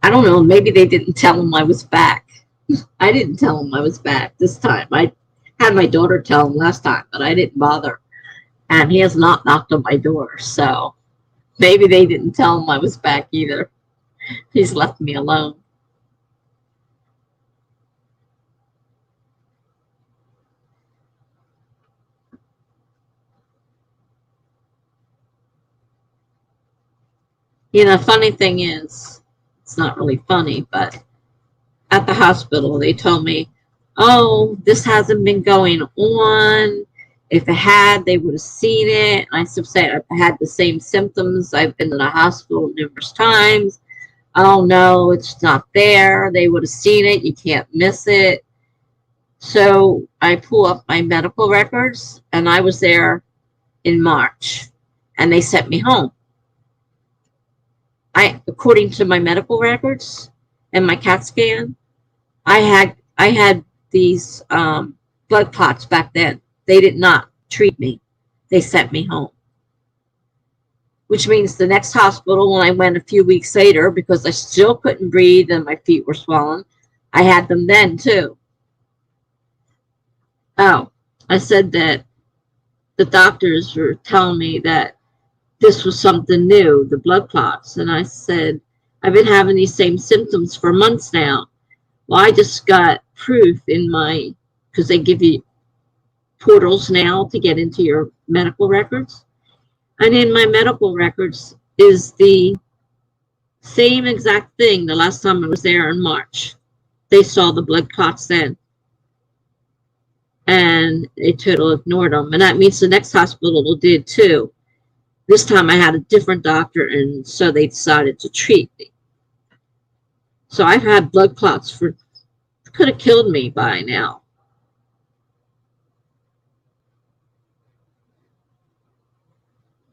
I don't know, maybe they didn't tell him I was back. I didn't tell him I was back this time. I had my daughter tell him last time, but I didn't bother. And he has not knocked on my door, so maybe they didn't tell him I was back either. He's left me alone. Funny thing is, it's not really funny, but at the hospital, they told me, oh, this hasn't been going on. If it had, they would have seen it. I said I had the same symptoms. I've been to the hospital numerous times. Oh, no, it's not there. They would have seen it. You can't miss it. So I pull up my medical records, and I was there in March, and they sent me home. According to my medical records and my CAT scan, I had these blood clots back then. They did not treat me. They sent me home. Which means the next hospital, when I went a few weeks later, because I still couldn't breathe and my feet were swollen, I had them then too. Oh, I said that the doctors were telling me that this was something new, the blood clots. And I said, I've been having these same symptoms for months now. Well, I just got proof because they give you portals now to get into your medical records. And in my medical records is the same exact thing the last time I was there in March. They saw the blood clots then. And they totally ignored them. And that means the next hospital did too. This time I had a different doctor, and so they decided to treat me. So I've had blood clots could have killed me by now.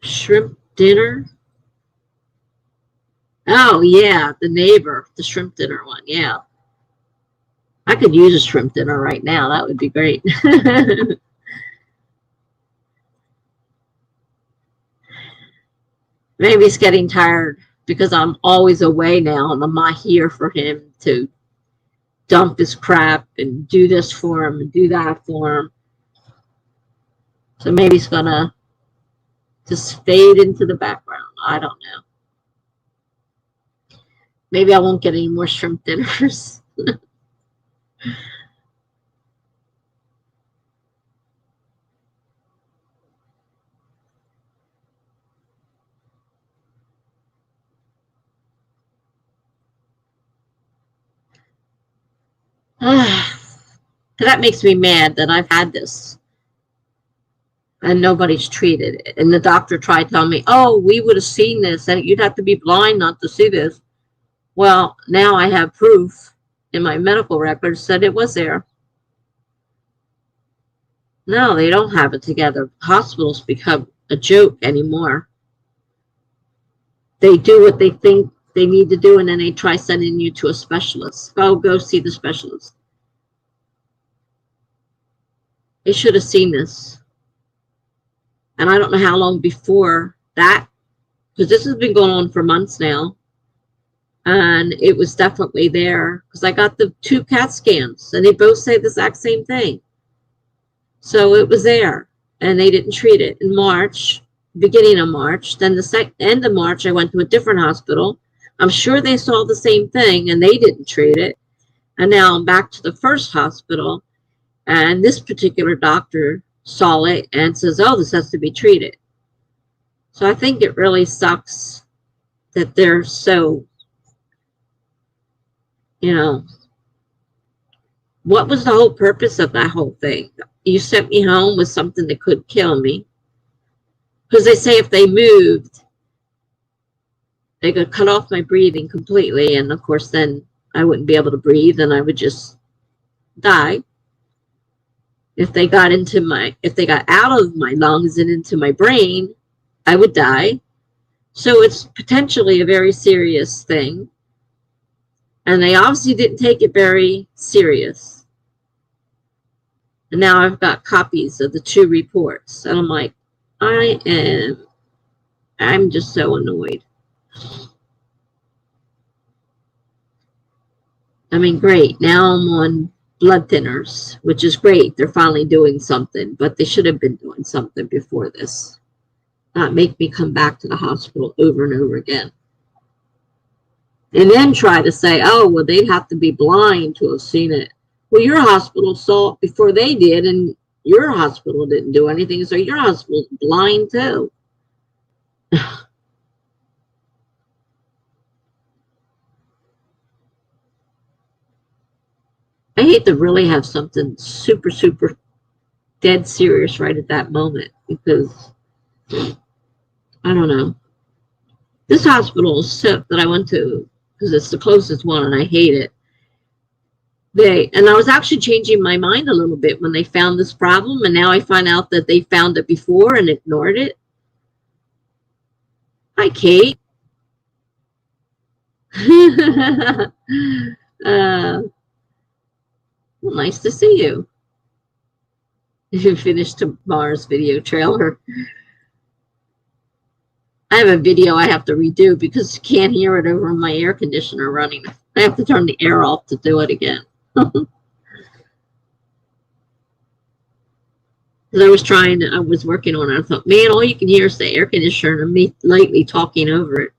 Shrimp dinner? Oh, yeah, the neighbor, the shrimp dinner one, yeah. I could use a shrimp dinner right now. That would be great. Maybe he's getting tired because I'm always away now, and I'm not here for him to dump his crap and do this for him and do that for him. So maybe he's going to just fade into the background. I don't know. Maybe I won't get any more shrimp dinners. That makes me mad that I've had this. and nobody's treated it. And the doctor tried telling me, oh, we would have seen this, and you'd have to be blind not to see this. Well, now I have proof in my medical records that it was there. No, they don't have it together. Hospitals become a joke anymore. They do what they think they need to do, and then they try sending you to a specialist. Oh, go see the specialist. They should have seen this. And I don't know how long before that, because this has been going on for months now. And it was definitely there, because I got the 2 CAT scans, and they both say the exact same thing. So it was there, and they didn't treat it in March, beginning of March. Then the end of March, I went to a different hospital. I'm sure they saw the same thing, and they didn't treat it. And now I'm back to the first hospital, and this particular doctor saw it and says, oh, this has to be treated. So I think it really sucks that they're so, you know, what was the whole purpose of that whole thing? You sent me home with something that could kill me. Because they say if they moved, they could cut off my breathing completely. And of course, then I wouldn't be able to breathe and I would just die. If they got out of my lungs and into my brain, I would die. So it's potentially a very serious thing. And they obviously didn't take it very serious. And now I've got copies of the 2 reports. And I'm like, I'm just so annoyed. I mean, great. Now I'm on blood thinners, which is great. They're finally doing something, but they should have been doing something before this. Not make me come back to the hospital over and over again. And then try to say, oh, well, they'd have to be blind to have seen it. Well, your hospital saw it before they did, and your hospital didn't do anything, so your hospital's blind too. I hate to really have something super, super dead serious right at that moment, because, I don't know. This hospital that I went to, because it's the closest one, and I hate it. And I was actually changing my mind a little bit when they found this problem, and now I find out that they found it before and ignored it. Hi, Kate. Well, nice to see you. You finished tomorrow's video trailer. I have a video I have to redo because you can't hear it over my air conditioner running. I have to turn the air off to do it again. I was working on it. I thought, man, all you can hear is the air conditioner and me lightly talking over it.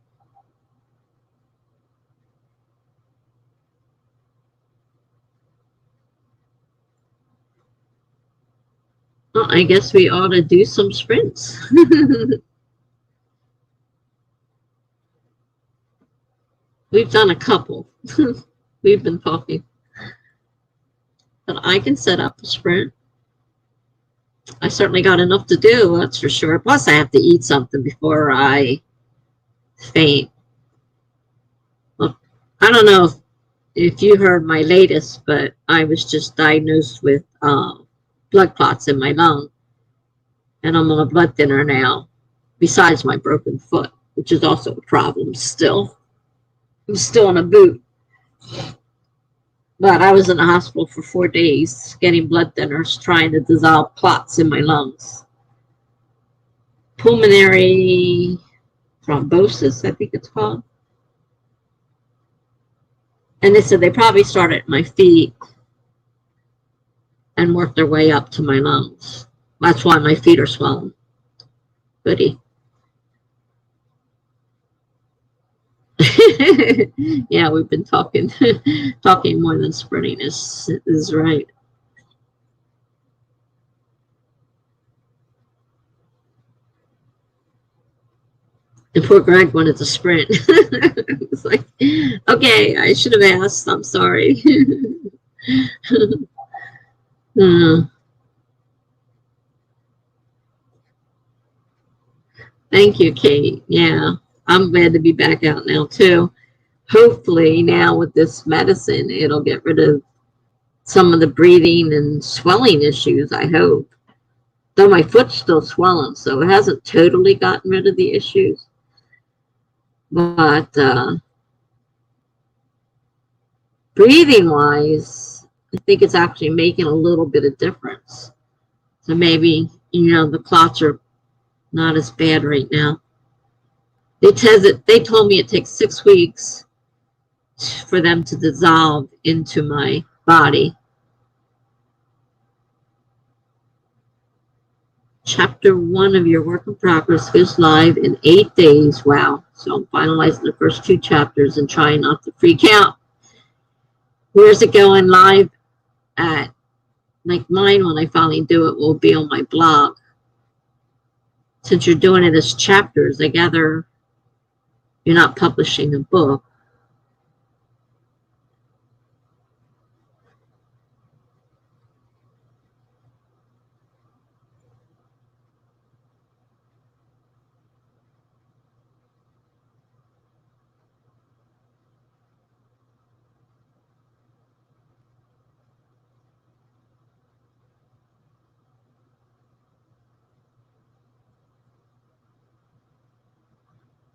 Well, I guess we ought to do some sprints. We've done a couple. We've been talking. But I can set up a sprint. I certainly got enough to do, that's for sure. Plus, I have to eat something before I faint. Look, I don't know if you heard my latest, but I was just diagnosed with blood clots in my lung. And I'm on a blood thinner now, besides my broken foot, which is also a problem still. I'm still in a boot. But I was in the hospital for 4 days getting blood thinners, trying to dissolve clots in my lungs. Pulmonary thrombosis, I think it's called. And they said they probably started at my feet and worked their way up to my lungs. That's why my feet are swollen. Goody. Yeah, we've been talking more than sprinting is right. And poor Greg wanted to sprint. It's like, okay, I should have asked. I'm sorry. Thank you, Kate. Yeah, I'm glad to be back out now too. Hopefully now with this medicine, it'll get rid of some of the breathing and swelling issues, I hope. Though my foot's still swollen, so it hasn't totally gotten rid of the issues. But breathing wise, I think it's actually making a little bit of difference. So maybe, the clots are not as bad right now. They told me it takes 6 weeks for them to dissolve into my body. Chapter 1 of your work in progress goes live in 8 days. Wow. So I'm finalizing the first 2 chapters and trying not to freak out. Where's it going live at? Like mine, when I finally do it, will be on my blog. Since you're doing it as chapters, I gather you're not publishing a book.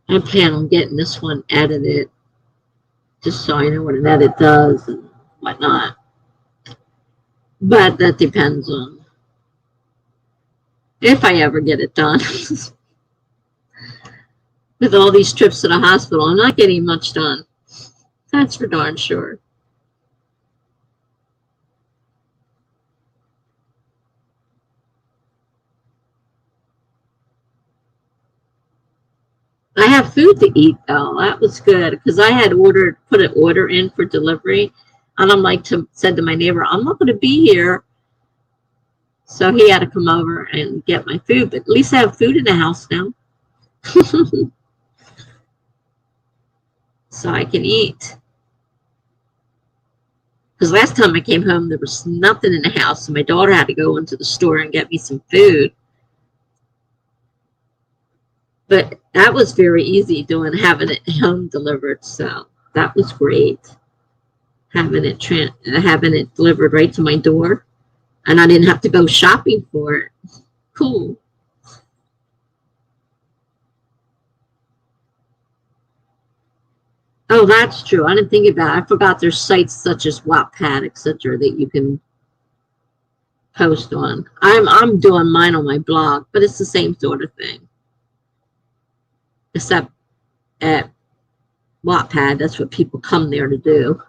I plan on getting this one edited, just so I know what an edit does and whatnot. But that depends on if I ever get it done. With all these trips to the hospital, I'm not getting much done. That's for darn sure. I have food to eat though. That was good because I had put an order in for delivery, and I'm like said to my neighbor, I'm not going to be here, so he had to come over and get my food. But at least I have food in the house now, so I can eat. Because last time I came home, there was nothing in the house, so my daughter had to go into the store and get me some food. But that was very easy having it home delivered, so that was great. Having it delivered right to my door, and I didn't have to go shopping for it. Cool. Oh, that's true. I didn't think about it. I forgot there's sites such as Wattpad, etc., that you can post on. I'm doing mine on my blog, but it's the same sort of thing, except at Wattpad, that's what people come there to do.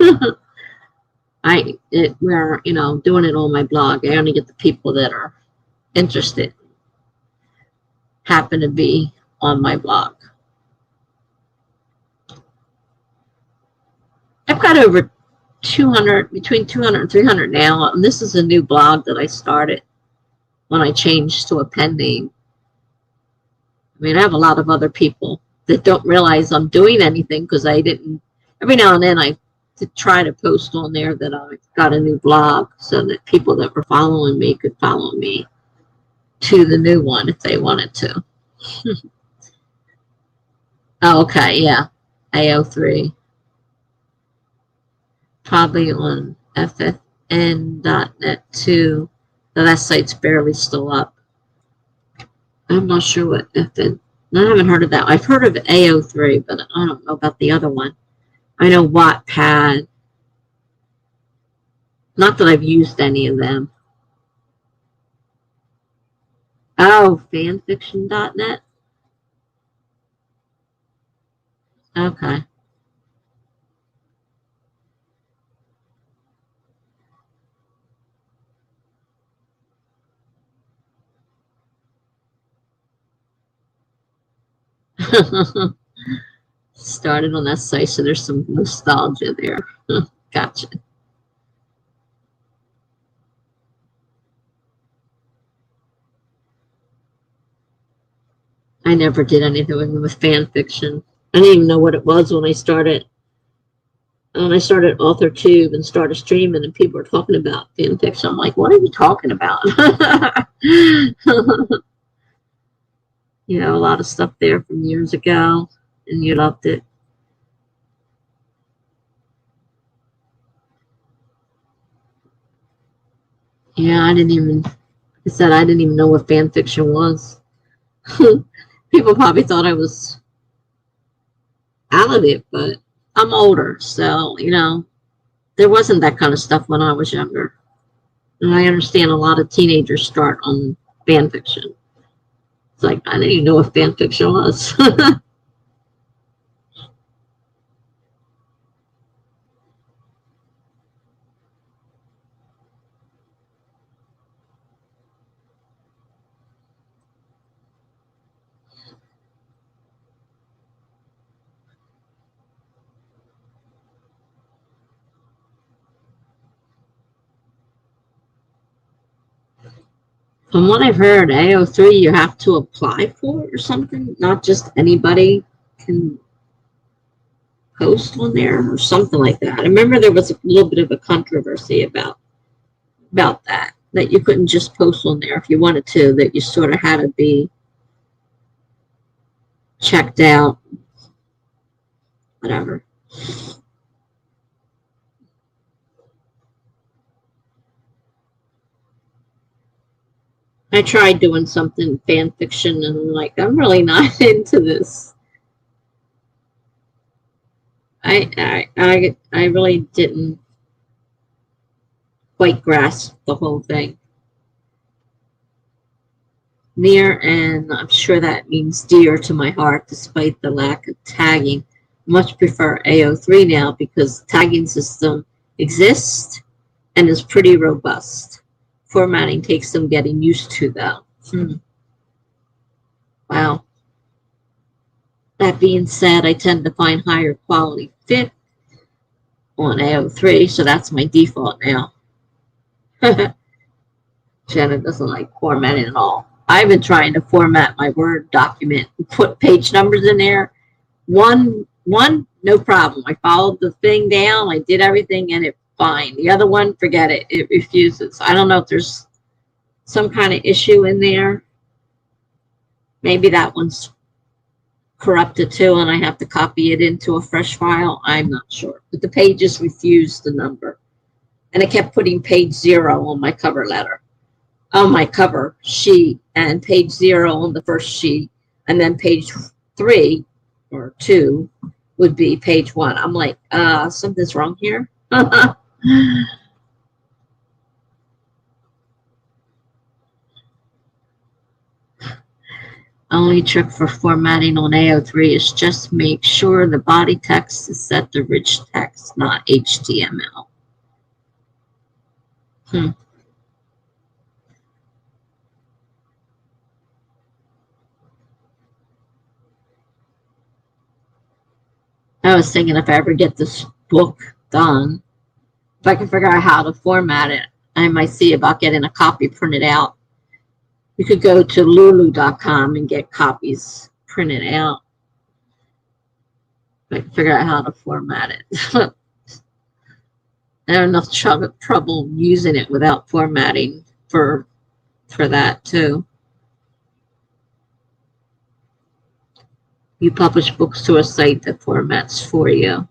We're doing it on my blog. I only get the people that are interested, happen to be on my blog. I've got over 200, between 200 and 300 now, and this is a new blog that I started when I changed to a pen name. I mean, I have a lot of other people that don't realize I'm doing anything because I didn't. Every now and then I try to post on there that I got a new blog so that people that were following me could follow me to the new one if they wanted to. Oh, okay, yeah, AO3. Probably on ffn.net too. That site's barely still up. I'm not sure what FN. I haven't heard of that. I've heard of AO3, but I don't know about the other one. I know Wattpad. Not that I've used any of them. Oh, fanfiction.net? Okay. Started on that site, so there's some nostalgia there. Gotcha. I never did anything with fan fiction. I didn't even know what it was when I started. When I started Authortube and started streaming, and people were talking about fan fiction, I'm like, what are you talking about? You know, a lot of stuff there from years ago, and you loved it. Yeah, I didn't even, like I said, I didn't even know what fan fiction was. People probably thought I was out of it, but I'm older, so, you know, there wasn't that kind of stuff when I was younger. And I understand a lot of teenagers start on fan fiction. It's like, I didn't even know what fan fiction was. From what I've heard, AO3 you have to apply for or something. Not just anybody can post on there or something like that. I remember there was a little bit of a controversy about that. That you couldn't just post on there if you wanted to, that you sort of had to be checked out, whatever. I tried doing something fan fiction and I'm like, I'm really not into this. I really didn't quite grasp the whole thing. Near, and I'm sure that means dear to my heart, despite the lack of tagging. Much prefer AO3 now because the tagging system exists and is pretty robust. Formatting takes some getting used to, though. Wow. That being said, I tend to find higher quality fit on AO3, so that's my default now. Shannon doesn't like formatting at all. I've been trying to format my Word document and put page numbers in there. One, no problem. I followed the thing down. I did everything and it fine. The other one, forget it. It refuses. I don't know if there's some kind of issue in there. Maybe that one's corrupted too and I have to copy it into a fresh file. I'm not sure. But the pages refused the number. And it kept putting page 0 on my cover letter. On my cover sheet and page 0 on the first sheet. And then page 3 or 2 would be page 1. I'm like, something's wrong here. Only trick for formatting on AO3 is just make sure the body text is set to rich text, not HTML. I was thinking if I ever get this book done, if I can figure out how to format it, I might see about getting a copy printed out. You could go to lulu.com and get copies printed out. If I can figure out how to format it. I have enough trouble using it without formatting for that too. You publish books to a site that formats for you.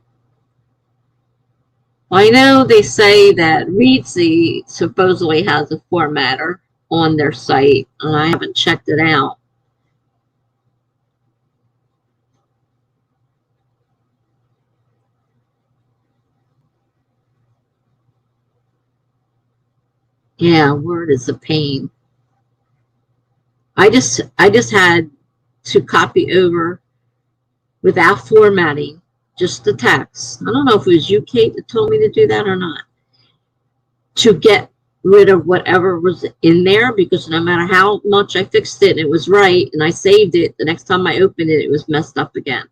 Well, I know they say that Readsy supposedly has a formatter on their site, and I haven't checked it out. Yeah, Word is a pain. I just had to copy over without formatting just the text. I don't know if it was you, Kate, that told me to do that or not. To get rid of whatever was in there, because no matter how much I fixed it, it was right, and I saved it. The next time I opened it, it was messed up again.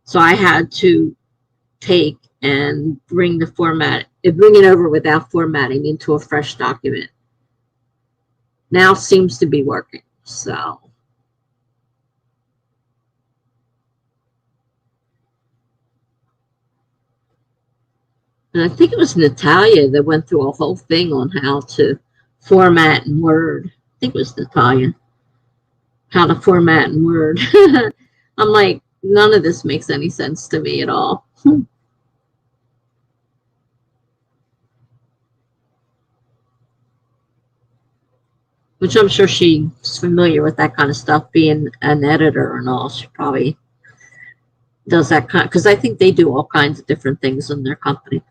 So I had to take and bring it over without formatting into a fresh document. Now seems to be working. So and I think it was Natalia that went through a whole thing on how to format in Word. I think it was Natalia. how to format in Word. I'm like, none of this makes any sense to me at all. Which I'm sure she's familiar with that kind of stuff, being an editor and all. She probably does that kind, because I think they do all kinds of different things in their company.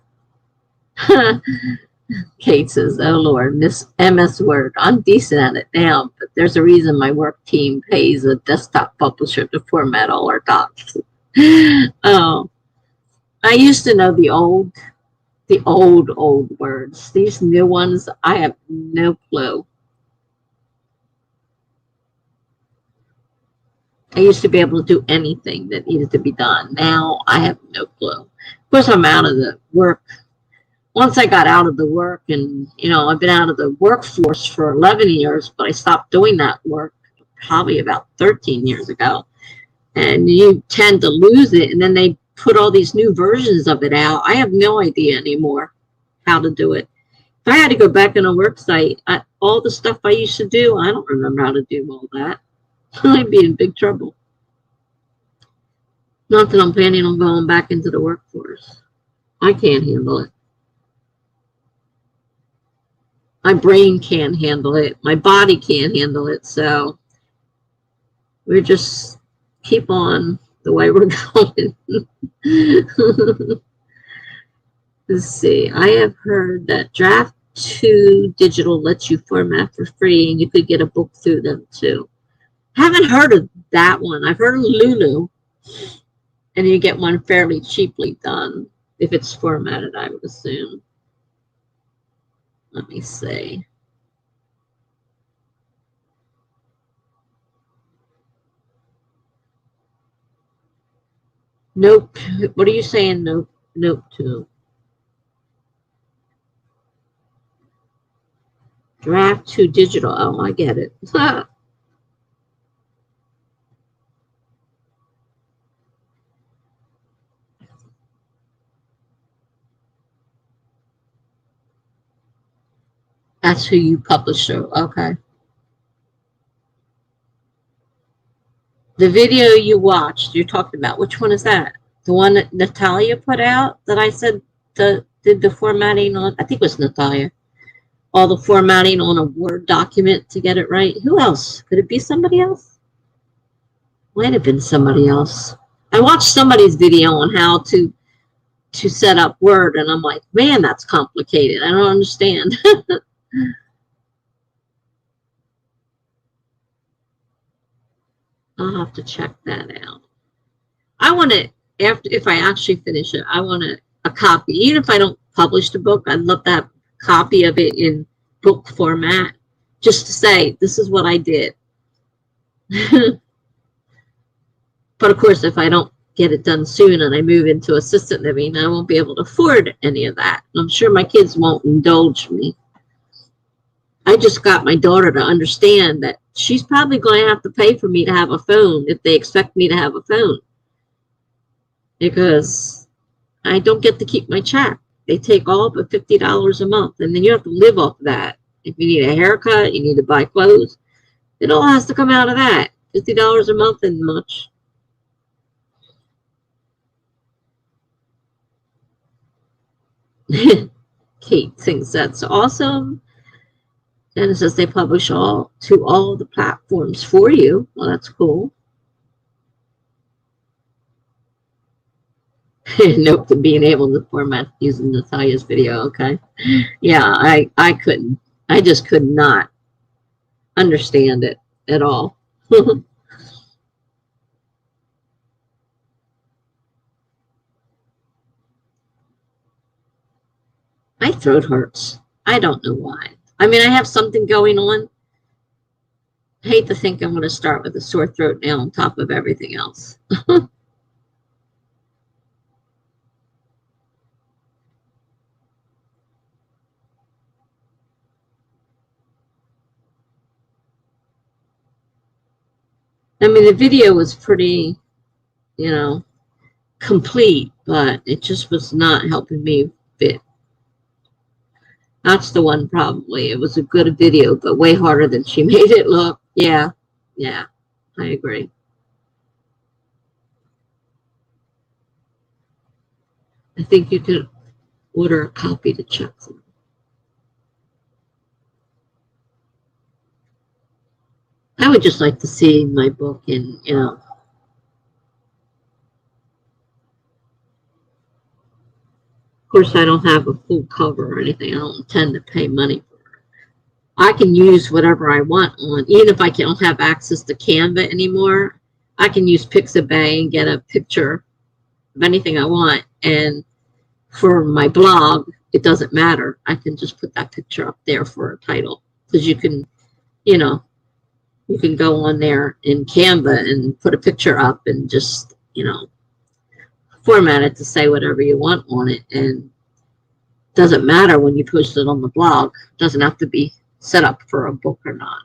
Kate says, oh Lord, Miss MS Word. I'm decent at it now, but there's a reason my work team pays a desktop publisher to format all our docs. Oh, I used to know the old words. These new ones, I have no clue. I used to be able to do anything that needed to be done. Now I have no clue. Of course, I'm out of the work. Once I got out of the work, and I've been out of the workforce for 11 years, but I stopped doing that work probably about 13 years ago. And you tend to lose it, and then they put all these new versions of it out. I have no idea anymore how to do it. If I had to go back on a work site, all the stuff I used to do, I don't remember how to do all that. I'd be in big trouble. Not that I'm planning on going back into the workforce. I can't handle it. My brain can't handle it. My body can't handle it. So we just keep on the way we're going. Let's see. I have heard that Draft 2 Digital lets you format for free, and you could get a book through them too. Haven't heard of that one. I've heard of Lulu, and you get one fairly cheaply done if it's formatted, I would assume. Let me see. Nope. What are you saying? Nope. Nope to. Draft 2 Digital. Oh, I get it. That's who you publish through. Okay. The video you watched, you're talking about, which one is that? The one that Natalia put out that I said did the formatting on? I think it was Natalia. All the formatting on a Word document to get it right. Who else? Could it be somebody else? Might have been somebody else. I watched somebody's video on how to set up Word, and I'm like, man, that's complicated. I don't understand. I'll have to check that out. I want to, if I actually finish it, I want a copy. Even if I don't publish the book, I'd love to have a copy of it in book format, just to say, this is what I did. But of course, if I don't get it done soon and I move into assisted living, I won't be able to afford any of that. I'm sure my kids won't indulge me. I just got my daughter to understand that she's probably going to have to pay for me to have a phone if they expect me to have a phone, because I don't get to keep my check. They take all but $50 a month, and then you have to live off that. If you need a haircut, you need to buy clothes, it all has to come out of that. $50 a month isn't much. Kate thinks that's awesome. And it says they publish all the platforms for you. Well, that's cool. Nope, to being able to format using Natalia's video. Okay. Yeah, I couldn't. I just could not understand it at all. My throat hurts. I don't know why. I mean, I have something going on. I hate to think I'm going to start with a sore throat now on top of everything else. I mean, the video was pretty, complete, but it just was not helping me fit. That's the one probably. It was a good video, but way harder than she made it look. Yeah, yeah. I agree. I think you could order a copy to check them. I would just like to see my book in, of course, I don't have a full cover or anything. I don't intend to pay money for it. I can use whatever I want on, even if I don't have access to Canva anymore. I can use Pixabay and get a picture of anything I want. And for my blog, it doesn't matter. I can just put that picture up there for a title because you know, you can go on there in Canva and put a picture up and just, format it to say whatever you want on it. And it doesn't matter when you post it on the blog. It doesn't have to be set up for a book or not.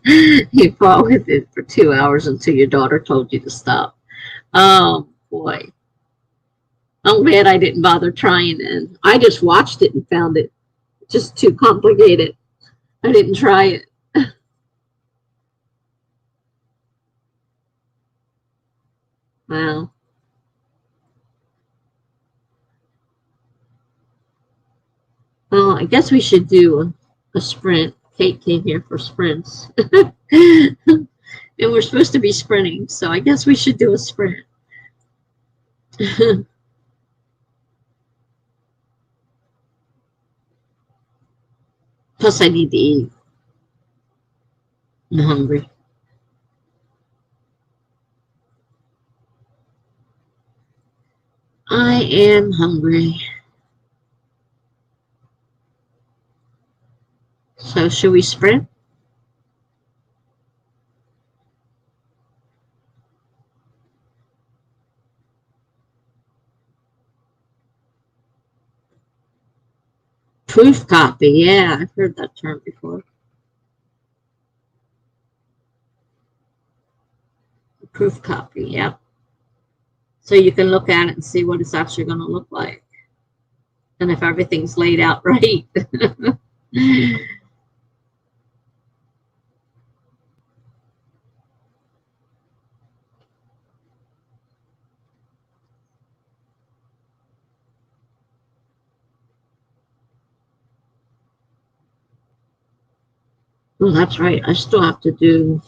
You fought with it for 2 hours until your daughter told you to stop. Oh boy. I'm glad I didn't bother trying and I just watched it and found it just too complicated. I didn't try it. Wow. Well, I guess we should do a sprint. Kate came here for sprints. And we're supposed to be sprinting, so I guess we should do a sprint. Plus, I need to eat. I'm hungry. I am hungry. So, should we sprint? Proof copy. Yeah, I've heard that term before. Proof copy. Yep. So you can look at it and see what it's actually going to look like, and if everything's laid out right. Well, that's right. I still have to do.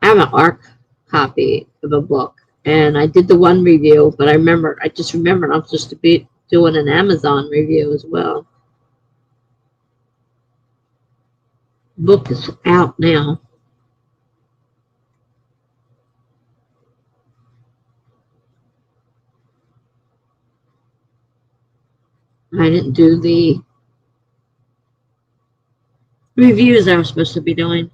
I have an ARC copy of a book, and I did the one review, but I just remembered I'm supposed to be doing an Amazon review as well. Book is out now. I didn't do the reviews I was supposed to be doing.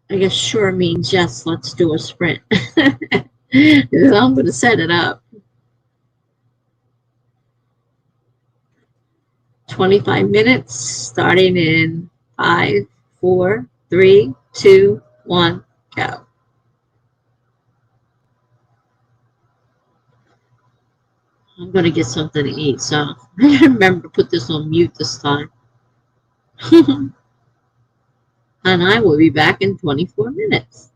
I guess sure means yes, let's do a sprint. I'm going to set it up. 25 minutes starting in 5, 4, 3, 2, 1, go. I'm going to get something to eat, so I remember to put this on mute this time. And I will be back in 24 minutes.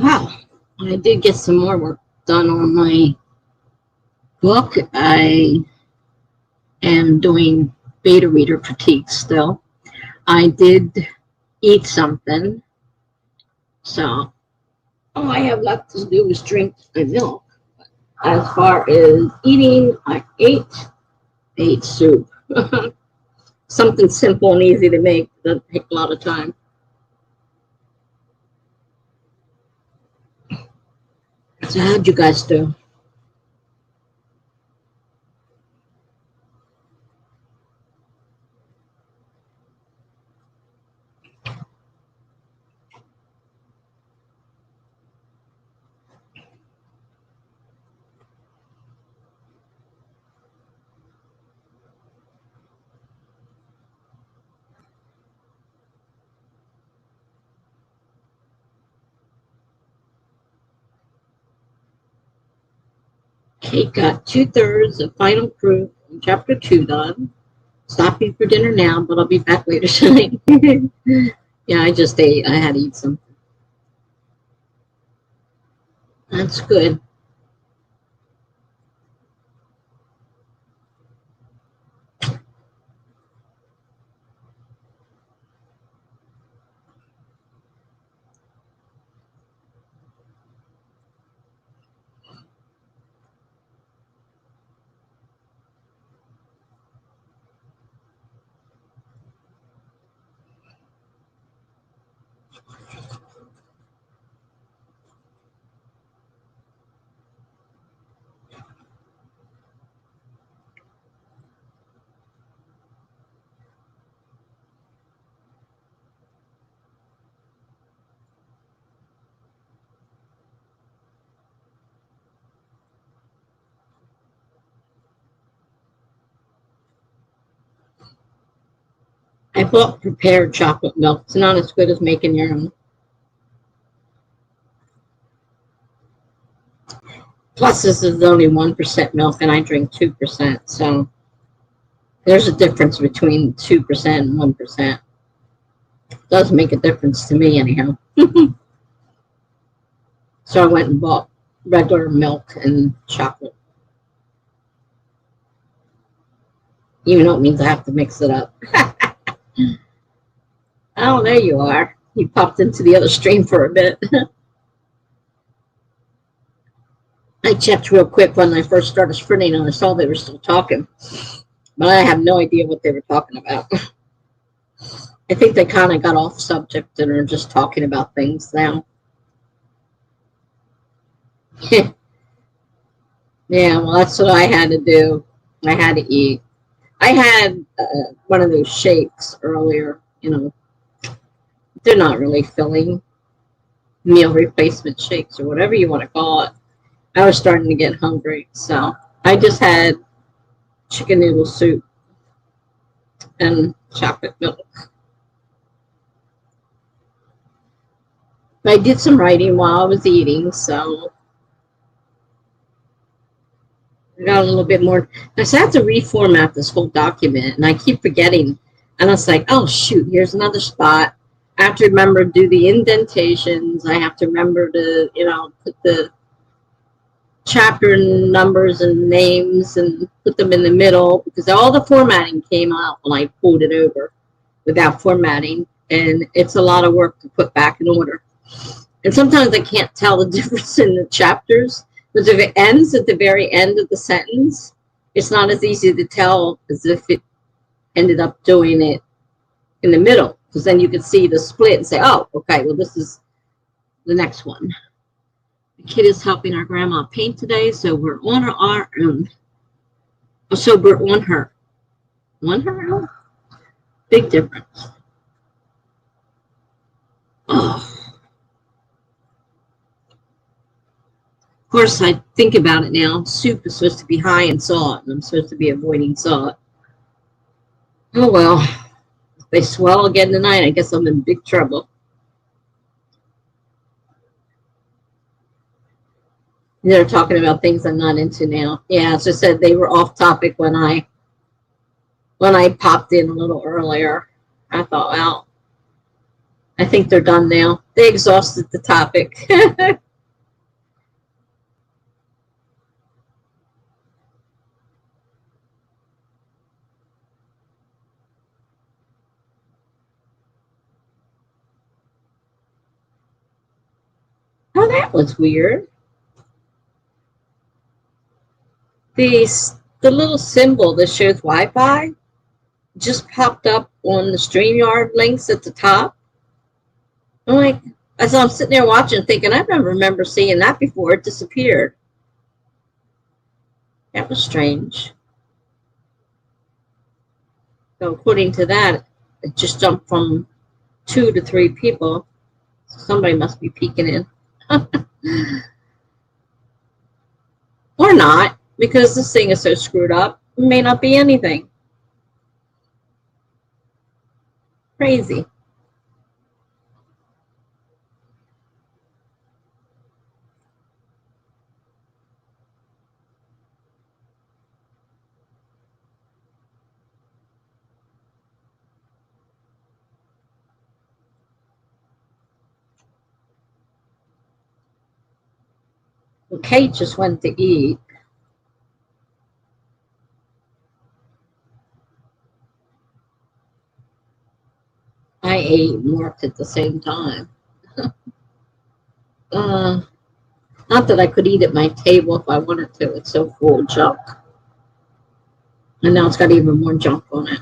Wow, I did get some more work done on my book. I am doing beta reader critique still. I did eat something, so all I have left to do is drink my milk. As far as eating, I ate soup. Something simple and easy to make, doesn't take a lot of time. So how'd you guys do? Kate got 2/3 of final proof in chapter 2 done. Stopping for dinner now, but I'll be back later tonight. Yeah, I just ate. I had to eat some. That's good. I bought prepared chocolate milk. It's not as good as making your own. Plus, this is only 1% milk, and I drink 2%. So there's a difference between 2% and 1%. It does make a difference to me, anyhow. So I went and bought regular milk and chocolate, even though it means I have to mix it up. Oh, there you are. You popped into the other stream for a bit. I checked real quick when I first started sprinting, and I saw they were still talking, but I have no idea what they were talking about. I think they kind of got off subject and are just talking about things now. Yeah, well, that's what I had to do. I had to eat. I had one of those shakes earlier. They're not really filling, meal replacement shakes or whatever you want to call it. I was starting to get hungry, so I just had chicken noodle soup and chocolate milk. I did some writing while I was eating, so I got a little bit more. I just have to reformat this whole document, and I keep forgetting. And it's like, oh, shoot, here's another spot. I have to remember to do the indentations. I have to remember to, put the chapter numbers and names and put them in the middle, because all the formatting came out when I pulled it over without formatting. And it's a lot of work to put back in order. And sometimes I can't tell the difference in the chapters, because if it ends at the very end of the sentence, it's not as easy to tell as if it ended up doing it in the middle, because then you could see the split and say, oh, okay, well, this is the next one. The kid is helping our grandma paint today, so we're on our own. So we're on her. On her own? Big difference. Oh. Of course, I think about it now. Soup is supposed to be high in salt, and I'm supposed to be avoiding salt. Oh, well. If they swell again tonight, I guess I'm in big trouble. They're talking about things I'm not into now. Yeah, as I said, they were off topic when I popped in a little earlier. I thought, well, I think they're done now. They exhausted the topic. Oh, that was weird. The, the little symbol that shows Wi-Fi just popped up on the StreamYard links at the top. I'm like, as I'm sitting there watching, thinking, I don't remember seeing that before. It disappeared. That was strange. So according to that, it just jumped from 2 to 3 people. So somebody must be peeking in. Or not, because this thing is so screwed up. It may not be anything. Crazy. Well, Kate just went to eat. I ate and worked at the same time. uh, Not that I could eat at my table if I wanted to. It's so full of junk. And now it's got even more junk on it.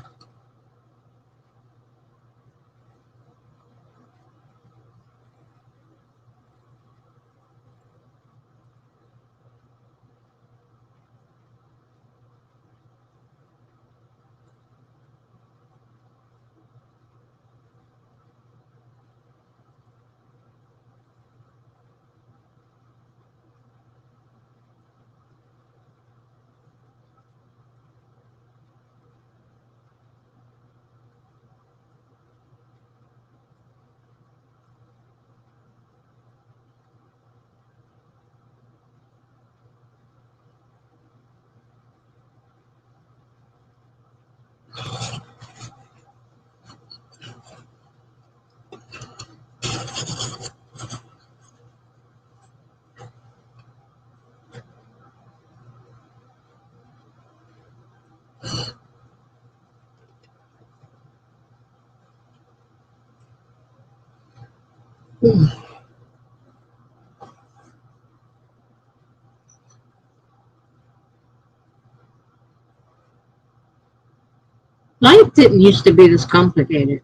Life didn't used to be this complicated.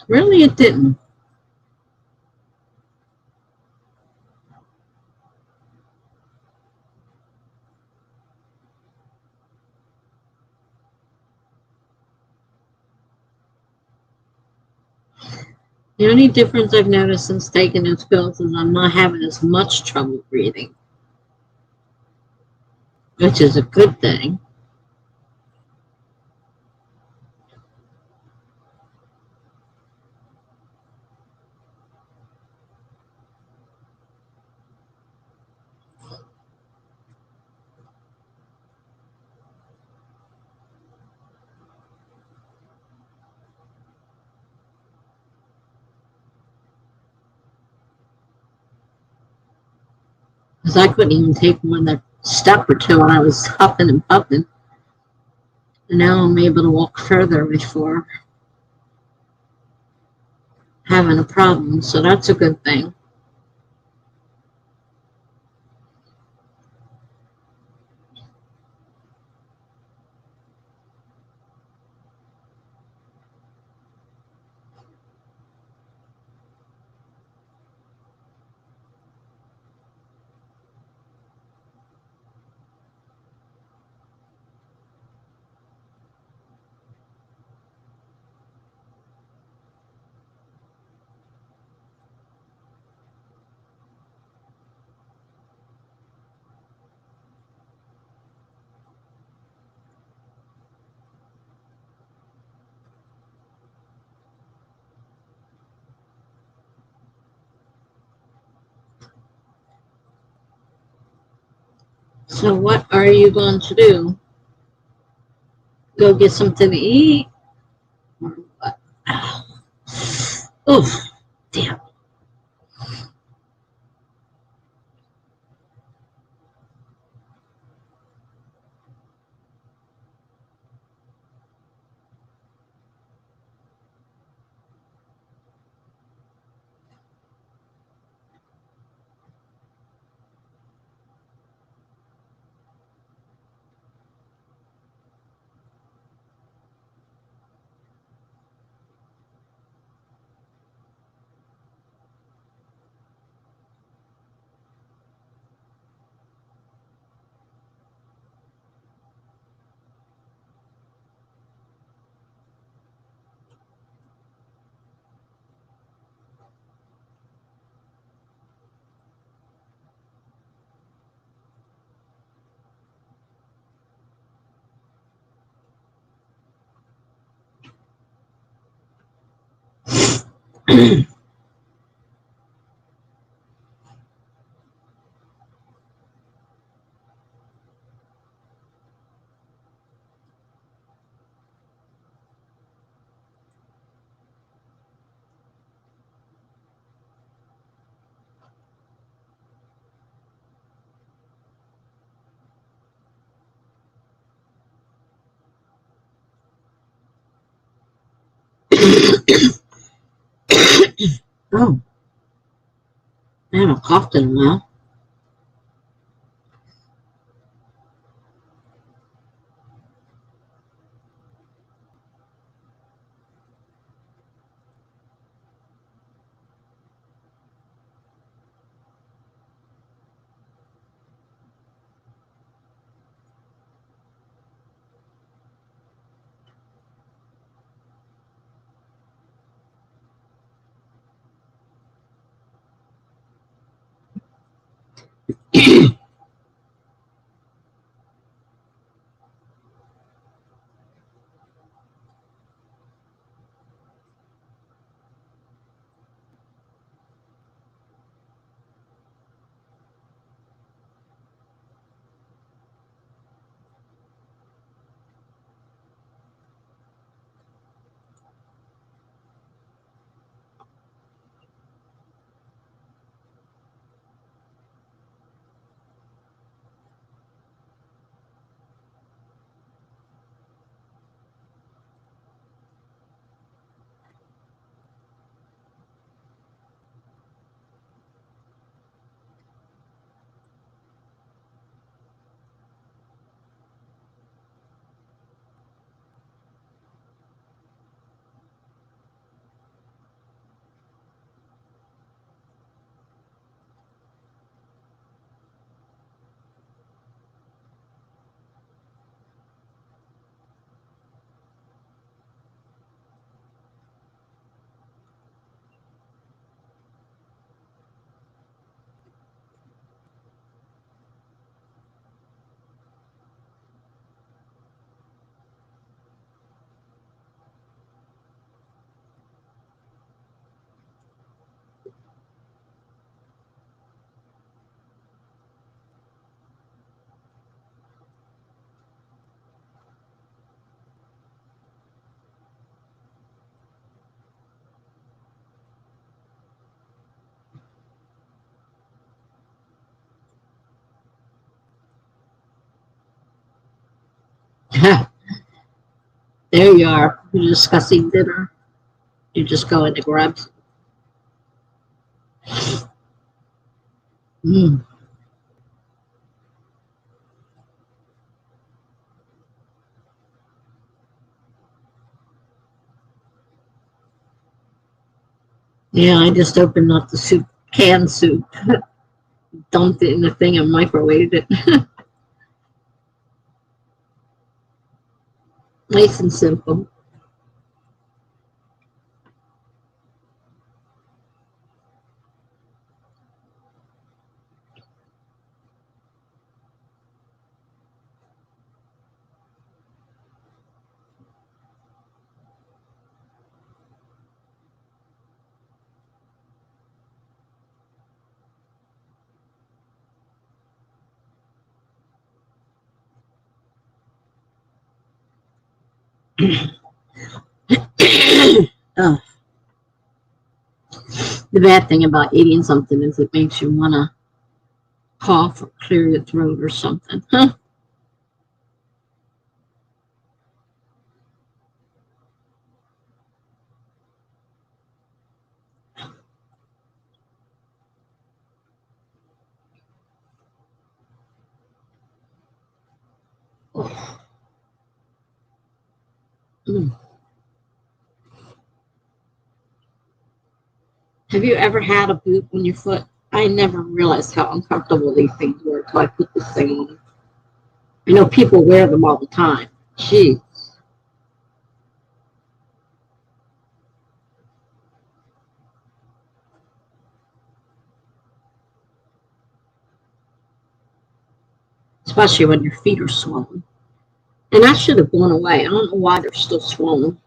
Really, it didn't. The only difference I've noticed since taking those pills is I'm not having as much trouble breathing, which is a good thing. Because I couldn't even take more than a step or two when I was huffing and puffing. And now I'm able to walk further before having a problem. So that's a good thing. So what are you going to do? Go get something to eat? Or what? Oof. Damn. Oh, I haven't coughed in a while. There you are. You're discussing dinner. You're just going to grab. Mm. Yeah, I just opened up the soup, canned soup, dumped it in the thing, and microwaved it. Nice and simple. Oh, The bad thing about eating something is it makes you want to cough or clear your throat or something. Huh? Mm. Have you ever had a boot on your foot? I never realized how uncomfortable these things were until I put this thing on. I know people wear them all the time. Gee, especially when your feet are swollen. And that should have gone away. I don't know why they're still swollen.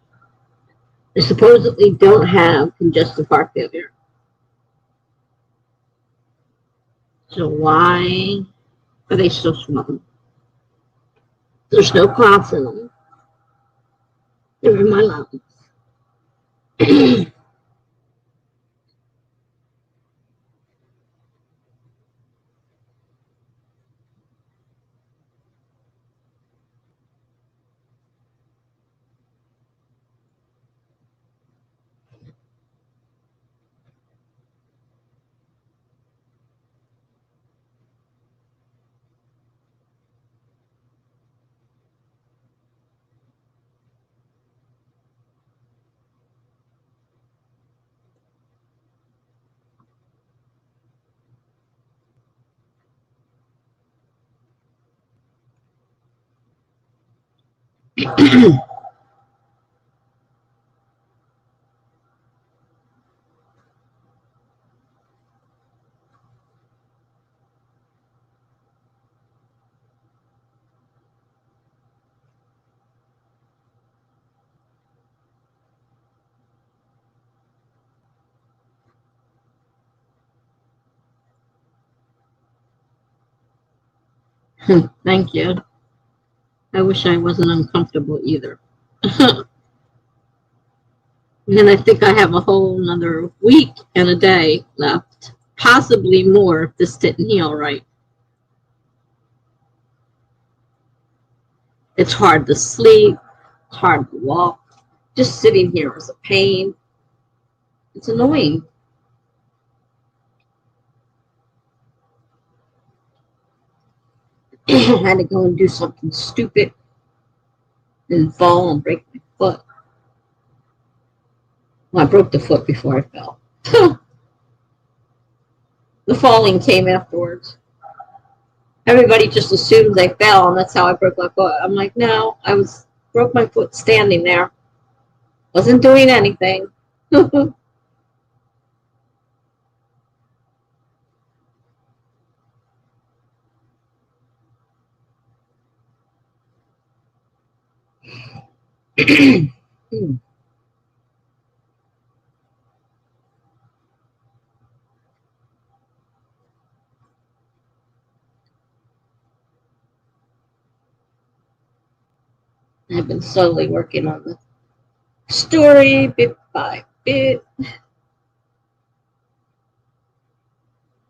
They supposedly don't have congestive heart failure. So why are they still swollen? There's no clots in them. They're in my lungs. Thank you. I wish I wasn't uncomfortable either. And I think I have a whole another week and a day left, possibly more if this didn't heal right. It's hard to sleep, it's hard to walk. Just sitting here is a pain. It's annoying. I had to go and do something stupid and fall and break my foot. Well, I broke the foot before I fell. The falling came afterwards. Everybody just assumed I fell, and that's how I broke my foot. I'm like, no, broke my foot standing there. Wasn't doing anything. I've been slowly working on the story bit by bit. I'm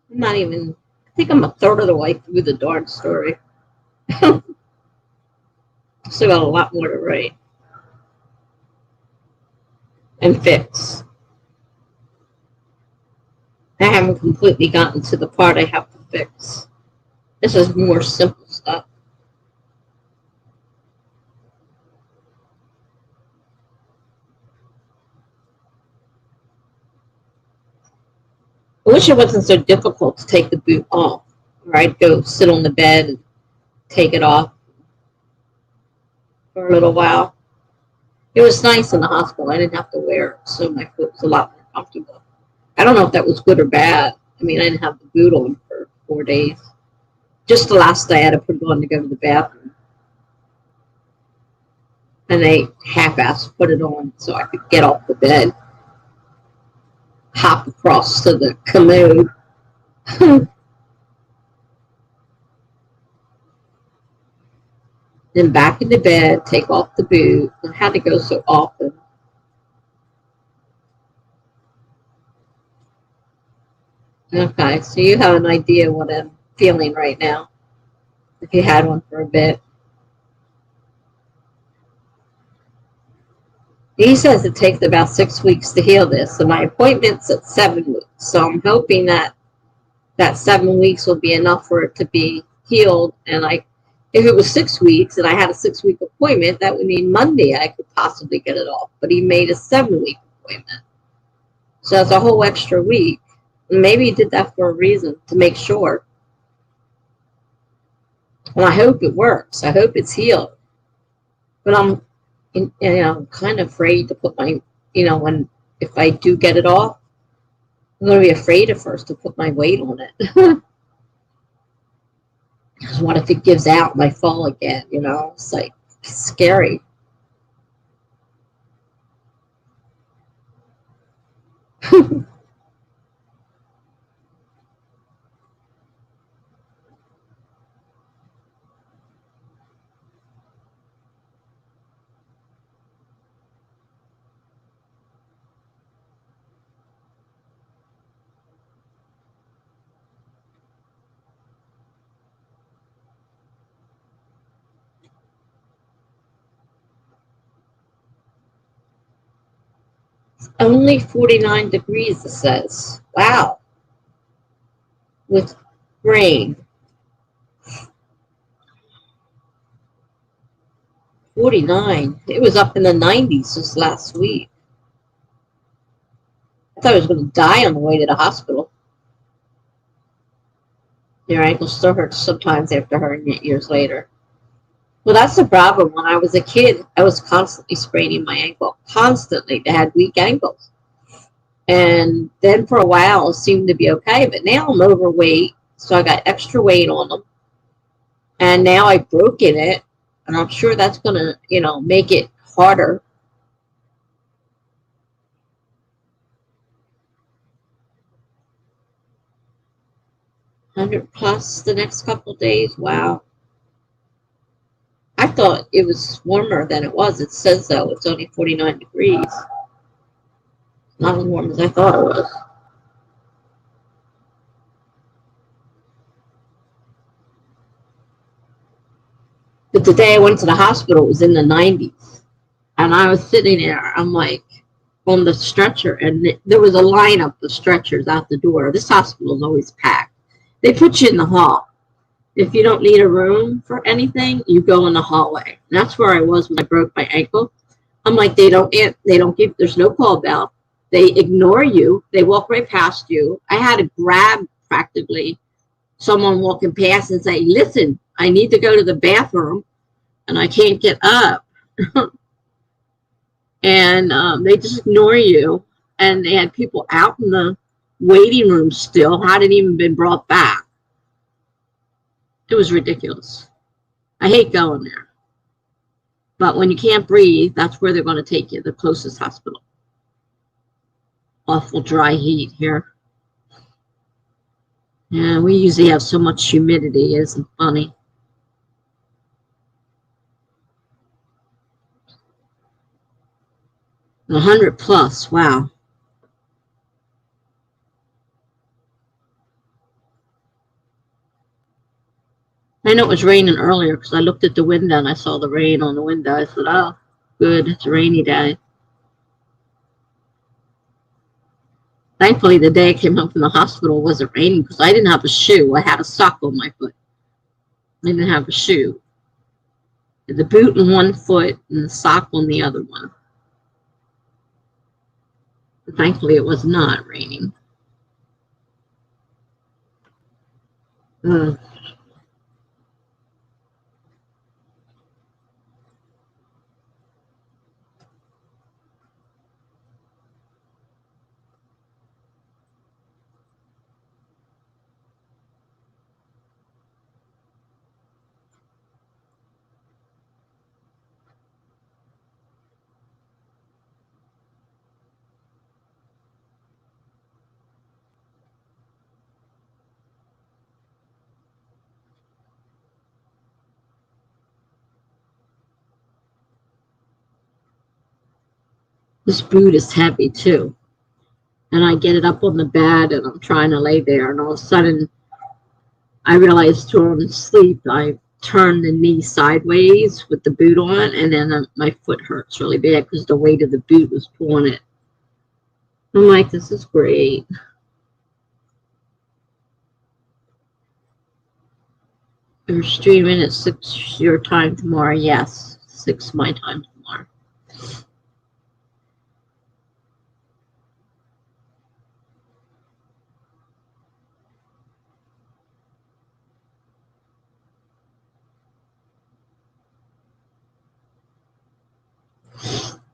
not even, I think I'm a third of the way through the darn story. Still got a lot more to write and fix. I haven't completely gotten to the part I have to fix. This is more simple stuff. I wish it wasn't so difficult to take the boot off. Or I'd go sit on the bed and take it off for a little while. It was nice in the hospital. I didn't have to wear it, so my foot was a lot more comfortable. I don't know if that was good or bad. I mean, I didn't have the boot on for 4 days. Just the last day I had to put it on to go to the bathroom. And they half-assed put it on so I could get off the bed, hop across to the commode. Then back into bed, take off the boot. I had to go so often. Okay, so you have an idea what I'm feeling right now, if you had one for a bit. He says it takes about 6 weeks to heal this, so my appointment's at 7 weeks. So I'm hoping that that 7 weeks will be enough for it to be healed. And if it was 6 weeks and I had a 6 week appointment, that would mean Monday I could possibly get it off. But he made a 7 week appointment. So that's a whole extra week. Maybe he did that for a reason, to make sure. And I hope it works. I hope it's healed. But I'm kind of afraid to put my, if I do get it off, I'm going to be afraid at first to put my weight on it. Because what if it gives out and I fall again? It's like scary. Only 49 degrees, it says. Wow. With rain. 49. It was up in the 90s this last week. I thought I was going to die on the way to the hospital. Your ankle still hurts sometimes after hurting it years later. Well, that's the problem. When I was a kid, I was constantly spraining my ankle. Constantly. I had weak ankles. And then for a while, it seemed to be okay. But now I'm overweight, so I got extra weight on them. And now I've broken it. And I'm sure that's going to, make it harder. +100 the next couple of days. Wow. I thought it was warmer than it was. It says, though, it's only 49 degrees. Not as warm as I thought it was. But the day I went to the hospital, it was in the 90s. And I was sitting there, I'm like, on the stretcher, and there was a line up the stretchers out the door. This hospital is always packed. They put you in the hall. If you don't need a room for anything, you go in the hallway. And that's where I was when I broke my ankle. I'm like, they don't give, there's no call bell. They ignore you. They walk right past you. I had to grab practically someone walking past and say, listen, I need to go to the bathroom and I can't get up. And they just ignore you. And they had people out in the waiting room still, hadn't even been brought back. It was ridiculous. I hate going there. But when you can't breathe, that's where they're going to take you, the closest hospital. Awful dry heat here. Yeah, we usually have so much humidity, isn't funny. 100+, wow. I know it was raining earlier because I looked at the window and I saw the rain on the window. I said, oh, good, it's a rainy day. Thankfully, the day I came home from the hospital wasn't raining because I didn't have a shoe. I had a sock on my foot. I didn't have a shoe. The boot in one foot and the sock on the other one. But thankfully, it was not raining. Ugh. This boot is heavy too. and I get it up on the bed, and I'm trying to lay there, and all of a sudden I realized during sleep I turned the knee sideways with the boot on, and then my foot hurts really bad because the weight of the boot was pulling it. I'm like, this is great. You're streaming at 6 your time tomorrow. Yes, 6 my time tomorrow.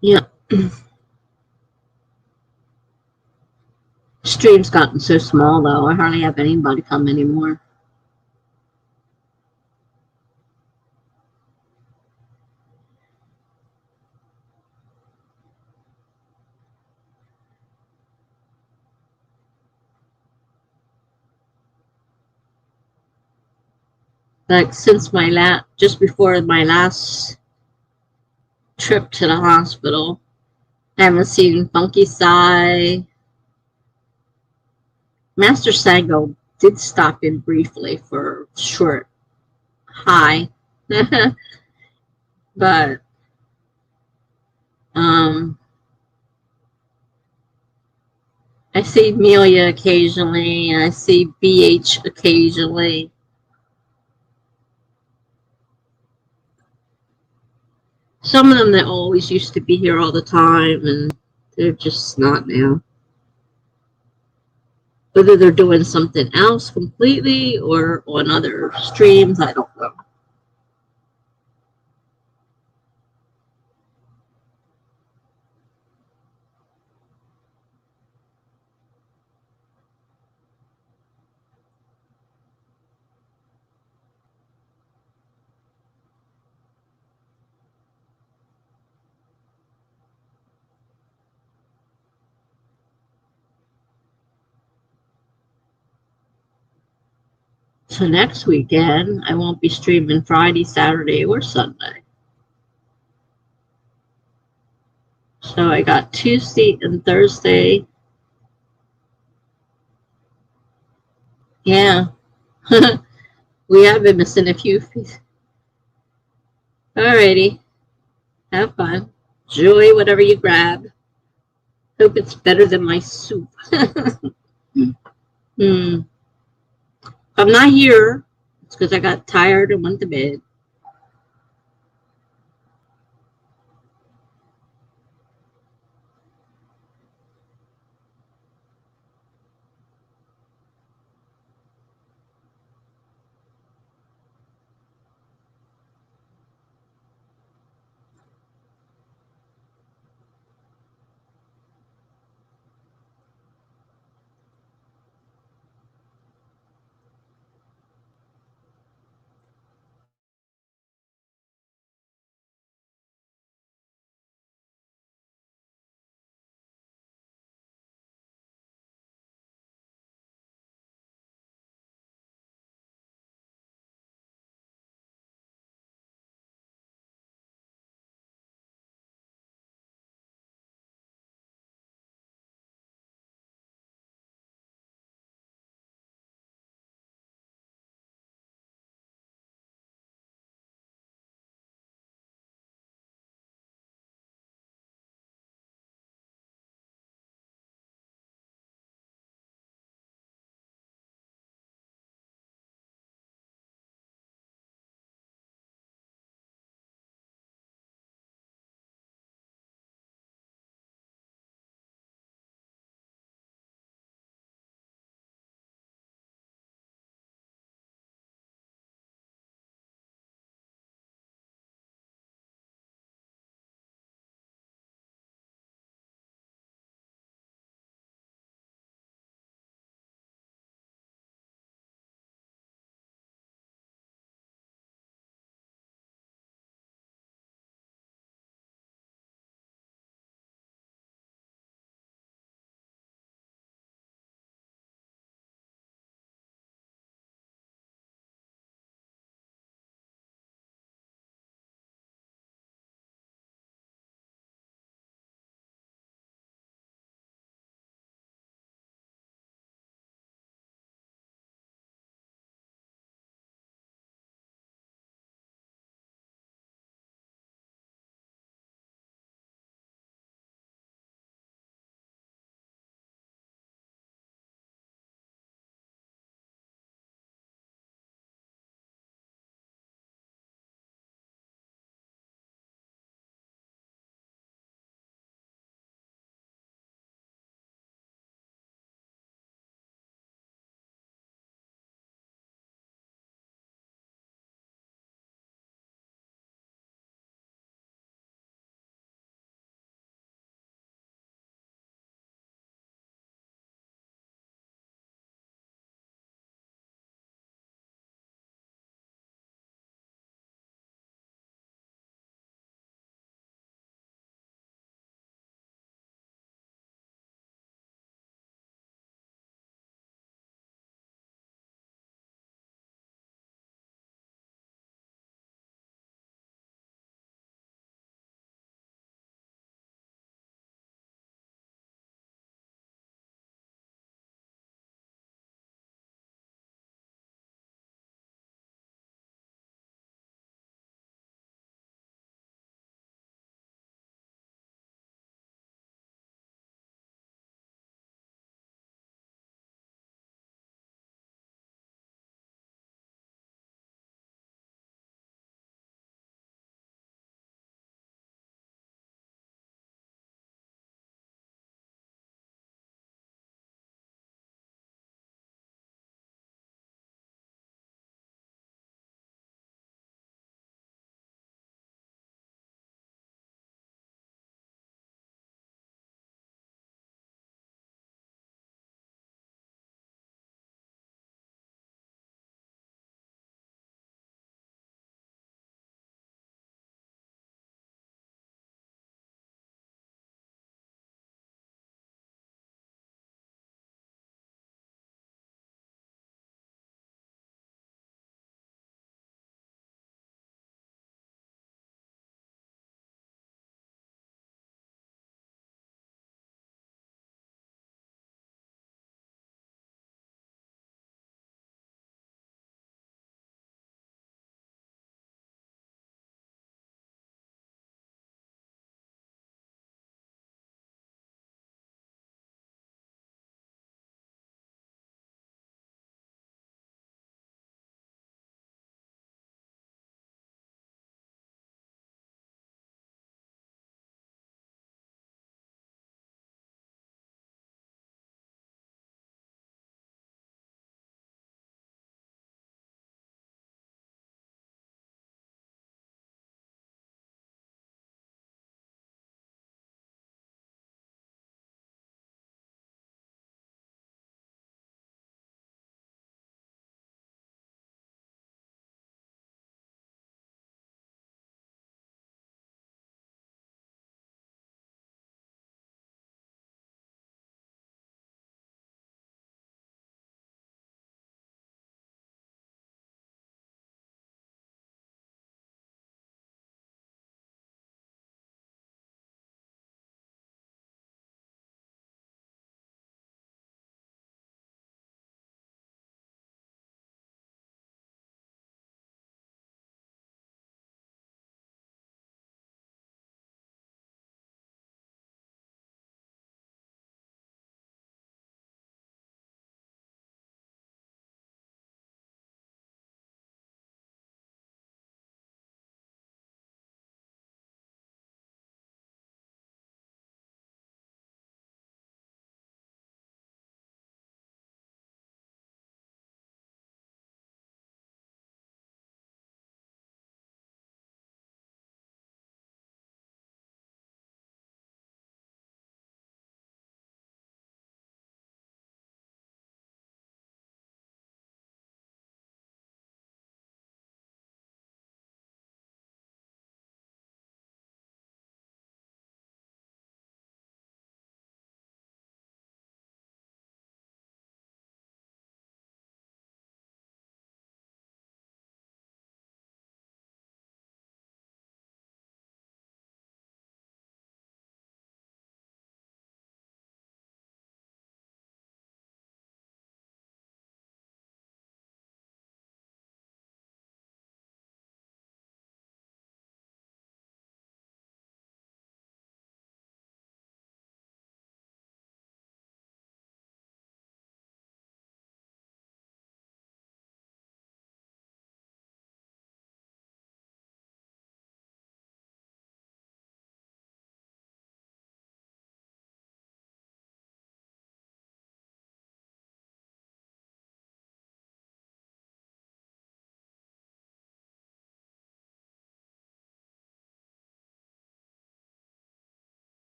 Yeah. Stream's gotten so small though. I hardly have anybody come anymore. Like since just before my last trip to the hospital, I haven't seen Funky Sai. Master Sango did stop in briefly for short hi, but um, I see Amelia occasionally, and I see BH occasionally. Some of them that always used to be here all the time, and they're just not now. Whether they're doing something else completely or on other streams, I don't know. So next weekend, I won't be streaming Friday, Saturday, or Sunday. So I got Tuesday and Thursday. Yeah. We have been missing a few. Alrighty. Have fun. Enjoy whatever you grab. Hope it's better than my soup. Hmm. If I'm not here, it's because I got tired and went to bed.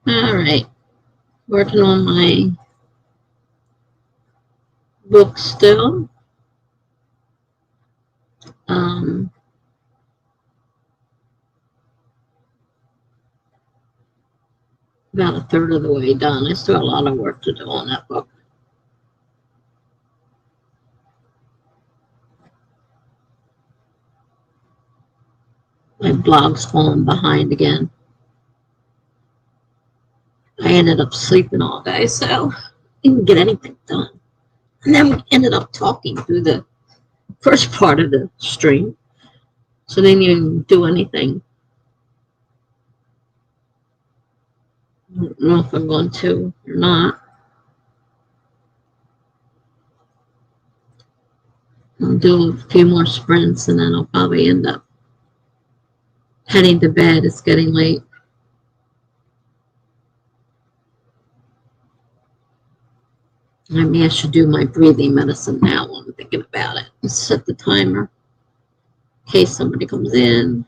All right. Working on my book still. Um, about a third of the way done. I still have a lot of work to do on that book. My blog's falling behind again. I ended up sleeping all day, so I didn't get anything done. And then we ended up talking through the first part of the stream, so they didn't even do anything. I don't know if I'm going to or not. I'll do a few more sprints and then I'll probably end up heading to bed. It's getting late. Maybe I should do my breathing medicine now while I'm thinking about it. Set the timer in case somebody comes in.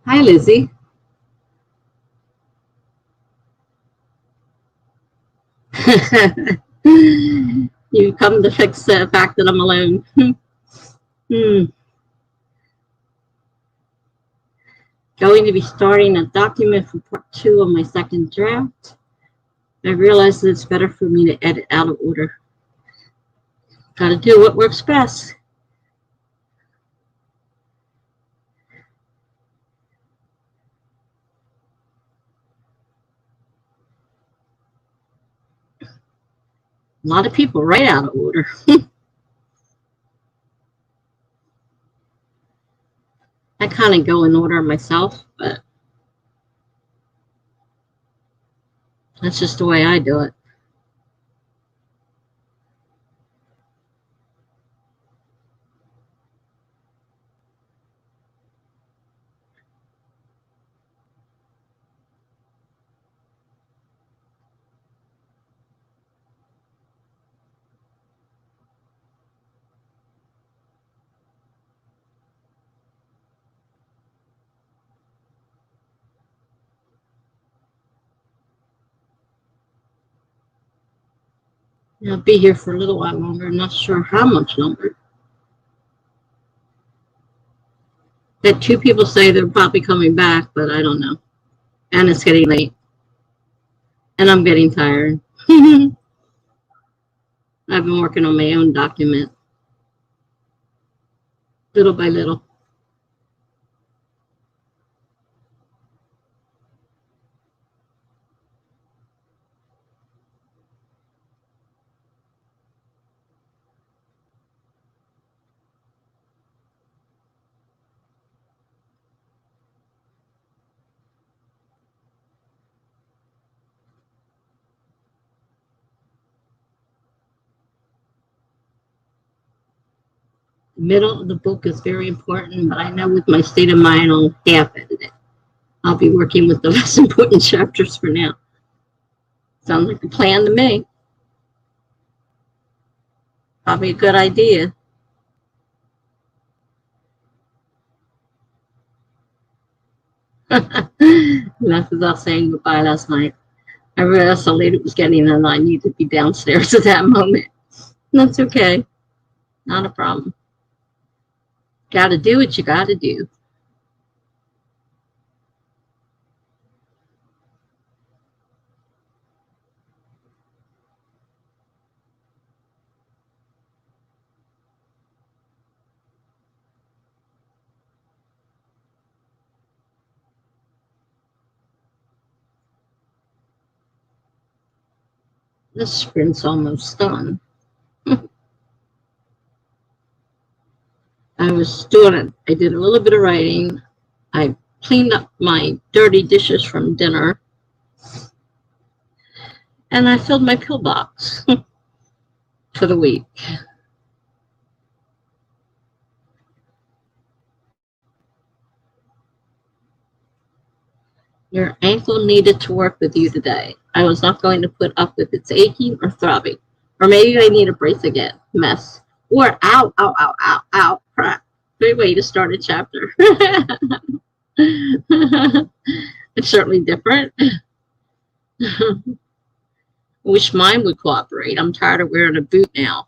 Hi, Lizzie. You come to fix the fact that I'm alone. Hmm. Going to be starting a document for part 2 of my second draft. I realized that it's better for me to edit out of order. Gotta do what works best. A lot of people write out of order. I kind of go in order myself, but that's just the way I do it. I'll be here for a little while longer. I'm not sure how much longer. Had 2 people say they're probably coming back, but I don't know. And it's getting late. And I'm getting tired. I've been working on my own document, little by little. The middle of the book is very important, but I know with my state of mind, I'll half edit it. I'll be working with the less important chapters for now. Sounds like a plan to me. Probably a good idea. That's without saying goodbye last night. I realized how late it was getting and I needed to be downstairs at that moment. That's okay. Not a problem. Gotta do what you gotta do. This sprint's almost done. I was doing it. I did a little bit of writing. I cleaned up my dirty dishes from dinner. And I filled my pillbox for the week. Your ankle needed to work with you today. I was not going to put up with its aching or throbbing. Or maybe I need a brace again. Mess. Or ow, ow, ow, ow, ow, crap. Great way to start a chapter. It's certainly different. I wish mine would cooperate. I'm tired of wearing a boot now.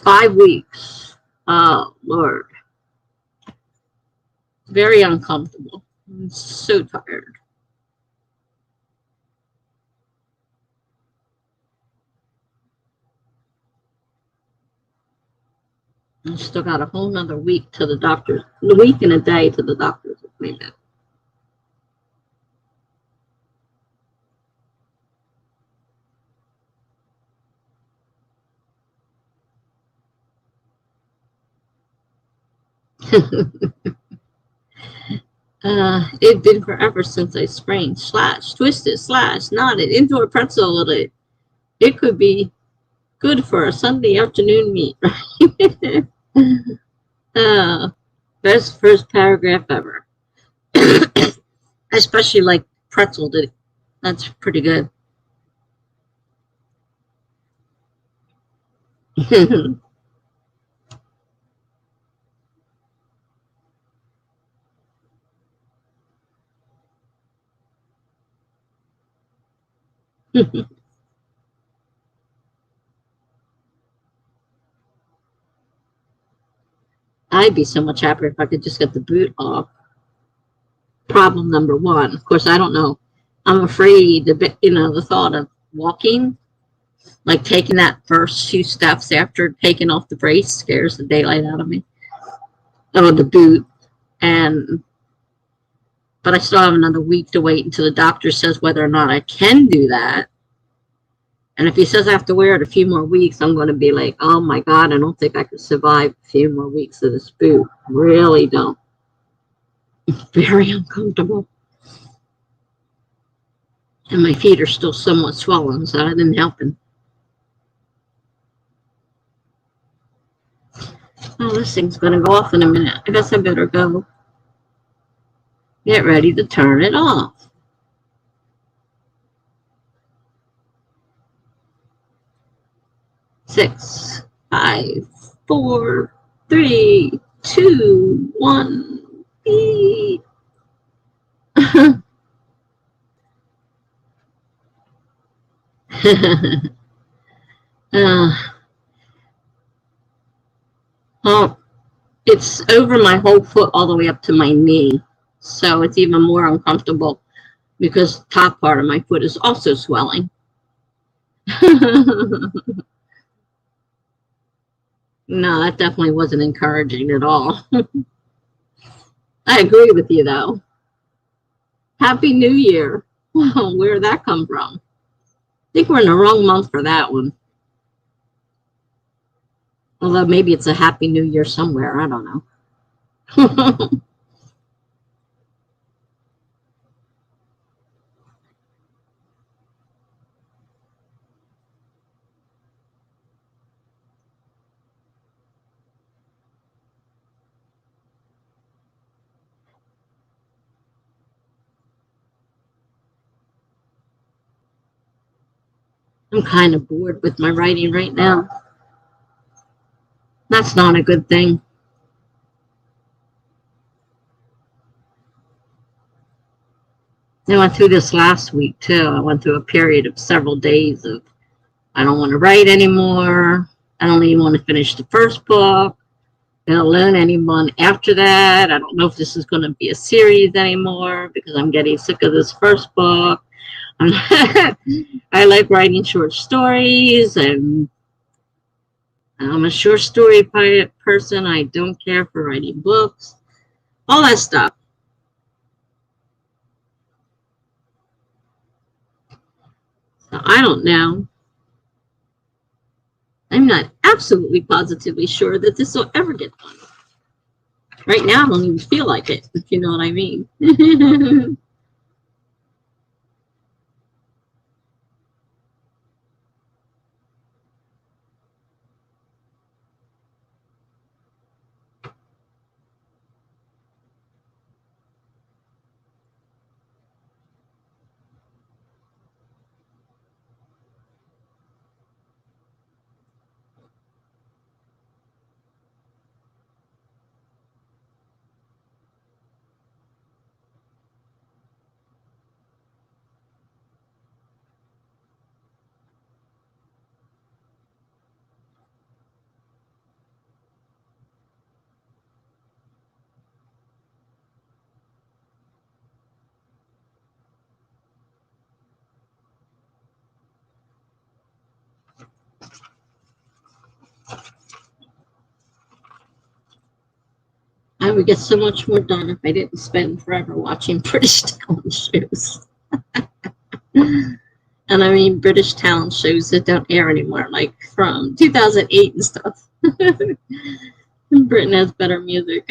5 weeks. Oh, Lord. Very uncomfortable. I'm so tired. I still got a whole nother week to the doctor's, a week and a day to the doctor's appointment. It'd been forever since I sprained, slashed, twisted, slashed, knotted into a pretzel with it. It could be good for a Sunday afternoon meet. uh, Best first paragraph ever. I especially like pretzel did it. That's pretty good. I'd be so much happier if I could just get the boot off. Problem number one. Of course, I don't know. I'm afraid, the thought of walking, like taking that first few steps after taking off the brace scares the daylight out of me. Oh, the boot. But I still have another week to wait until the doctor says whether or not I can do that. And if he says I have to wear it a few more weeks, I'm going to be like, oh my God, I don't think I could survive a few more weeks of this boot. Really don't. It's very uncomfortable. And my feet are still somewhat swollen, so that didn't help him. Oh, this thing's going to go off in a minute. I guess I better go get ready to turn it off. 6, 5, 4, 3, 2, 1, beep. Well, it's over my whole foot all the way up to my knee. So it's even more uncomfortable because the top part of my foot is also swelling. No, that definitely wasn't encouraging at all. I agree with you, though. Happy New Year. Well, where did that come from? I think we're in the wrong month for that one. Although maybe it's a Happy New Year somewhere. I don't know. I'm kind of bored with my writing right now. That's not a good thing. I went through this last week, too. I went through a period of several days of I don't want to write anymore. I don't even want to finish the first book. I don't learn anyone after that. I don't know if this is going to be a series anymore because I'm getting sick of this first book. I like writing short stories, and I'm a short story person. I don't care for writing books, all that stuff. So I don't know. I'm not absolutely positively sure that this will ever get done. Right now, I don't even feel like it, if you know what I mean. I would get so much more done if I didn't spend forever watching British talent shows. And I mean British talent shows that don't air anymore, like from 2008 and stuff. Britain has better music.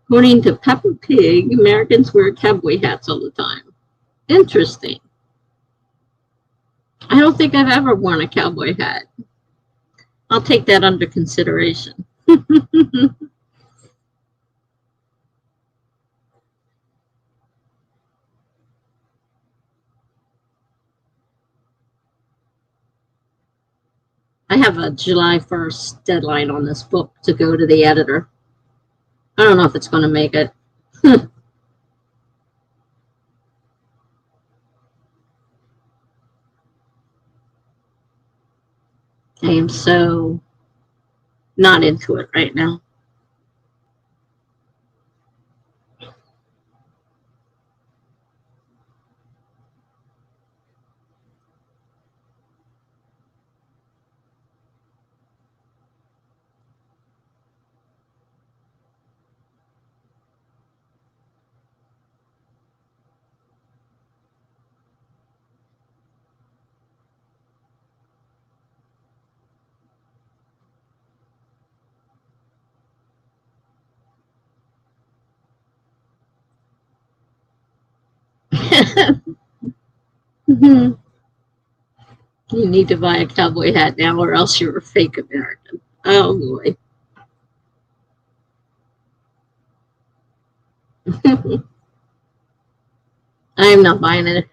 According to Peppa Pig, Americans wear cowboy hats all the time. Interesting. I don't think I've ever worn a cowboy hat. I'll take that under consideration. I have a July 1st deadline on this book to go to the editor. I don't know if it's going to make it. I am so not into it right now. You need to buy a cowboy hat now, or else you're a fake American. Oh boy. I am not buying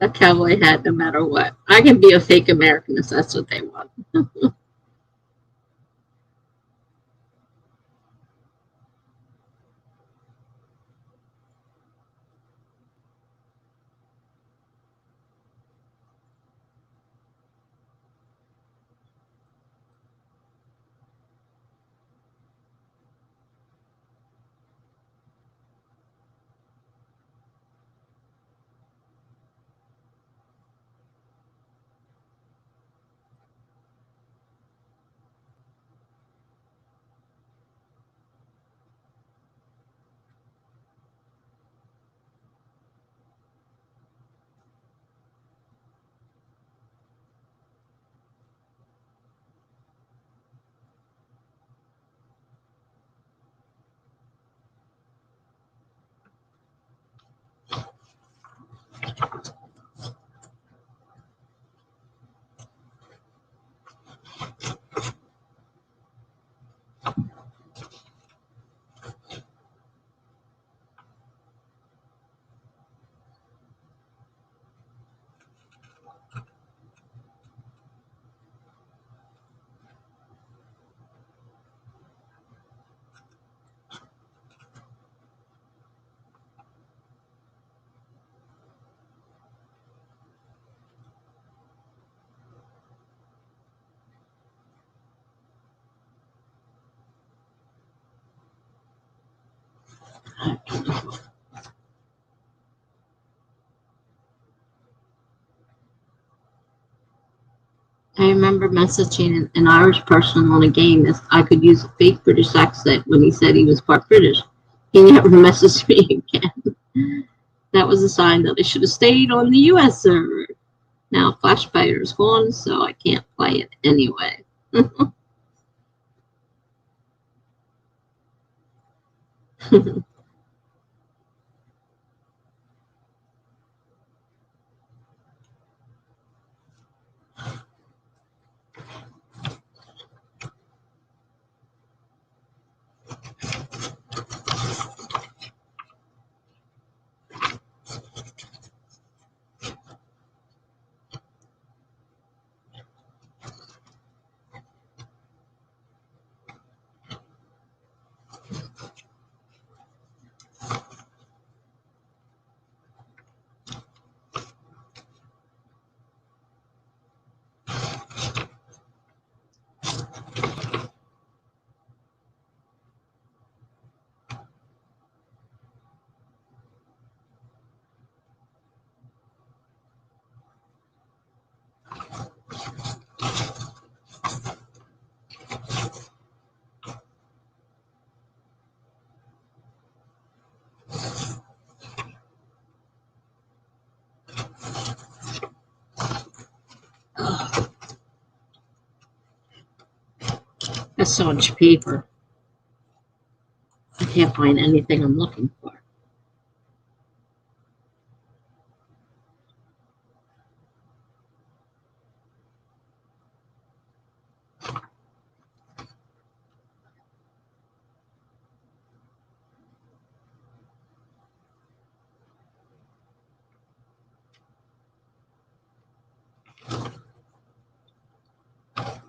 a cowboy hat no matter what. I can be a fake American if that's what they want. I remember messaging an Irish person on a game that I could use a fake British accent when he said he was part British. He never messaged me again. That was a sign that I should have stayed on the US server. Now Flash Player is gone, so I can't play it anyway. That's so much paper. I can't find anything I'm looking for.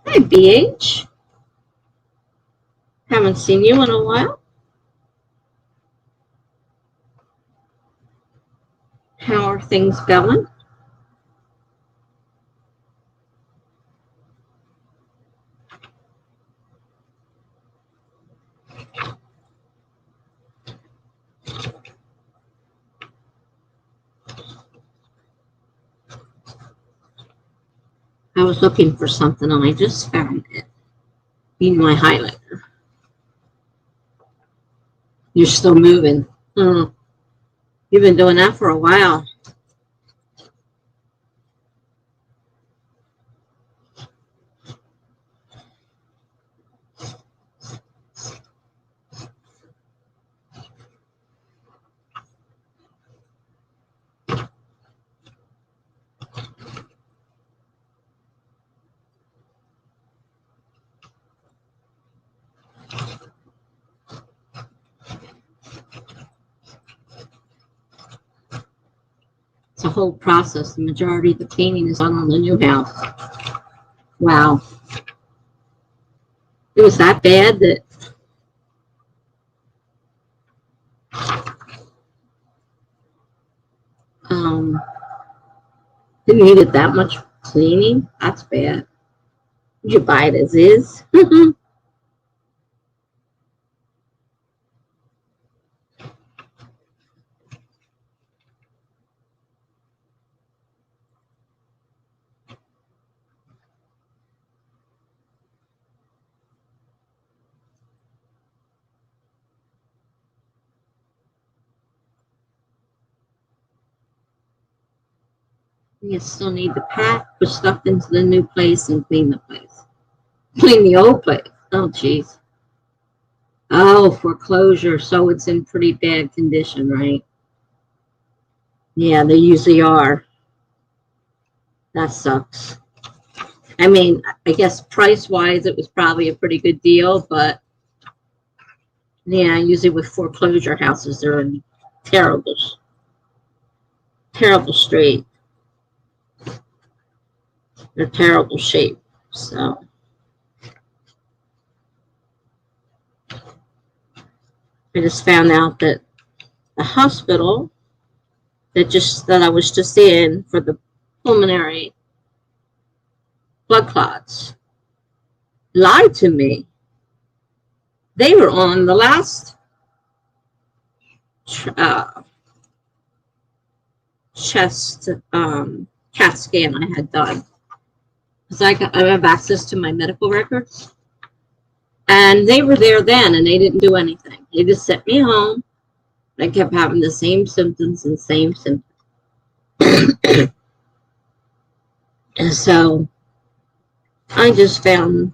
Hi, BH. Haven't seen you in a while. How are things going? I was looking for something and I just found it. Need my highlighter. You're still moving. Hmm. You've been doing that for a while. It's a whole process. The majority of the painting is done on the new house. Wow. It was that bad that um it needed that much cleaning. That's bad. Did you buy it as is? You still need to pack, put stuff into the new place, and clean the place. Clean the old place. Oh, jeez. Oh, foreclosure. So it's in pretty bad condition, right? Yeah, they usually are. That sucks. I mean, I guess price-wise, it was probably a pretty good deal, but yeah, usually with foreclosure houses, they're in terrible, terrible state. They're terrible shape. So I just found out that the hospital that I was just in for the pulmonary blood clots lied to me. They were on the last chest CAT scan I had done. Because I have access to my medical records. And they were there then, and they didn't do anything. They just sent me home. I kept having the same symptoms and same symptoms. And so I just found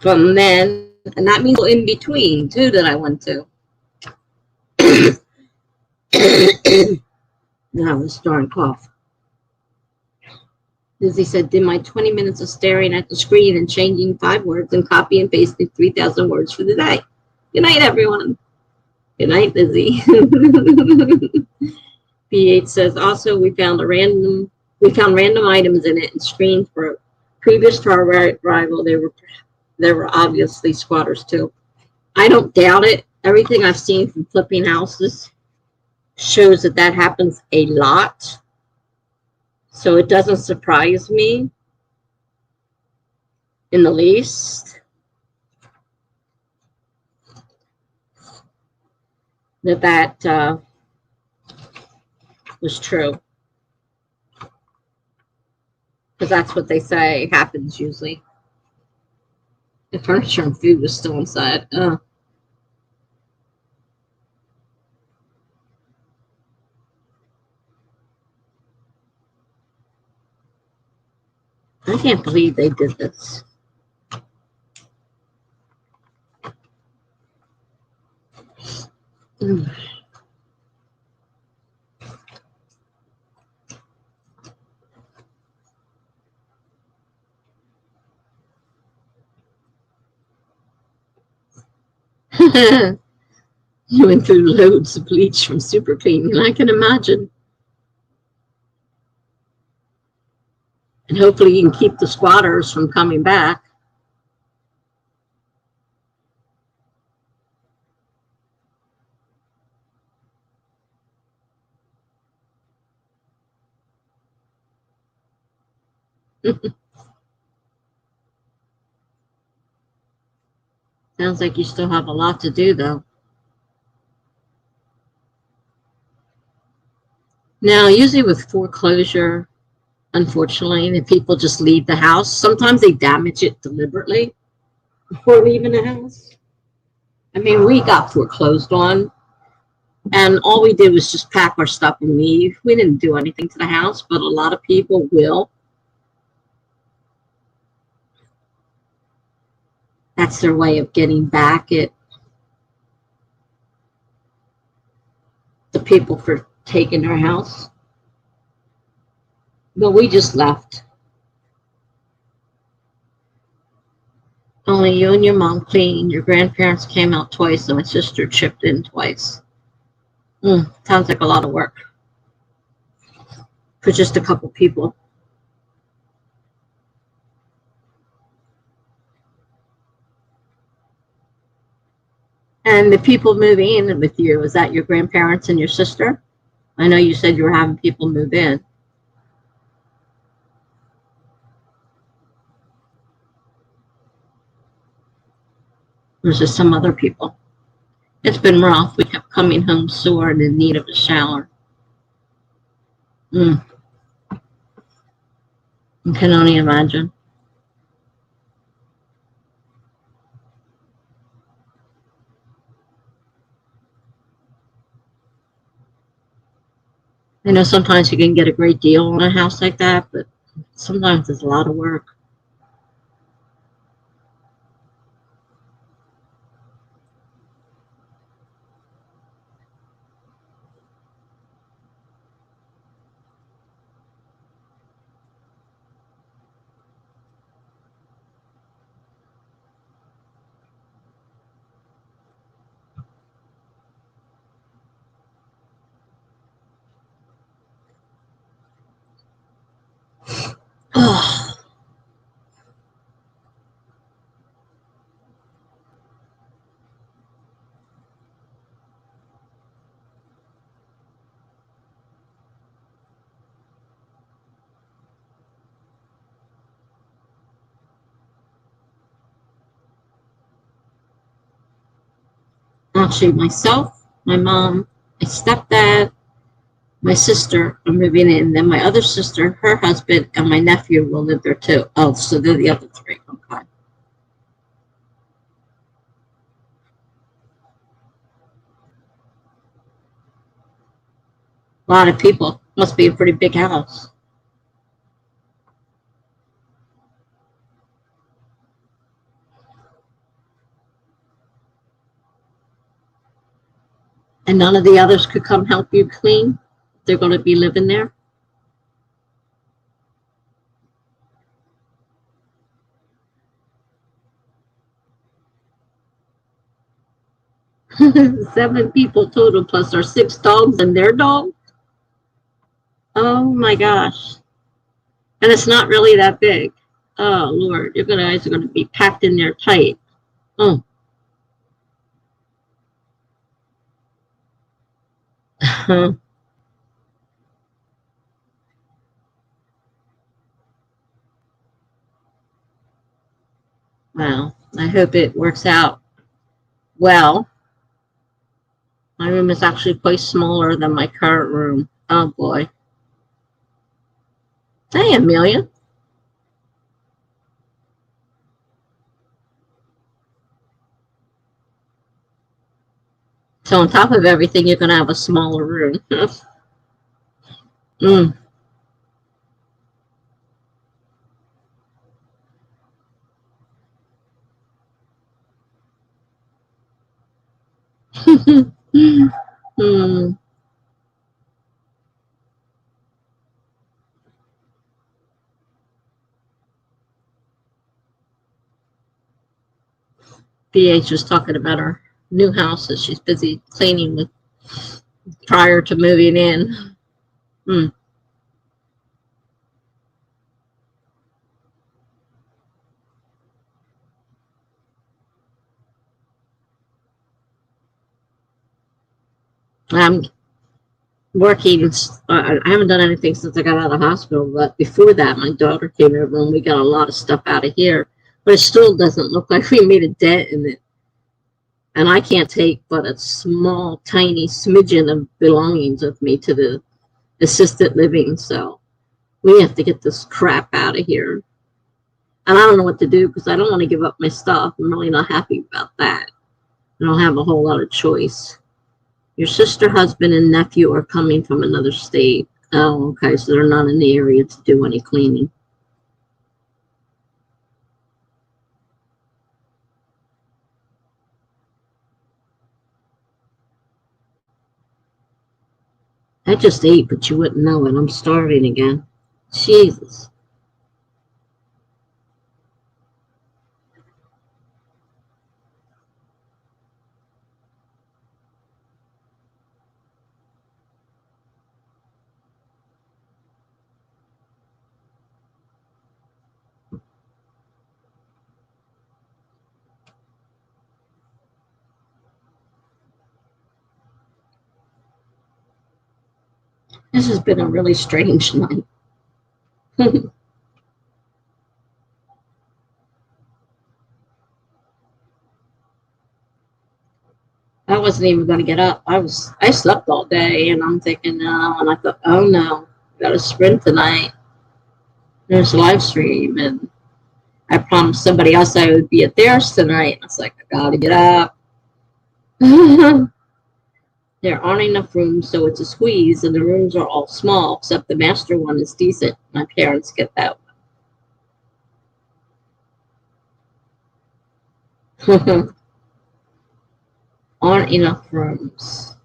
from then, and that means in between, too, that I went to. Now I was starting to cough. Lizzie said, did my 20 minutes of staring at the screen and changing 5 words and copy and pasting 3,000 words for the day. Good night, everyone. Good night, Lizzie. B8 says, also, we found random items in it and screens for previous to our arrival. There were obviously squatters, too. I don't doubt it. Everything I've seen from flipping houses shows that happens a lot. So it doesn't surprise me in the least that was true. Because that's what they say happens usually. The furniture and food was still inside. I can't believe they did this. You went through loads of bleach from super cleaning, I can imagine. And hopefully you can keep the squatters from coming back. Sounds like you still have a lot to do, though. Now, usually with foreclosure, Unfortunately, the people just leave the house. Sometimes they damage it deliberately before leaving the house. I mean, we got foreclosed on, and all we did was just pack our stuff and leave. We didn't do anything to the house, but a lot of people will. That's their way of getting back at the people for taking our house. But we just left. Only you and your mom cleaned. Your grandparents came out twice, and my sister chipped in twice. Sounds like a lot of work for just a couple people. And the people moving in with you, is that your grandparents and your sister? I know you said you were having people move in. There's just some other people. It's been rough. We kept coming home sore and in need of a shower. I can only imagine. I know sometimes you can get a great deal on a house like that, but sometimes it's a lot of work. Actually, myself, my mom, my stepdad, my sister are moving in. Then my other sister, her husband, and my nephew will live there too. Oh, so they're the other three. Okay. A lot of people. Must be a pretty big house. And none of the others could come help you clean. They're going to be living there. 7 people total, plus our 6 dogs and their dog. Oh my gosh. And it's not really that big. Oh Lord, you guys are going to be packed in there tight. Oh. Well, I hope it works out well. My room is actually quite smaller than my current room. Oh boy. Hey, Amelia. So on top of everything, you're going to have a smaller room. mm. mm. BH was talking about her new house that she's busy cleaning with prior to moving in. Mm. I'm working. I haven't done anything since I got out of the hospital, but before that, my daughter came over and we got a lot of stuff out of here. But it still doesn't look like we made a dent in it. And I can't take but a small, tiny smidgen of belongings with me to the assisted living. So We have to get this crap out of here. And I don't know what to do because I don't want to give up my stuff. I'm really not happy about that. I don't have a whole lot of choice. Your sister, husband, and nephew are coming from another state. Oh, okay, so they're not in the area to do any cleaning. I just ate, but you wouldn't know it. I'm starving again. Jesus. This has been a really strange night. I wasn't even going to get up. I slept all day, and I'm thinking, no. And I thought, oh no, got to sprint tonight. There's a live stream, and I promised somebody else I would be at theirs tonight. I was like, I got to get up. There aren't enough rooms, so it's a squeeze, and the rooms are all small, except the master one is decent. My parents get that one. Aren't enough rooms.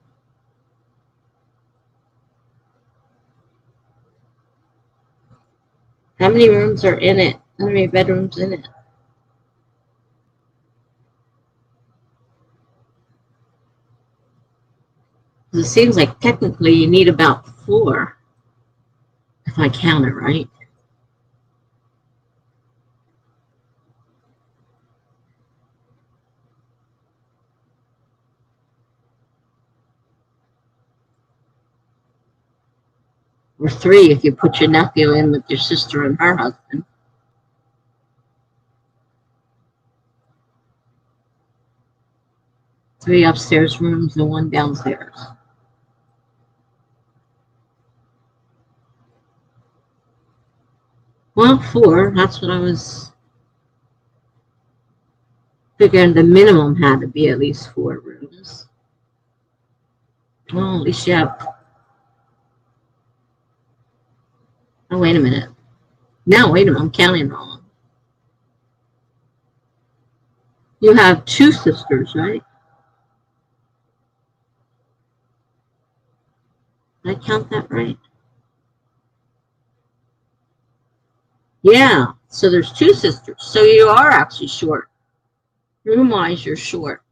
How many rooms are in it? How many bedrooms in it? It seems like technically you need about 4, if I count it right. Or 3 if you put your nephew in with your sister and her husband. 3 upstairs rooms and 1 downstairs. Well, 4, that's what I was figuring the minimum had to be at least 4 rooms. Well, at least you have. Oh, wait a minute. No, wait a minute. I'm counting wrong. You have 2 sisters, right? Did I count that right? Yeah. So there's 2 sisters. So you are actually short. Room wise, you're short.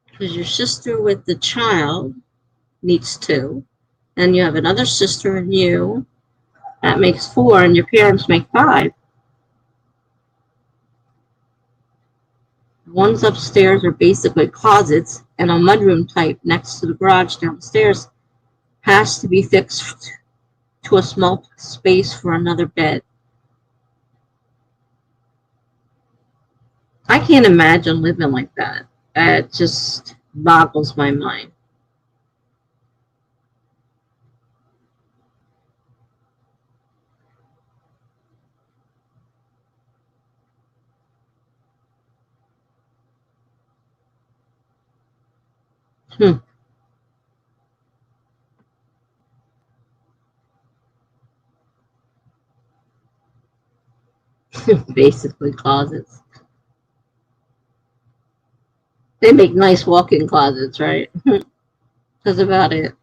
Because your sister with the child needs 2. And you have another sister and you. That makes 4. And your parents make 5. The ones upstairs are basically closets, and a mudroom type next to the garage downstairs has to be fixed to a small space for another bed. I can't imagine living like that. It just boggles my mind. Hmm. Basically closets. They make nice walk-in closets, right? That's about it.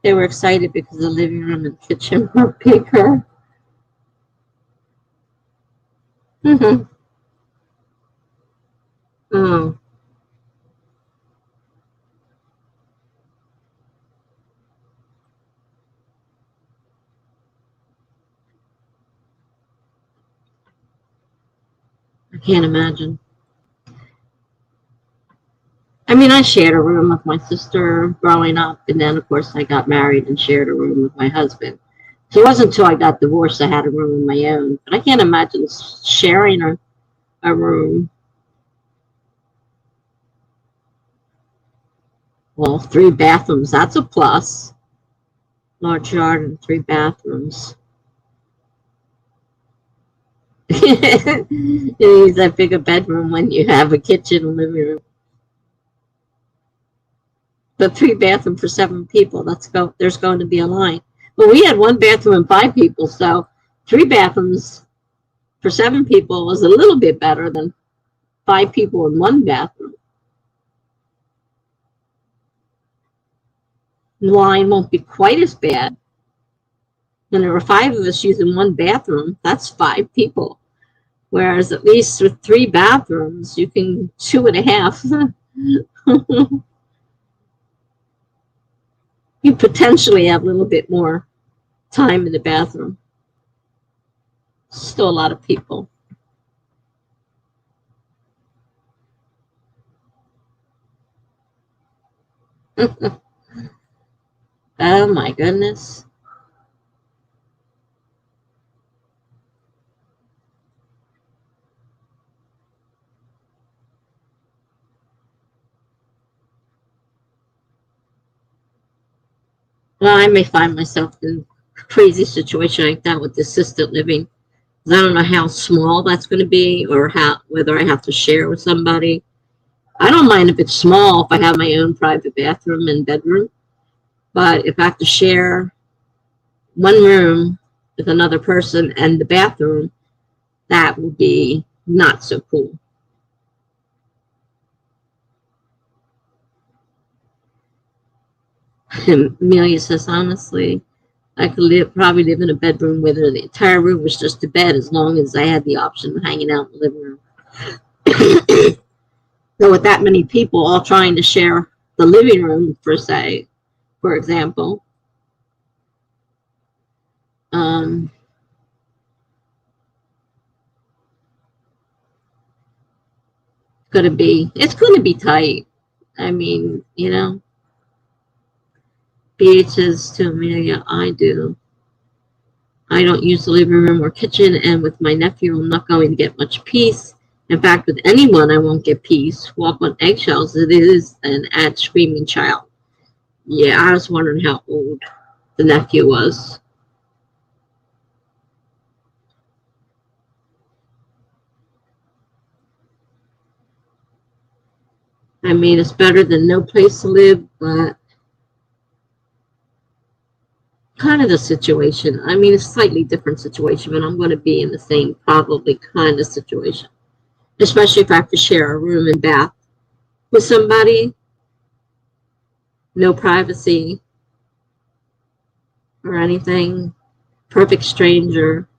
They were excited because the living room and kitchen were bigger. Mm-hmm. Oh, I can't imagine. I mean, I shared a room with my sister growing up, and then, of course, I got married and shared a room with my husband. So it wasn't until I got divorced I had a room of my own. But I can't imagine sharing a room. Well, 3 bathrooms, that's a plus. Large yard and 3 bathrooms. It needs that bigger bedroom when you have a kitchen and living room. But 3 bathrooms for 7 people, there's going to be a line. Well, we had 1 bathroom and 5 people, so 3 bathrooms for 7 people was a little bit better than 5 people in 1 bathroom. The line won't be quite as bad. When there were 5 of us using 1 bathroom, that's 5 people. Whereas at least with 3 bathrooms, you can 2.5. You potentially have a little bit more time in the bathroom. Still a lot of people. Oh my goodness. Well, I may find myself in a crazy situation like that with assisted living. I don't know how small that's going to be or whether I have to share with somebody. I don't mind if it's small if I have my own private bathroom and bedroom. But if I have to share one room with another person and the bathroom, that would be not so cool. And Amelia says, honestly, I could probably live in a bedroom where the entire room was just a bed as long as I had the option of hanging out in the living room. So with that many people all trying to share the living room, for example, it's going to be tight. I mean, BH says to Amelia, I don't use the living room or kitchen, and with my nephew, I'm not going to get much peace. In fact, with anyone, I won't get peace. Walk on eggshells, it is an add screaming child. Yeah, I was wondering how old the nephew was. I mean, it's better than no place to live, but kind of the situation. I mean, it's a slightly different situation, but I'm going to be in the same probably kind of situation, especially if I have to share a room and bath with somebody. No privacy or anything. Perfect stranger.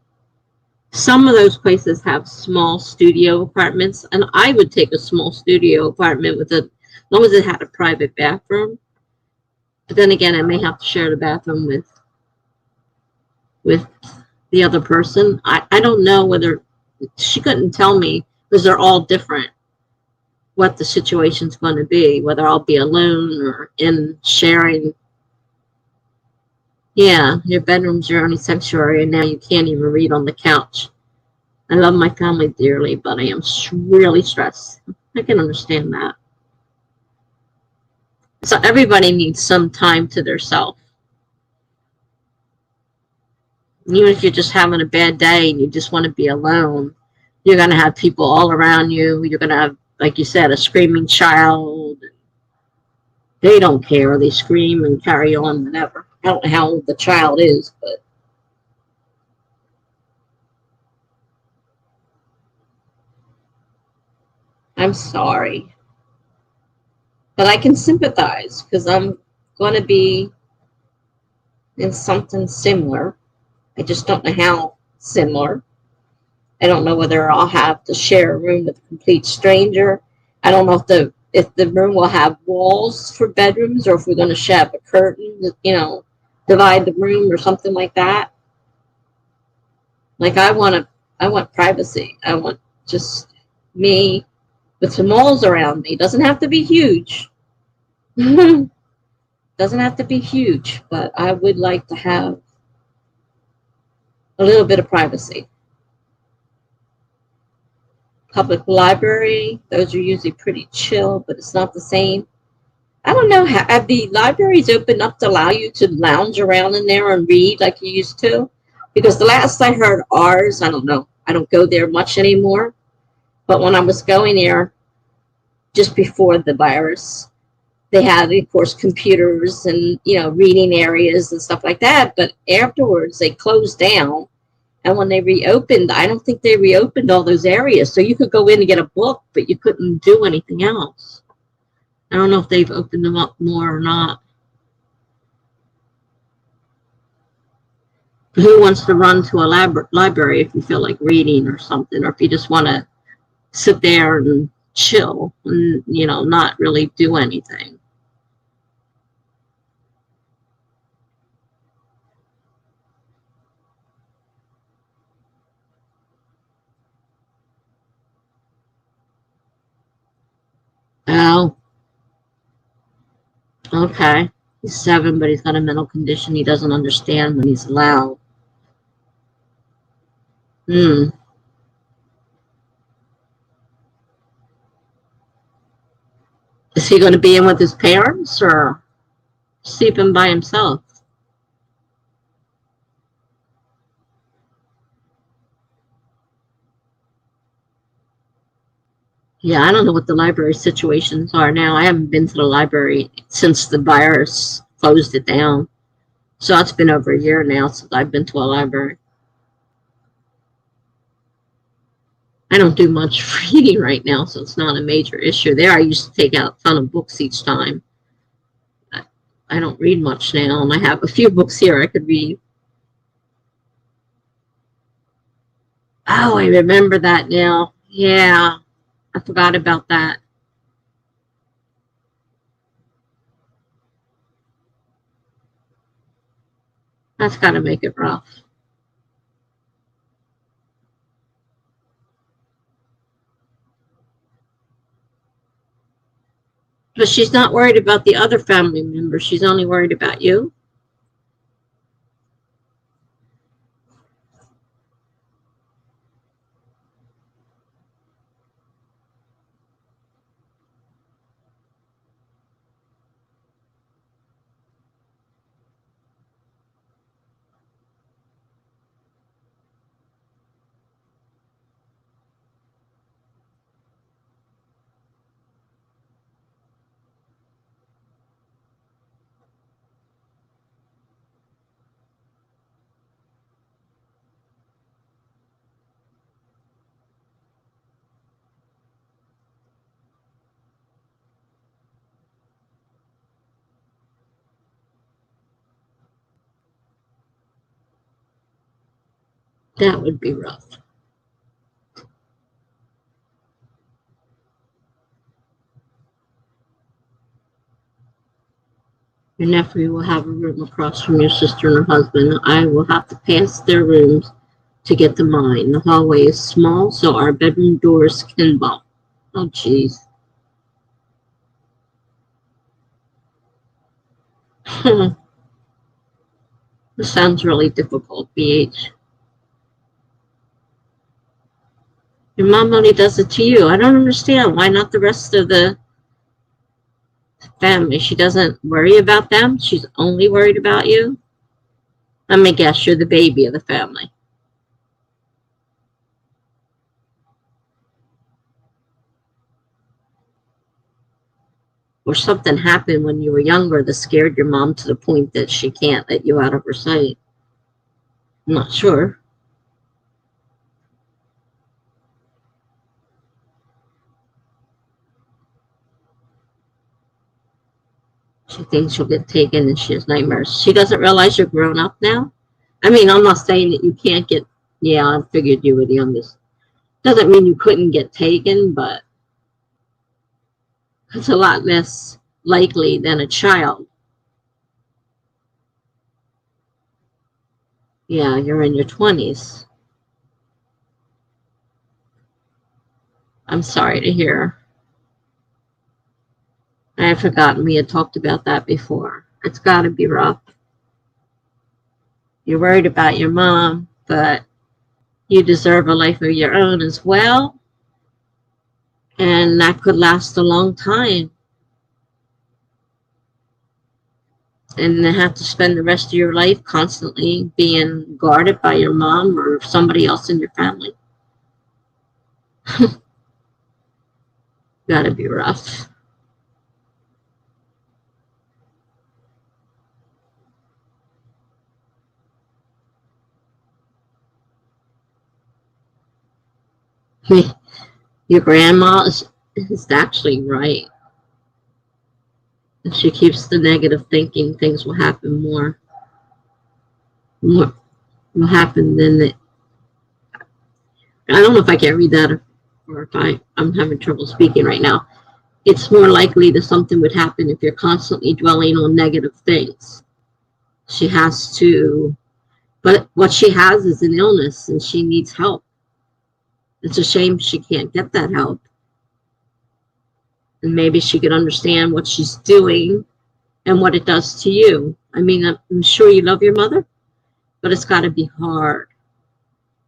Some of those places have small studio apartments, and I would take a small studio apartment as long as it had a private bathroom. But then again, I may have to share the bathroom with the other person. I don't know whether she couldn't tell me because they're all different what the situation's going to be, whether I'll be alone or in sharing. Yeah, your bedroom's your only sanctuary, and now you can't even read on the couch. I love my family dearly, but I am really stressed. I can understand that. So everybody needs some time to themselves. Even if you're just having a bad day and you just want to be alone, you're going to have people all around you. You're going to have, like you said, a screaming child. They don't care. They scream and carry on whatever. I don't know how old the child is, but I'm sorry. But I can sympathize because I'm going to be in something similar. I just don't know how similar. I don't know whether I'll have to share a room with a complete stranger. I don't know if the room will have walls for bedrooms or if we're going to shove a curtain, divide the room or something like that. Like I want privacy. I want just me with some malls around me. Doesn't have to be huge. Doesn't have to be huge, but I would like to have a little bit of privacy. Public library, those are usually pretty chill, but it's not the same. I don't know, have the libraries opened up to allow you to lounge around in there and read like you used to? Because the last I heard ours, I don't know, I don't go there much anymore, but when I was going there just before the virus, they had, of course, computers and, reading areas and stuff like that, but afterwards they closed down. And when they reopened, I don't think they reopened all those areas. So you could go in and get a book, but you couldn't do anything else. I don't know if they've opened them up more or not. Who wants to run to a library if you feel like reading or something, or if you just want to sit there and chill and, not really do anything? Oh, okay. He's 7, but he's got a mental condition. He doesn't understand when he's loud. Hmm. Is he going to be in with his parents or sleeping by himself? Yeah, I don't know what the library situations are now. I haven't been to the library since the virus closed it down. So it's been over a year now since I've been to a library. I don't do much reading right now, so it's not a major issue. There, I used to take out a ton of books each time. I don't read much now, and I have a few books here I could read. Oh, I remember that now. Yeah, I forgot about that. That's got to make it rough. But she's not worried about the other family members. She's only worried about you. That would be rough. Your nephew will have a room across from your sister and her husband. I will have to pass their rooms to get to mine. The hallway is small, so our bedroom doors can bump. Oh, jeez. This sounds really difficult, BH. Your mom only does it to you. I don't understand. Why not the rest of the family? She doesn't worry about them. She's only worried about you. Let me guess, you're the baby of the family. Or something happened when you were younger that scared your mom to the point that she can't let you out of her sight. I'm not sure. She thinks she'll get taken and she has nightmares. She doesn't realize you're grown up now. I mean, I'm not saying that you can't get, yeah, I figured you were the youngest. Doesn't mean you couldn't get taken, but it's a lot less likely than a child. Yeah, you're in your 20s. I'm sorry to hear. I had forgotten we had talked about that before. It's got to be rough. You're worried about your mom, but you deserve a life of your own as well. And that could last a long time. And then have to spend the rest of your life constantly being guarded by your mom or somebody else in your family. Gotta be rough. Your grandma is actually right. If she keeps the negative thinking, things will happen more will happen than it. I don't know if I can read that or if I'm having trouble speaking right now. It's more likely that something would happen if you're constantly dwelling on negative things. She has to, but what she has is an illness and she needs help. It's a shame she can't get that help. And maybe she could understand what she's doing and what it does to you. I mean, I'm sure you love your mother, but it's got to be hard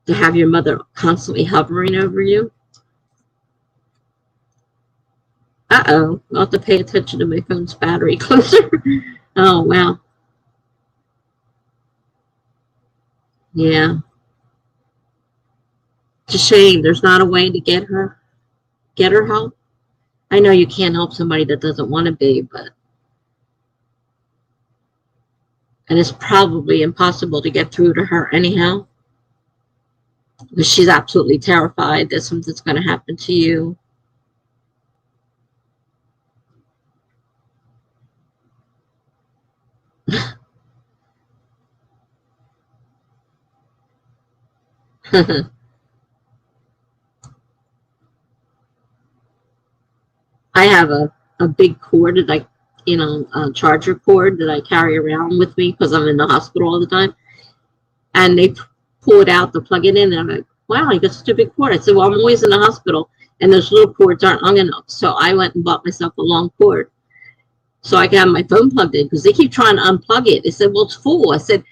to have your mother constantly hovering over you. Uh-oh, I'll have to pay attention to my phone's battery closer. Oh, wow. Yeah. It's a shame. There's not a way to get her help. I know you can't help somebody that doesn't want to be, but and it's probably impossible to get through to her anyhow. Because she's absolutely terrified that something's going to happen to you. I have a big cord that a charger cord that I carry around with me because I'm in the hospital all the time. And they pull it out to plug it in. And I'm like, wow, I got such a big cord. I said, well, I'm always in the hospital and those little cords aren't long enough. So I went and bought myself a long cord so I can have my phone plugged in because they keep trying to unplug it. They said, well, it's full. I said,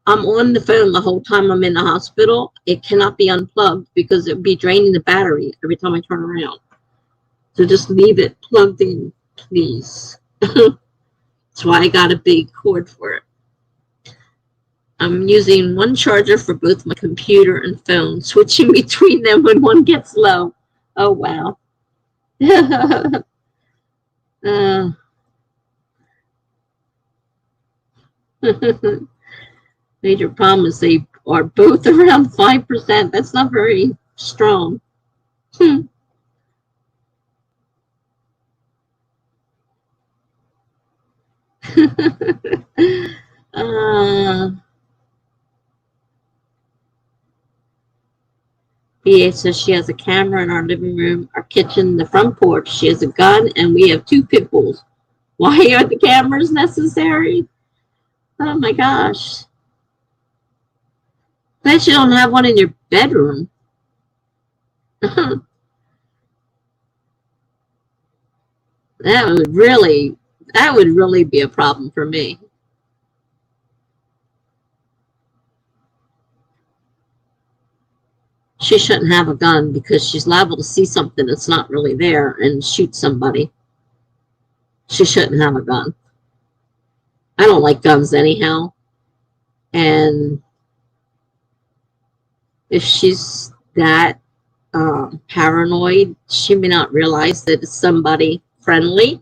I'm on the phone the whole time I'm in the hospital. It cannot be unplugged because it would be draining the battery every time I turn around. So just leave it plugged in, please. That's why I got a big cord for it. I'm using one charger for both my computer and phone, switching between them when one gets low. Oh, wow. Major problem is they are both around 5%. That's not very strong. uh, BA says she has a camera in our living room, our kitchen, the front porch. She has a gun, and we have 2 pit bulls. Why are the cameras necessary? Oh my gosh. Bet you don't have one in your bedroom. That would really be a problem for me. She shouldn't have a gun because she's liable to see something that's not really there and shoot somebody. She shouldn't have a gun. I don't like guns anyhow. And if she's that paranoid, she may not realize that it's somebody friendly,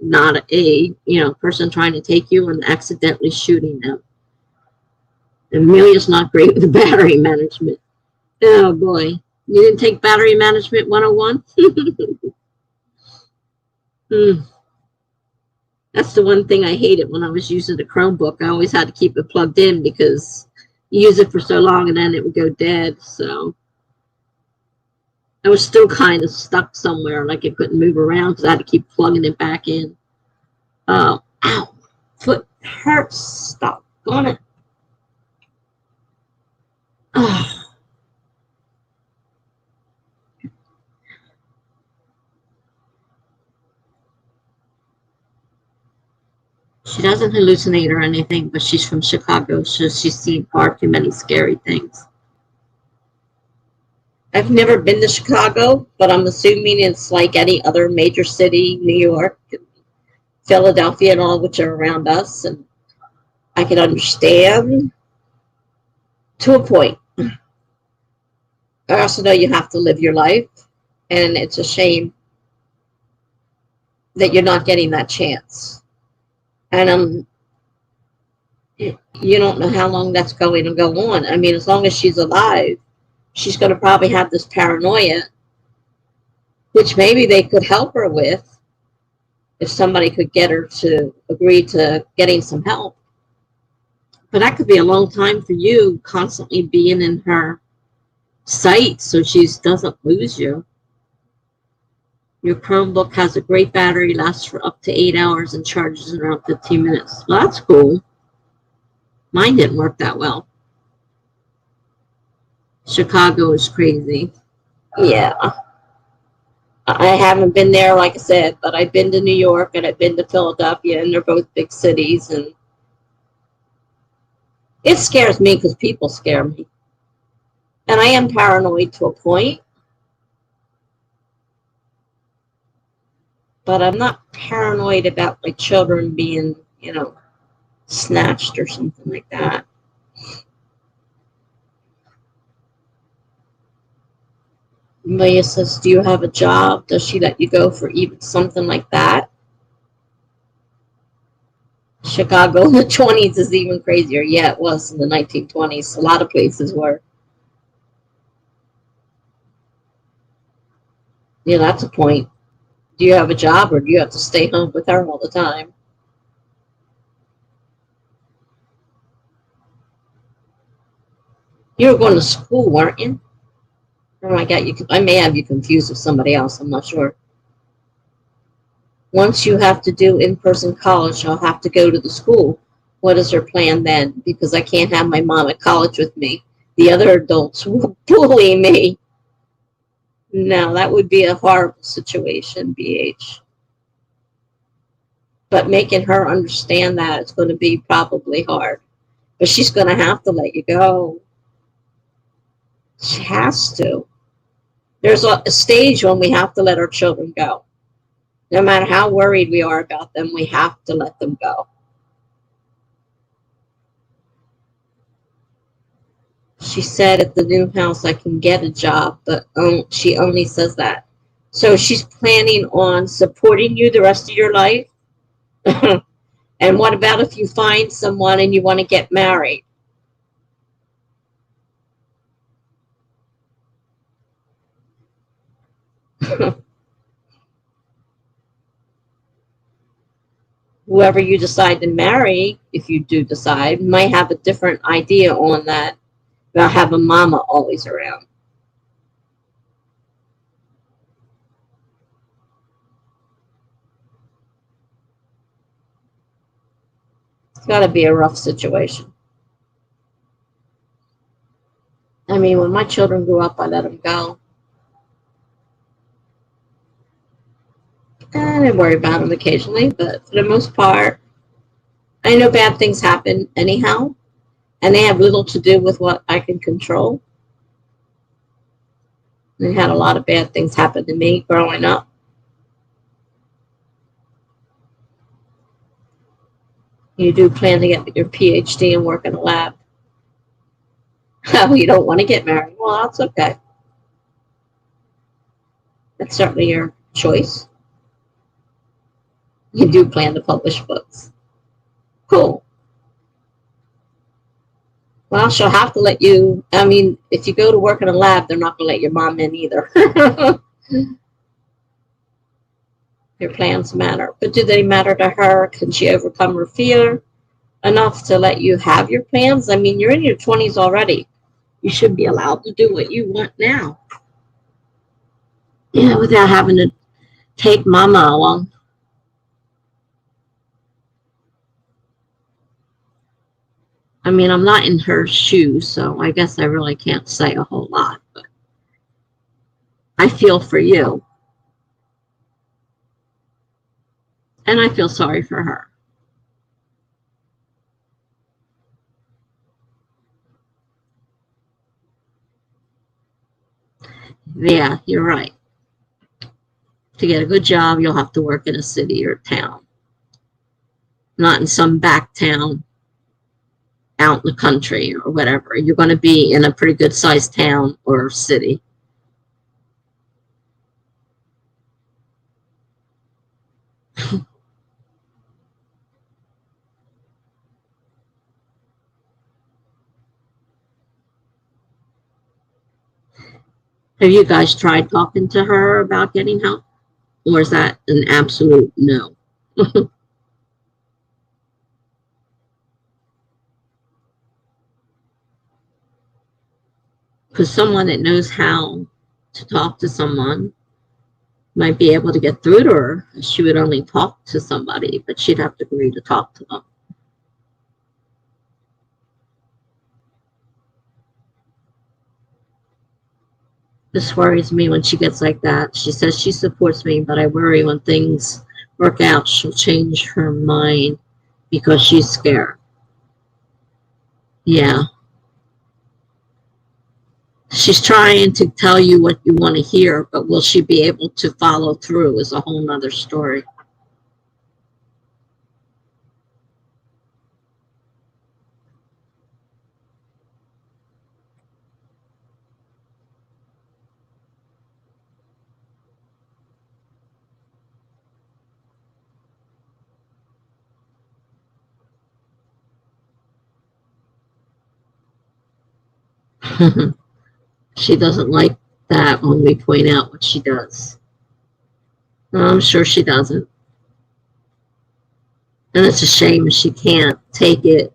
not a person trying to take you and accidentally shooting them. Amelia's not great with battery management. Oh boy, you didn't take battery management 101? That's the one thing I hated when I was using the Chromebook. I always had to keep it plugged in because you use it for so long and then it would go dead. So I was still kind of stuck somewhere, like I couldn't move around because I had to keep plugging it back in. Oh, ow, foot hurts. Stop on it. Oh. She doesn't hallucinate or anything, but she's from Chicago, so she's seen far too many scary things. I've never been to Chicago, but I'm assuming it's like any other major city, New York, Philadelphia, and all which are around us, and I can understand to a point. I also know you have to live your life, and it's a shame that you're not getting that chance. And you don't know how long that's going to go on. I mean, as long as she's alive, she's going to probably have this paranoia, which maybe they could help her with if somebody could get her to agree to getting some help. But that could be a long time for you constantly being in her sight so she doesn't lose you. Your Chromebook has a great battery, lasts for up to 8 hours, and charges in around 15 minutes. Well, that's cool. Mine didn't work that well. Chicago is crazy. Yeah. I haven't been there, like I said, but I've been to New York and I've been to Philadelphia, and they're both big cities. And it scares me because people scare me. And I am paranoid to a point, but I'm not paranoid about my children being, snatched or something like that. Leah says, do you have a job? Does she let you go for even something like that? Chicago in the 20s is even crazier. Yeah, it was in the 1920s. A lot of places were. Yeah, that's a point. Do you have a job or do you have to stay home with her all the time? You were going to school, weren't you? Oh, I may have you confused with somebody else. I'm not sure. Once you have to do in-person college, I'll have to go to the school. What is her plan then? Because I can't have my mom at college with me. The other adults will bully me. No, that would be a horrible situation, BH. But making her understand that it's going to be probably hard. But she's going to have to let you go. She has to. There's a stage when we have to let our children go. No matter how worried we are about them, we have to let them go. She said at the new house I can get a job, but she only says that. So she's planning on supporting you the rest of your life? And what about if you find someone and you want to get married? Whoever you decide to marry, if you do decide, might have a different idea on that about having mama always around. It's got to be a rough situation. I mean, when my children grew up, I let them go. I didn't worry about them occasionally, but for the most part, I know bad things happen anyhow, and they have little to do with what I can control. They had a lot of bad things happen to me growing up. You do plan to get your PhD and work in a lab. Oh, you don't want to get married. Well, that's okay. That's certainly your choice. You do plan to publish books. Cool. Well, she'll have to let you. I mean, if you go to work in a lab, they're not going to let your mom in either. Your plans matter. But do they matter to her? Can she overcome her fear enough to let you have your plans? I mean, you're in your 20s already. You should be allowed to do what you want now. Yeah, without having to take mama along. I mean, I'm not in her shoes, so I guess I really can't say a whole lot. But I feel for you. And I feel sorry for her. Yeah, you're right. To get a good job, you'll have to work in a city or town, not in some back town out in the country or whatever. You're going to be in a pretty good sized town or city. Have you guys tried talking to her about getting help? Or is that an absolute no? Because someone that knows how to talk to someone might be able to get through to her. She would only talk to somebody, but she'd have to agree to talk to them. This worries me when she gets like that. She says she supports me, but I worry when things work out, she'll change her mind because she's scared. Yeah. She's trying to tell you what you want to hear, but will she be able to follow through is a whole nother story. She doesn't like that when we point out what she does. I'm sure she doesn't. And it's a shame she can't take it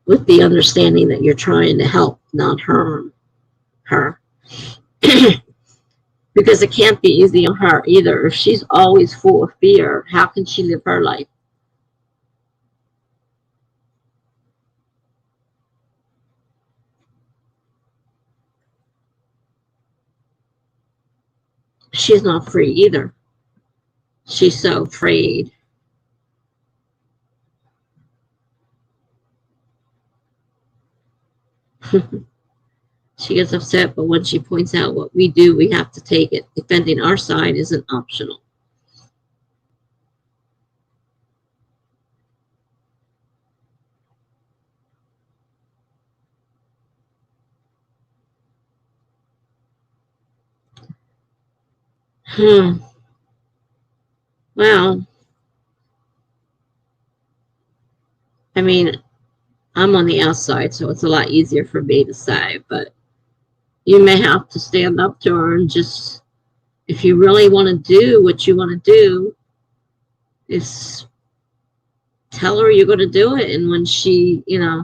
with the understanding that you're trying to help, not harm her. Because it can't be easy on her either. If she's always full of fear, how can she live her life? She's not free either. She's so afraid. She gets upset, but when she points out what we do, we have to take it. Defending our side isn't optional. Hmm. Well, I mean, I'm on the outside, so it's a lot easier for me to say, but you may have to stand up to her and just, if you really want to do what you want to do, is tell her you're going to do it. And when she, I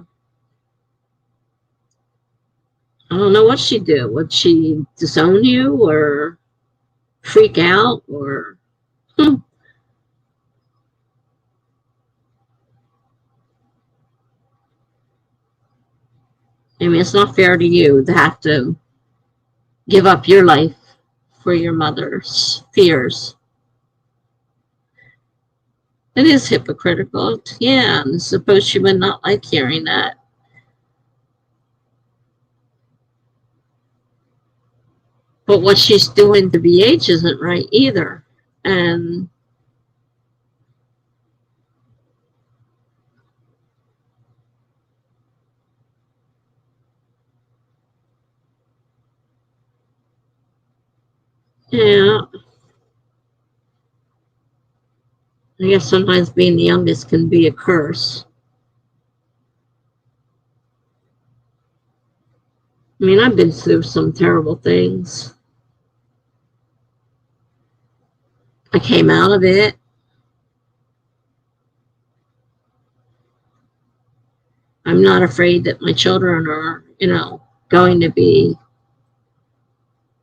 don't know what she'd do. Would she disown you or freak out or, I mean, it's not fair to you to have to give up your life for your mother's fears. It is hypocritical. Yeah, and I suppose she would not like hearing that. But what she's doing to BH isn't right either. And yeah, I guess sometimes being the youngest can be a curse. I mean, I've been through some terrible things. I came out of it. I'm not afraid that my children are, going to be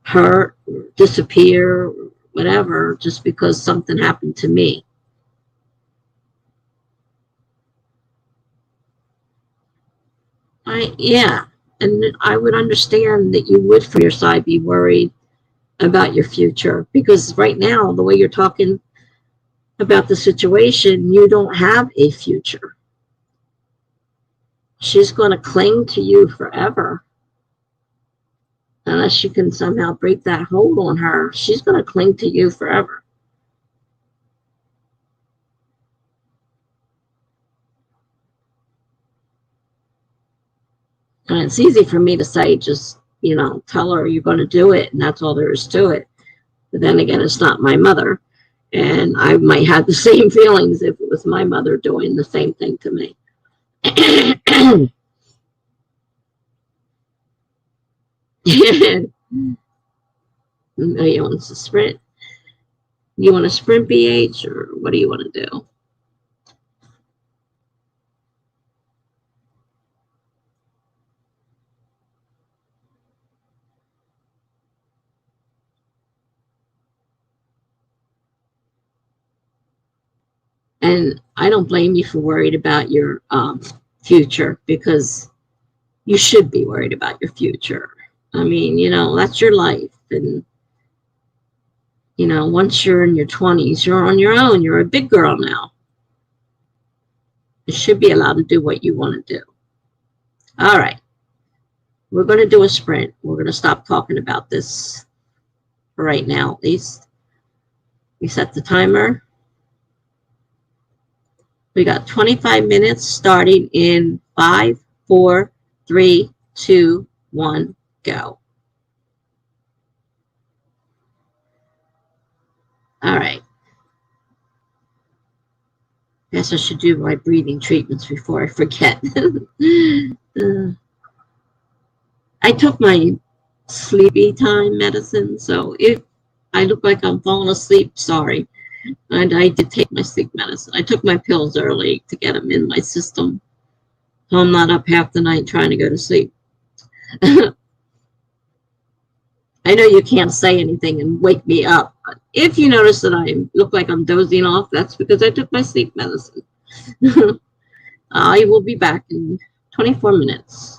hurt, or disappear, or whatever, just because something happened to me. Yeah, and I would understand that you would, from your side, be worried about your future because right now, the way you're talking about the situation, you don't have a future. She's going to cling to you forever. Unless you can somehow break that hold on her, she's going to cling to you forever. And it's easy for me to say, just, tell her you're going to do it, and that's all there is to it. But then again, it's not my mother. And I might have the same feelings if it was my mother doing the same thing to me. Oh, you want to sprint? You want to sprint, BH, or what do you want to do? And I don't blame you for worried about your future, because you should be worried about your future. I mean, that's your life. And, once you're in your 20s, you're on your own. You're a big girl now. You should be allowed to do what you want to do. All right. We're going to do a sprint. We're going to stop talking about this for right now, at least. We set the timer. We got 25 minutes starting in 5, 4, 3, 2, 1, go. All right. Guess I should do my breathing treatments before I forget. I took my sleepy time medicine, so if I look like I'm falling asleep, sorry. And I did take my sleep medicine. I took my pills early to get them in my system, so I'm not up half the night trying to go to sleep. I know you can't say anything and wake me up, but if you notice that I look like I'm dozing off, that's because I took my sleep medicine. I will be back in 24 minutes.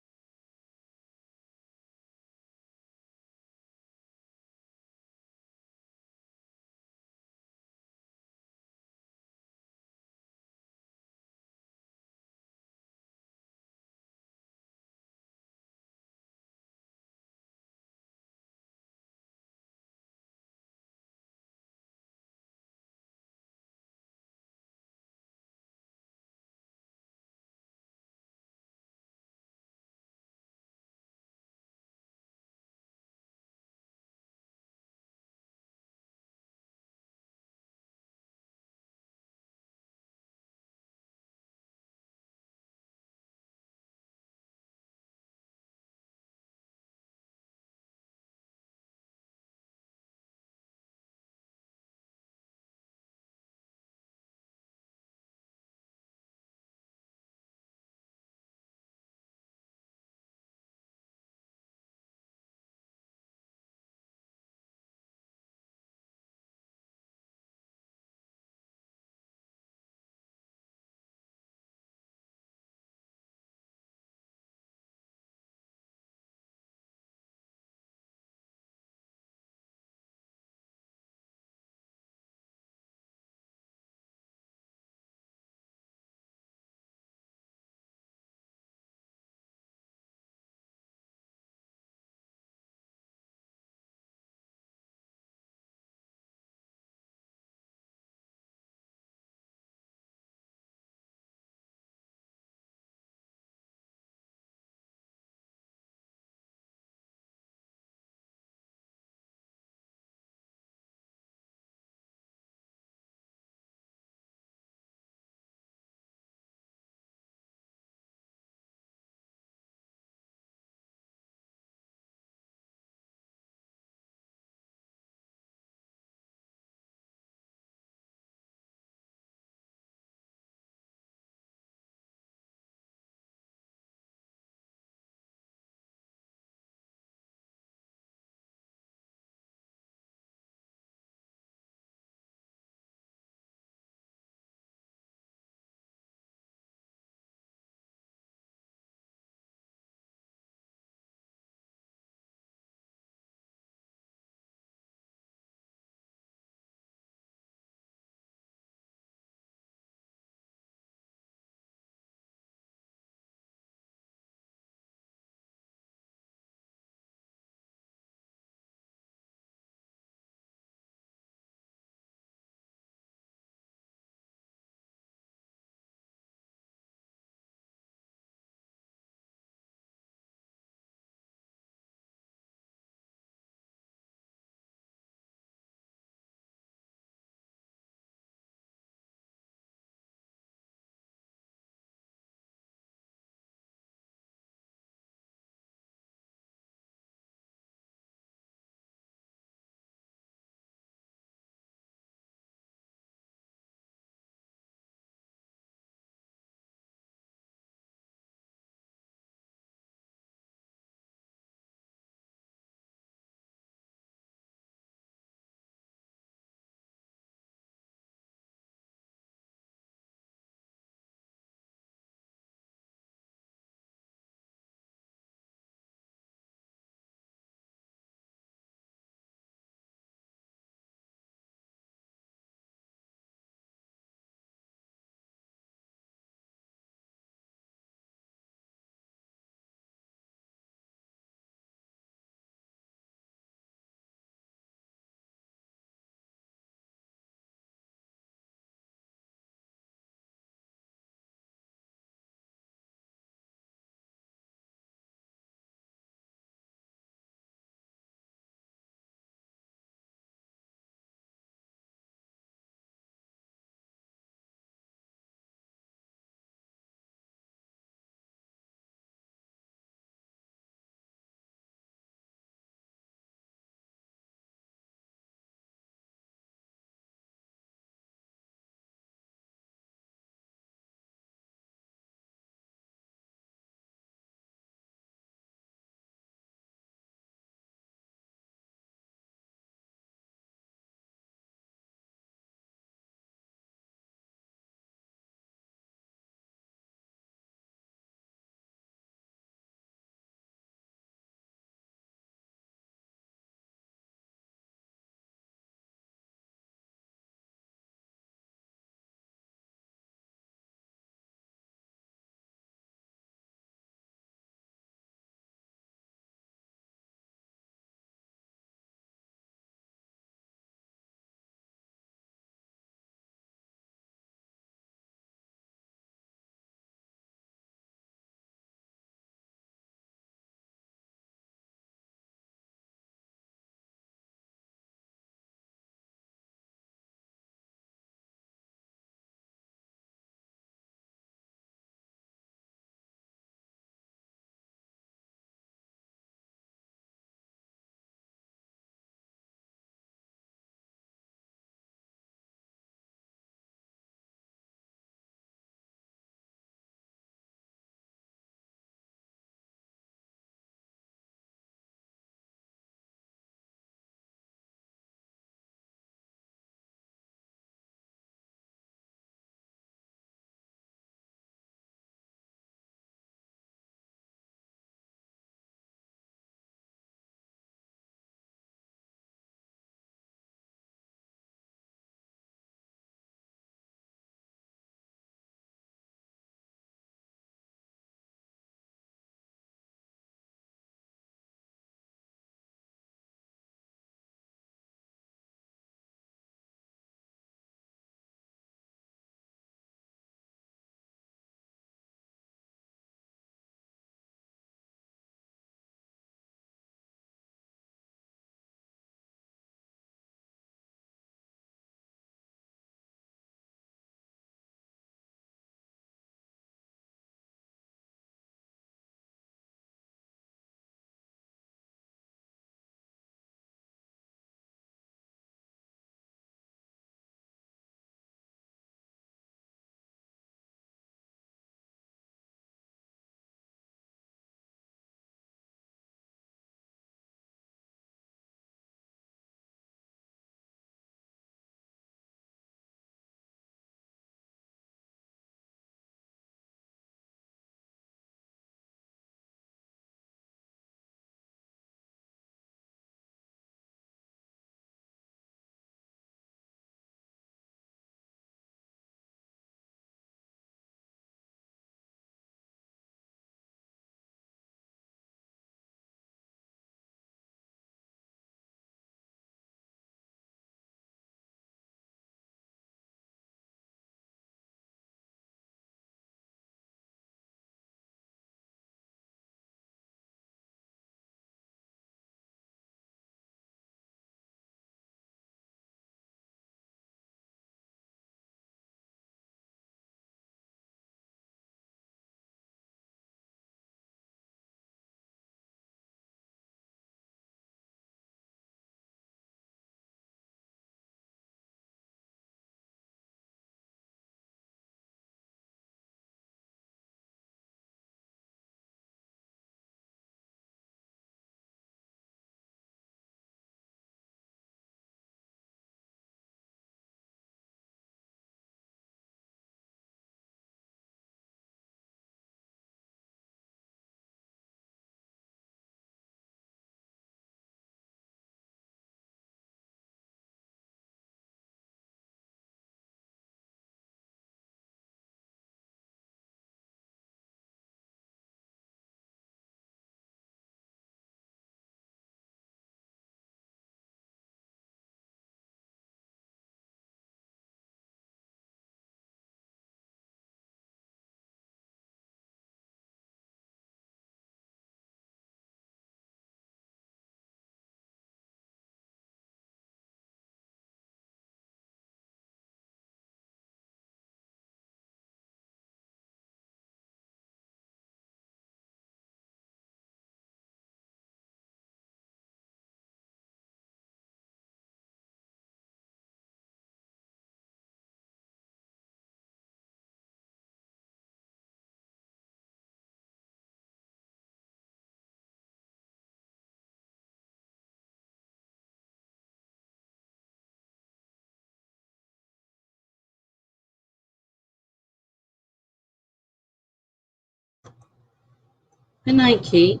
Good night, Kate.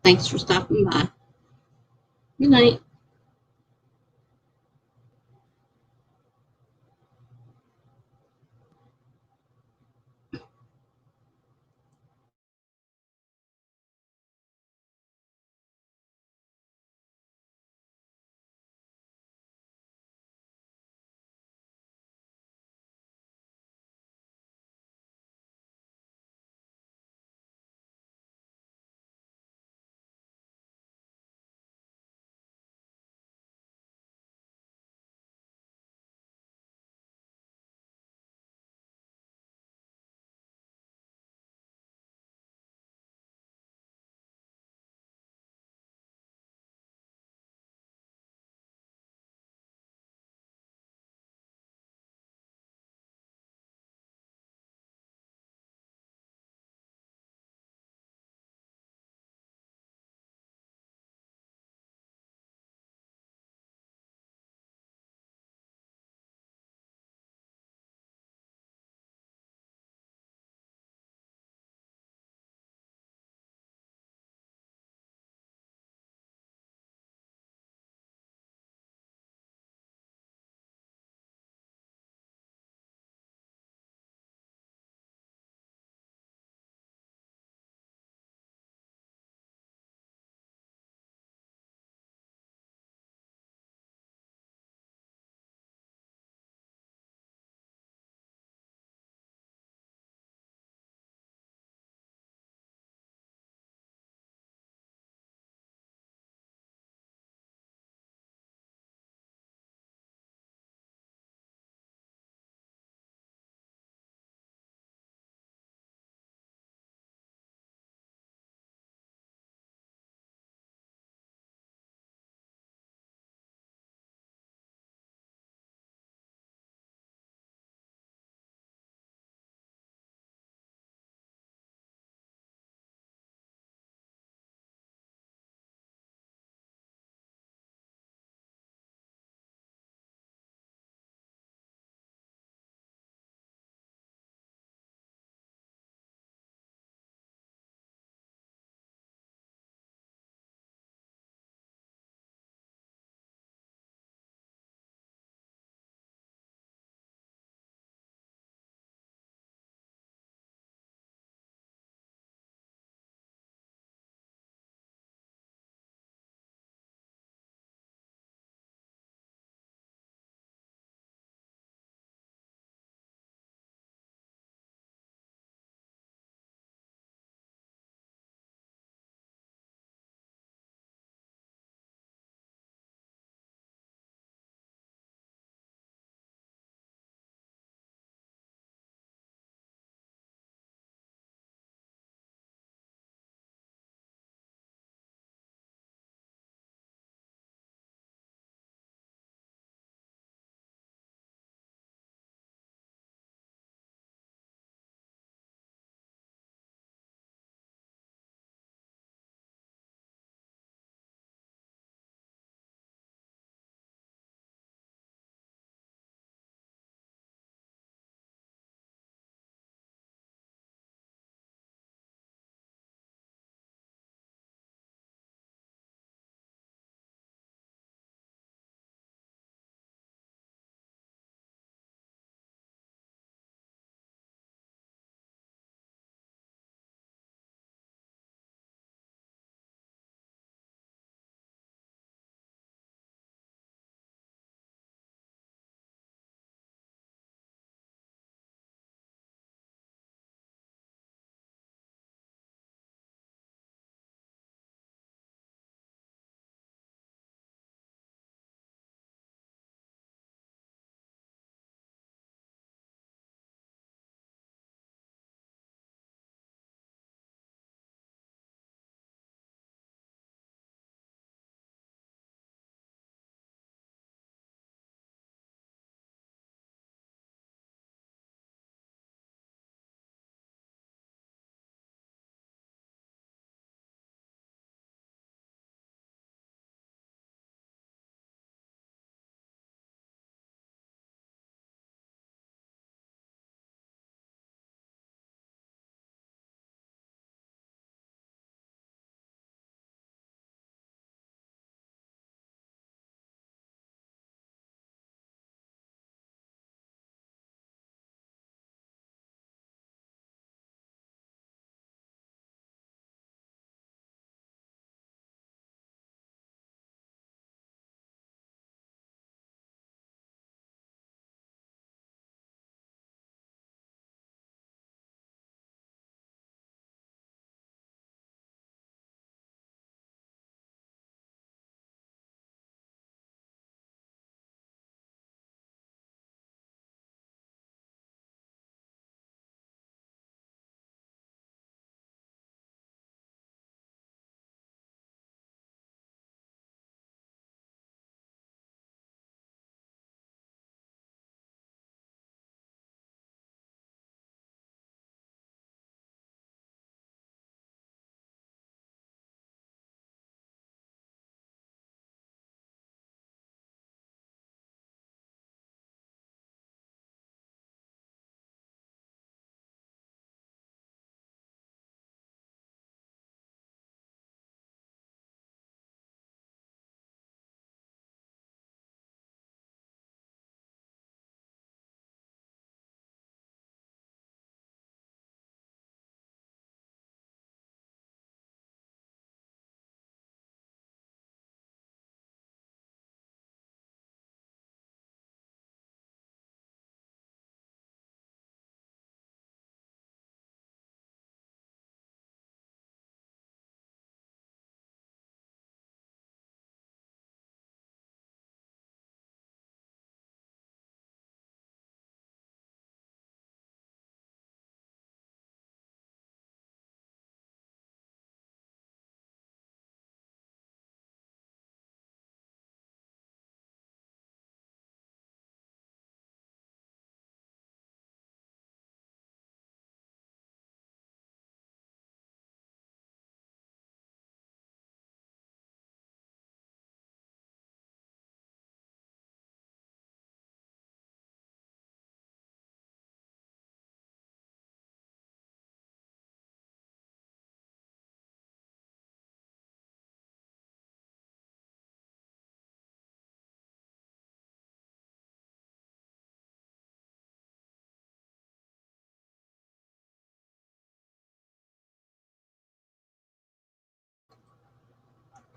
Thanks for stopping by. Good night.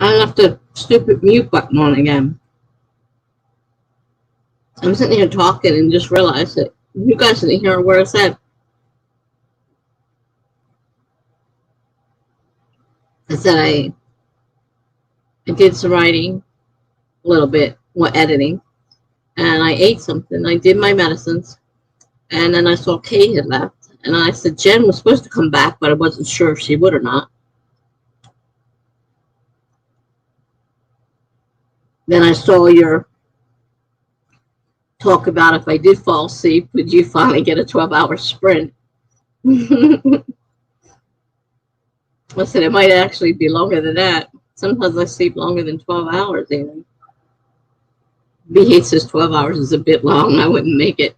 I left the stupid mute button on again. I'm sitting here talking and just realized that you guys didn't hear a word I said. I said I did some writing, a little bit, more editing, and I ate something. I did my medicines, and then I saw Kay had left. And I said Jen was supposed to come back, but I wasn't sure if she would or not. Then I saw your talk about if I did fall asleep, would you finally get a 12-hour sprint? I said it might actually be longer than that. Sometimes I sleep longer than 12 hours, even. B8 says 12 hours is a bit long. I wouldn't make it.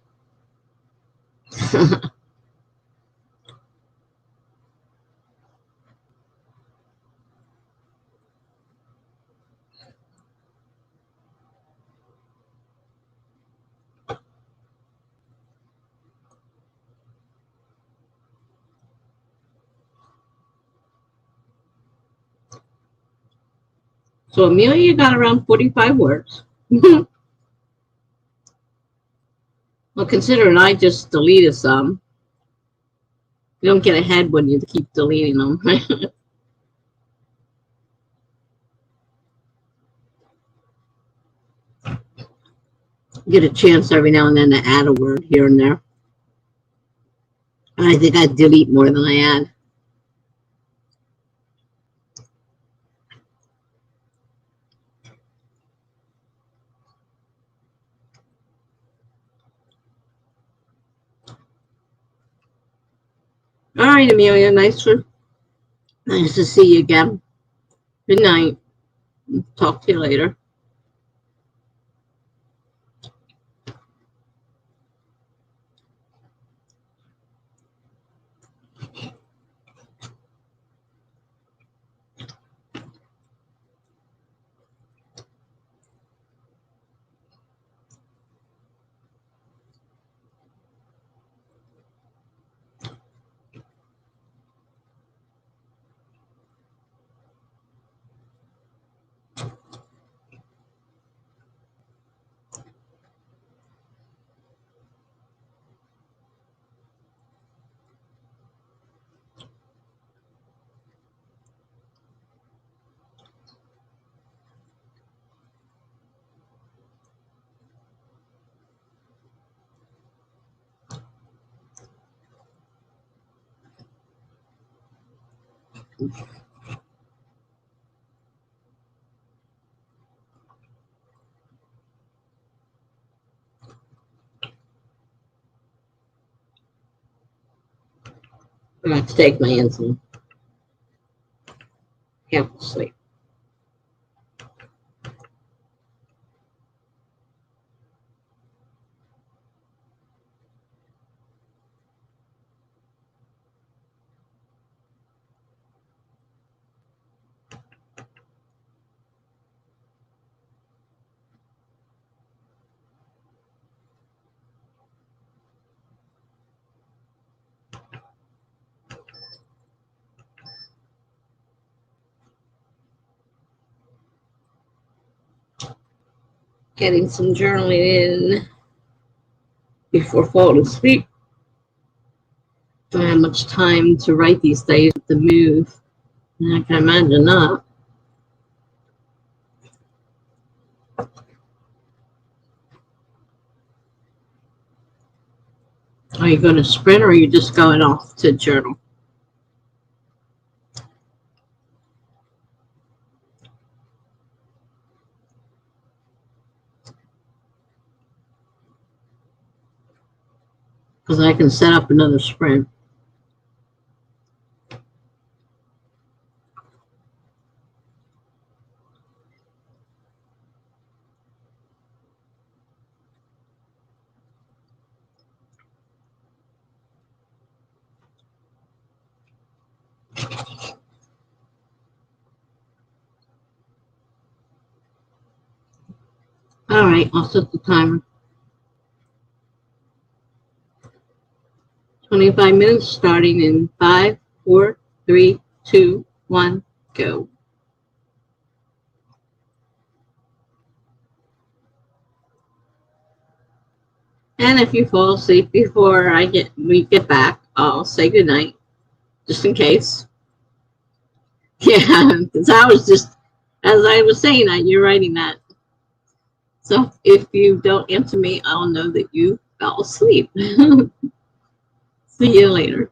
So Amelia got around 45 words. Well, considering I just deleted some, you don't get ahead when you keep deleting them. Get a chance every now and then to add a word here and there. I think I delete more than I add. All right, Amelia, nice to see you again. Good night. Talk to you later. I have to take my insulin. Half asleep. Getting some journaling in before falling asleep. Don't have much time to write these days with the move. I can imagine not. Are you going to sprint or are you just going off to journal? Because I can set up another sprint. All right, I'll set the timer. 25 minutes starting in 5, 4, 3, 2, 1, go. And if you fall asleep before we get back, I'll say goodnight, just in case. Yeah, because I was just, as I was saying that, you're writing that. So if you don't answer me, I'll know that you fell asleep. See you later.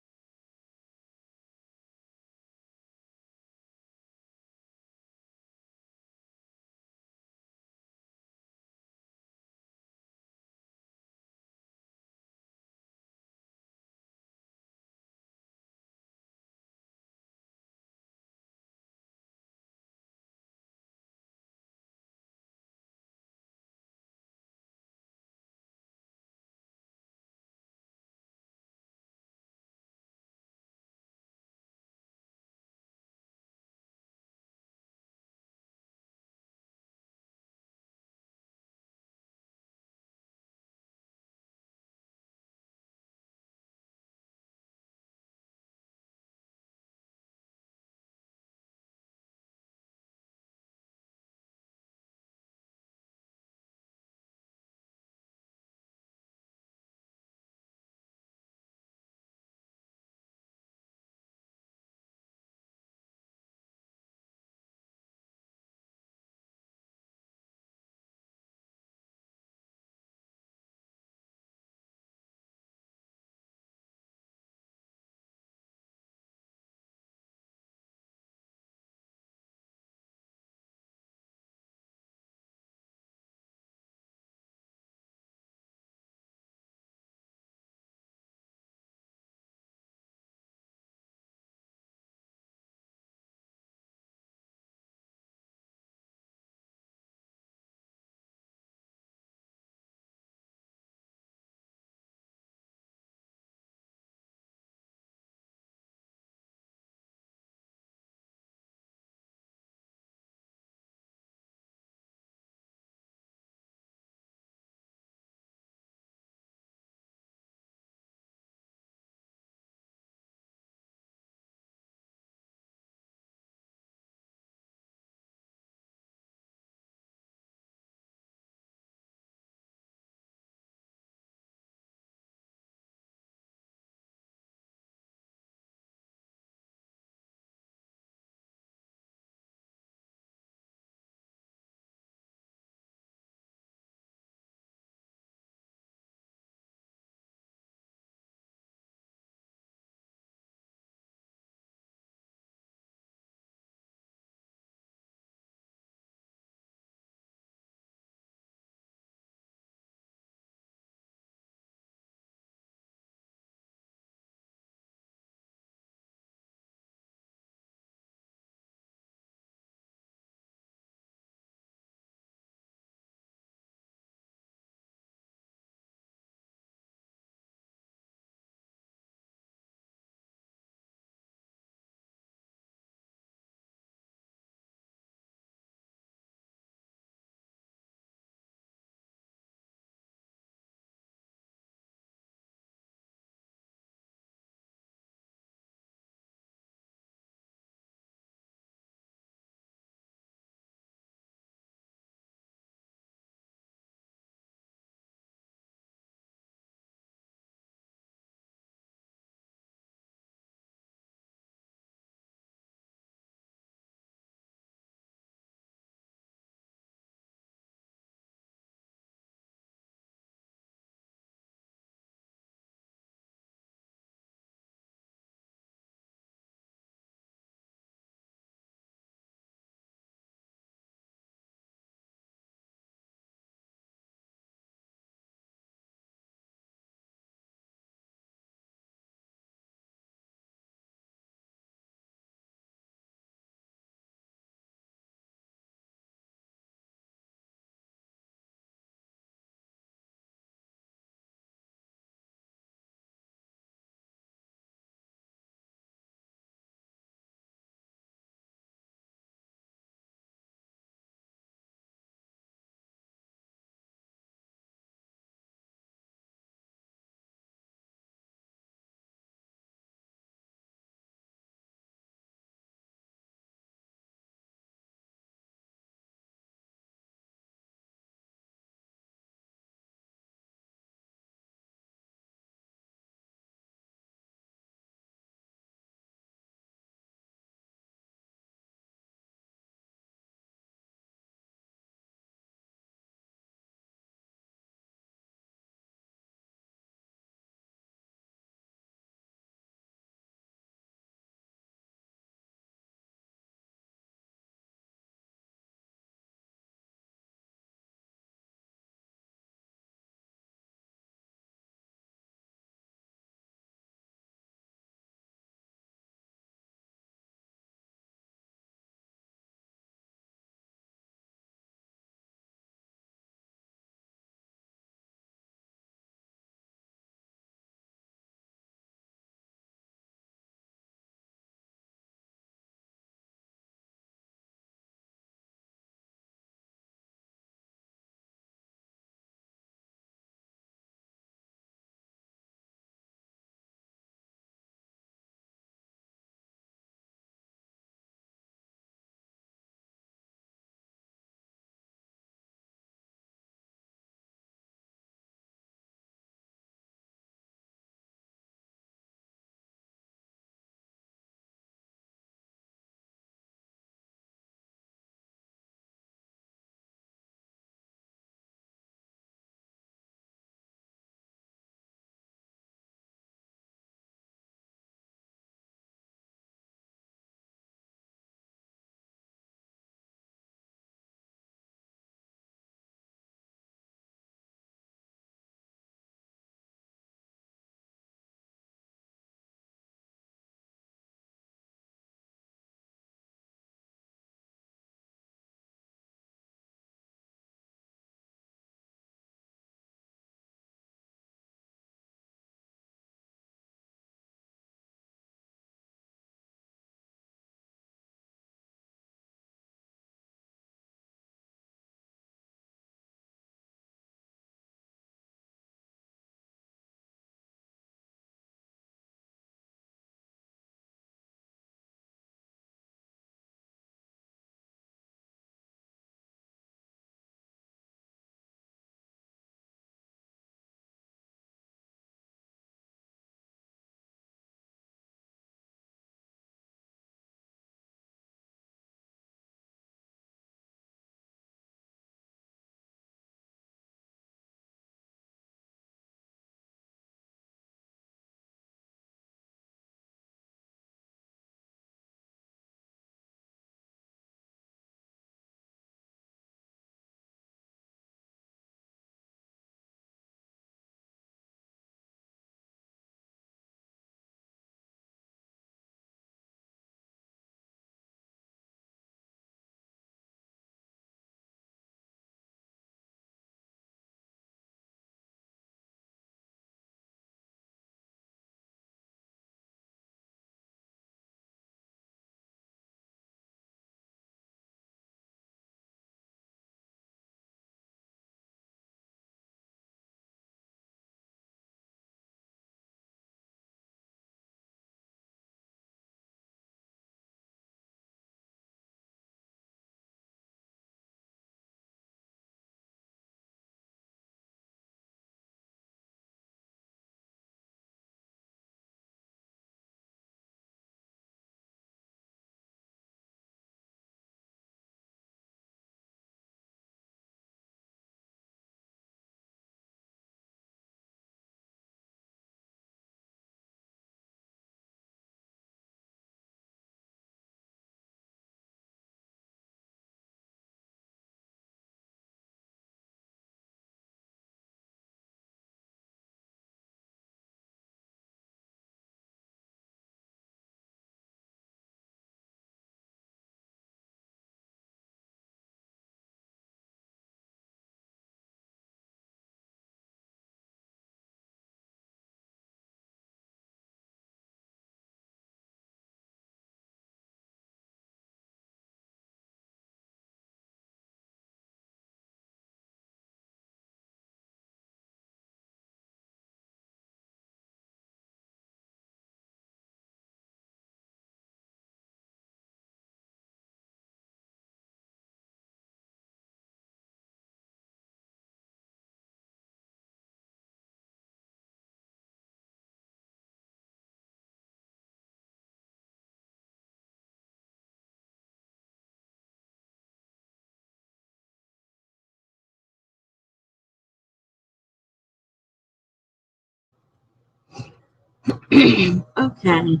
Okay,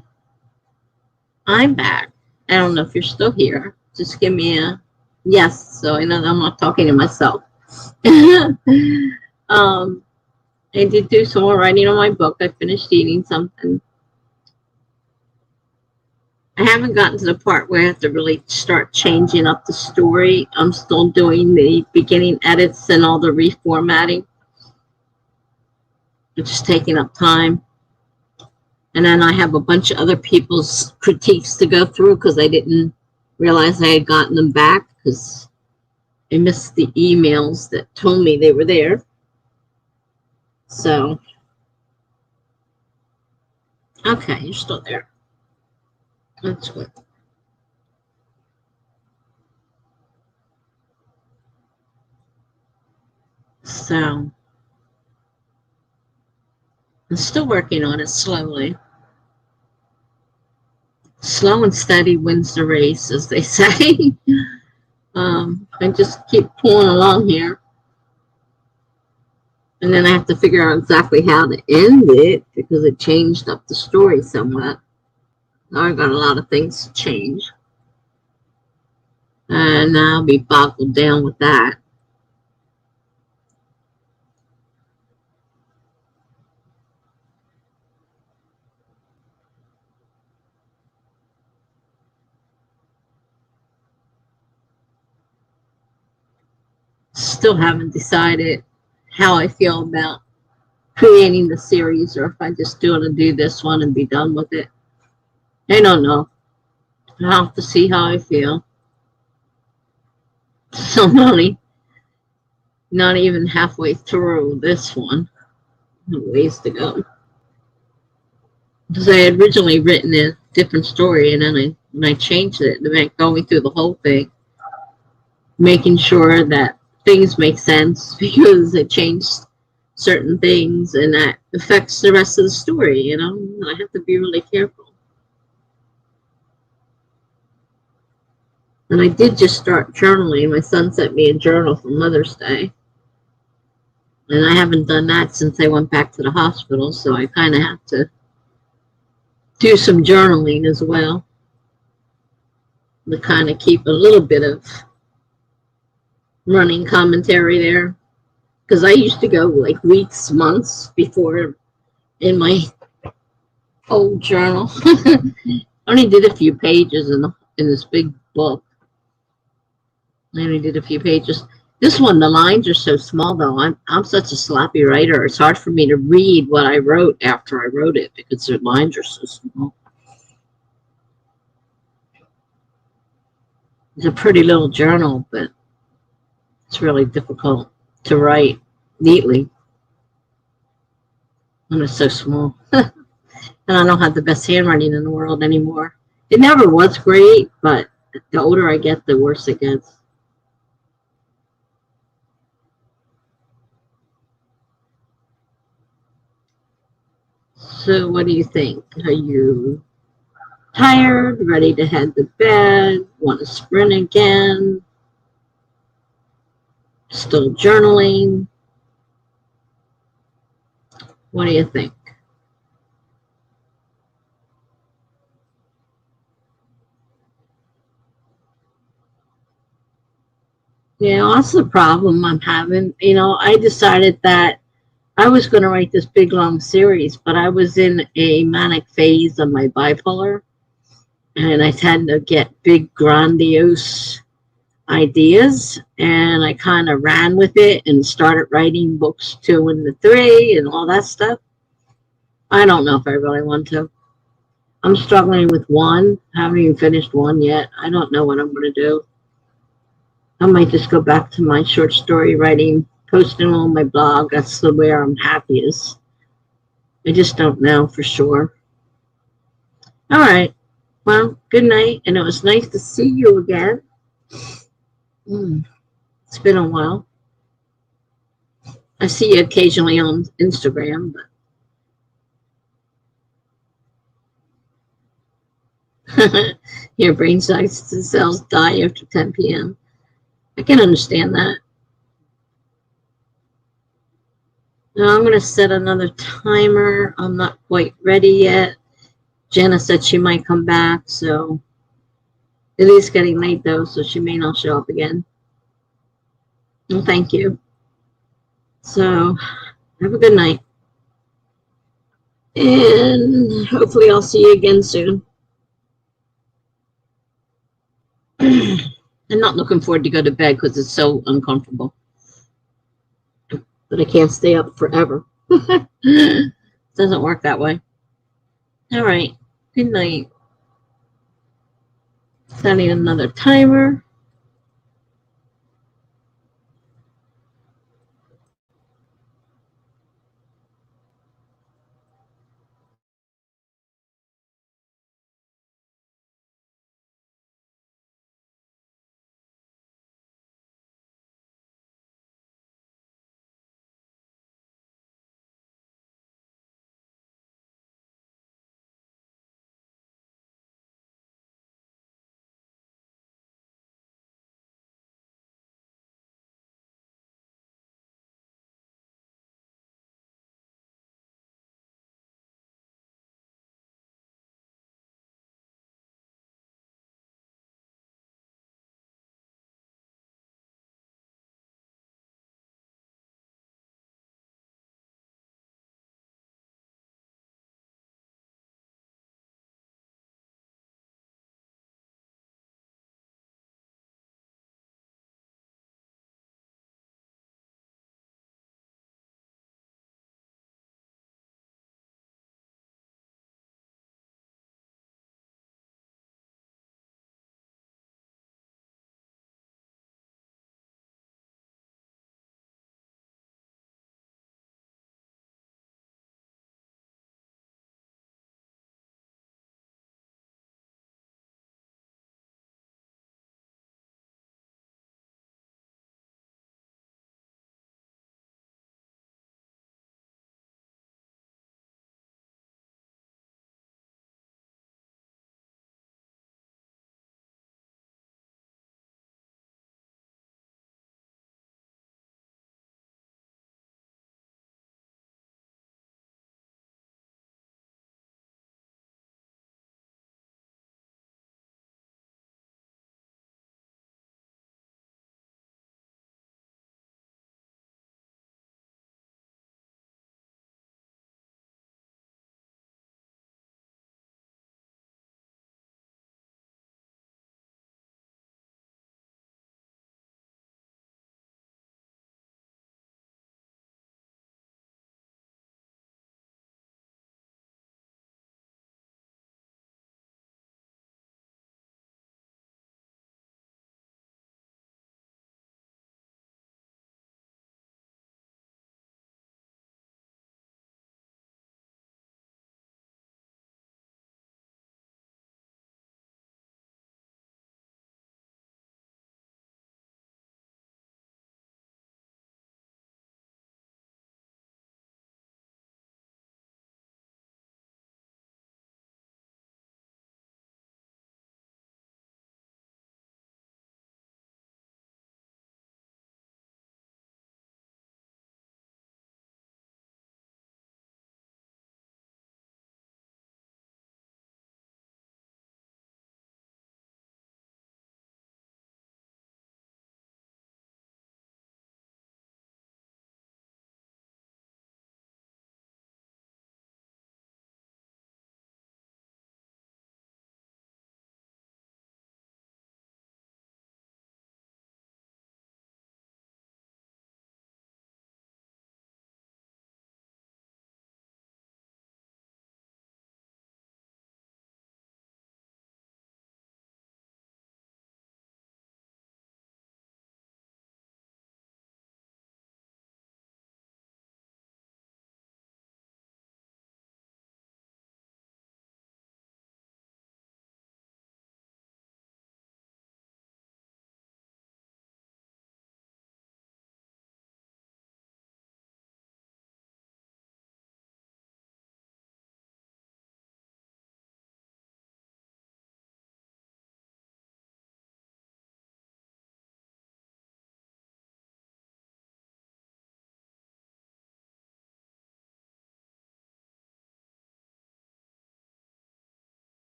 I'm back. I don't know if you're still here. Just give me a yes, so I know that I'm not talking to myself. um, I did do some more writing on my book. I finished eating something. I haven't gotten to the part where I have to really start changing up the story. I'm still doing the beginning edits and all the reformatting. It's just taking up time. And then I have a bunch of other people's critiques to go through because I didn't realize I had gotten them back because I missed the emails that told me they were there. So, okay, you're still there. That's good. So, I'm still working on it slowly. Slow and steady wins the race, as they say. I just keep pulling along here. And then I have to figure out exactly how to end it because it changed up the story somewhat. Now I got a lot of things to change. And I'll be boggled down with that. Still haven't decided how I feel about creating the series or if I just want to do this one and be done with it. I don't know. I'll have to see how I feel. So not even halfway through this one. Ways to go. Because I had originally written a different story, and then when I changed it, I meant going through the whole thing, making sure that things make sense because it changed certain things, and that affects the rest of the story. I have to be really careful. And I did just start journaling. My son sent me a journal for Mother's Day, and I haven't done that since I went back to the hospital, so I kind of have to do some journaling as well to kind of keep a little bit of running commentary there. Because I used to go like weeks, months before in my old journal. I only did a few pages in this big book. I only did a few pages. This one, the lines are so small though. I'm such a sloppy writer. It's hard for me to read what I wrote after I wrote it because the lines are so small. It's a pretty little journal, but it's really difficult to write neatly when it's so small. And I don't have the best handwriting in the world anymore. It never was great, but the older I get, the worse it gets. So what do you think? Are you tired, ready to head to bed, want to sprint again, still journaling? What do you think? Yeah, that's the problem I'm having. I decided that I was going to write this big long series, but I was in a manic phase of my bipolar, and I tend to get big, grandiose ideas, and I kind of ran with it and started writing books 2 and 3 and all that stuff. I don't know if I really want to. I'm struggling with one. I haven't even finished one yet. I don't know what I'm going to do. I might just go back to my short story writing, posting on my blog. That's the where I'm happiest. I just don't know for sure. All right. Well, good night, and it was nice to see you again. It's been a while. I see you occasionally on Instagram, but your brain cells die after 10 p.m. I can understand that. Now I'm going to set another timer. I'm not quite ready yet. Jenna said she might come back, so it is getting late though, so she may not show up again. Well, thank you. So have a good night. And hopefully I'll see you again soon. I'm not looking forward to go to bed because it's so uncomfortable. But I can't stay up forever. Doesn't work that way. All right. Good night. Setting another timer.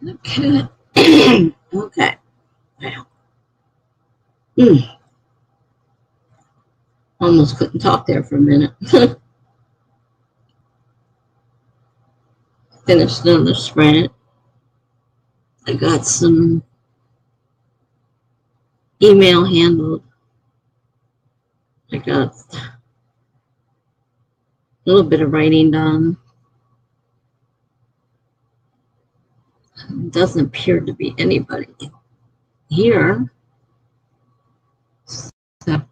Okay. Okay. Well, almost couldn't talk there for a minute. Finished another sprint. I got some email handled. I got a little bit of writing done. Doesn't appear to be anybody here. So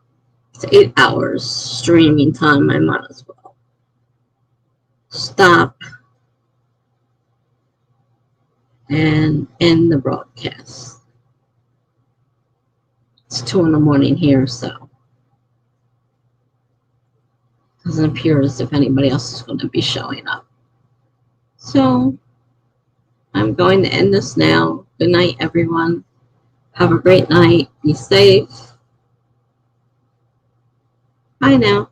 it's 8 hours streaming time. I might as well stop and end the broadcast. It's 2 in the morning here, so it doesn't appear as if anybody else is going to be showing up. So I'm going to end this now. Good night, everyone. Have a great night. Be safe. Bye now.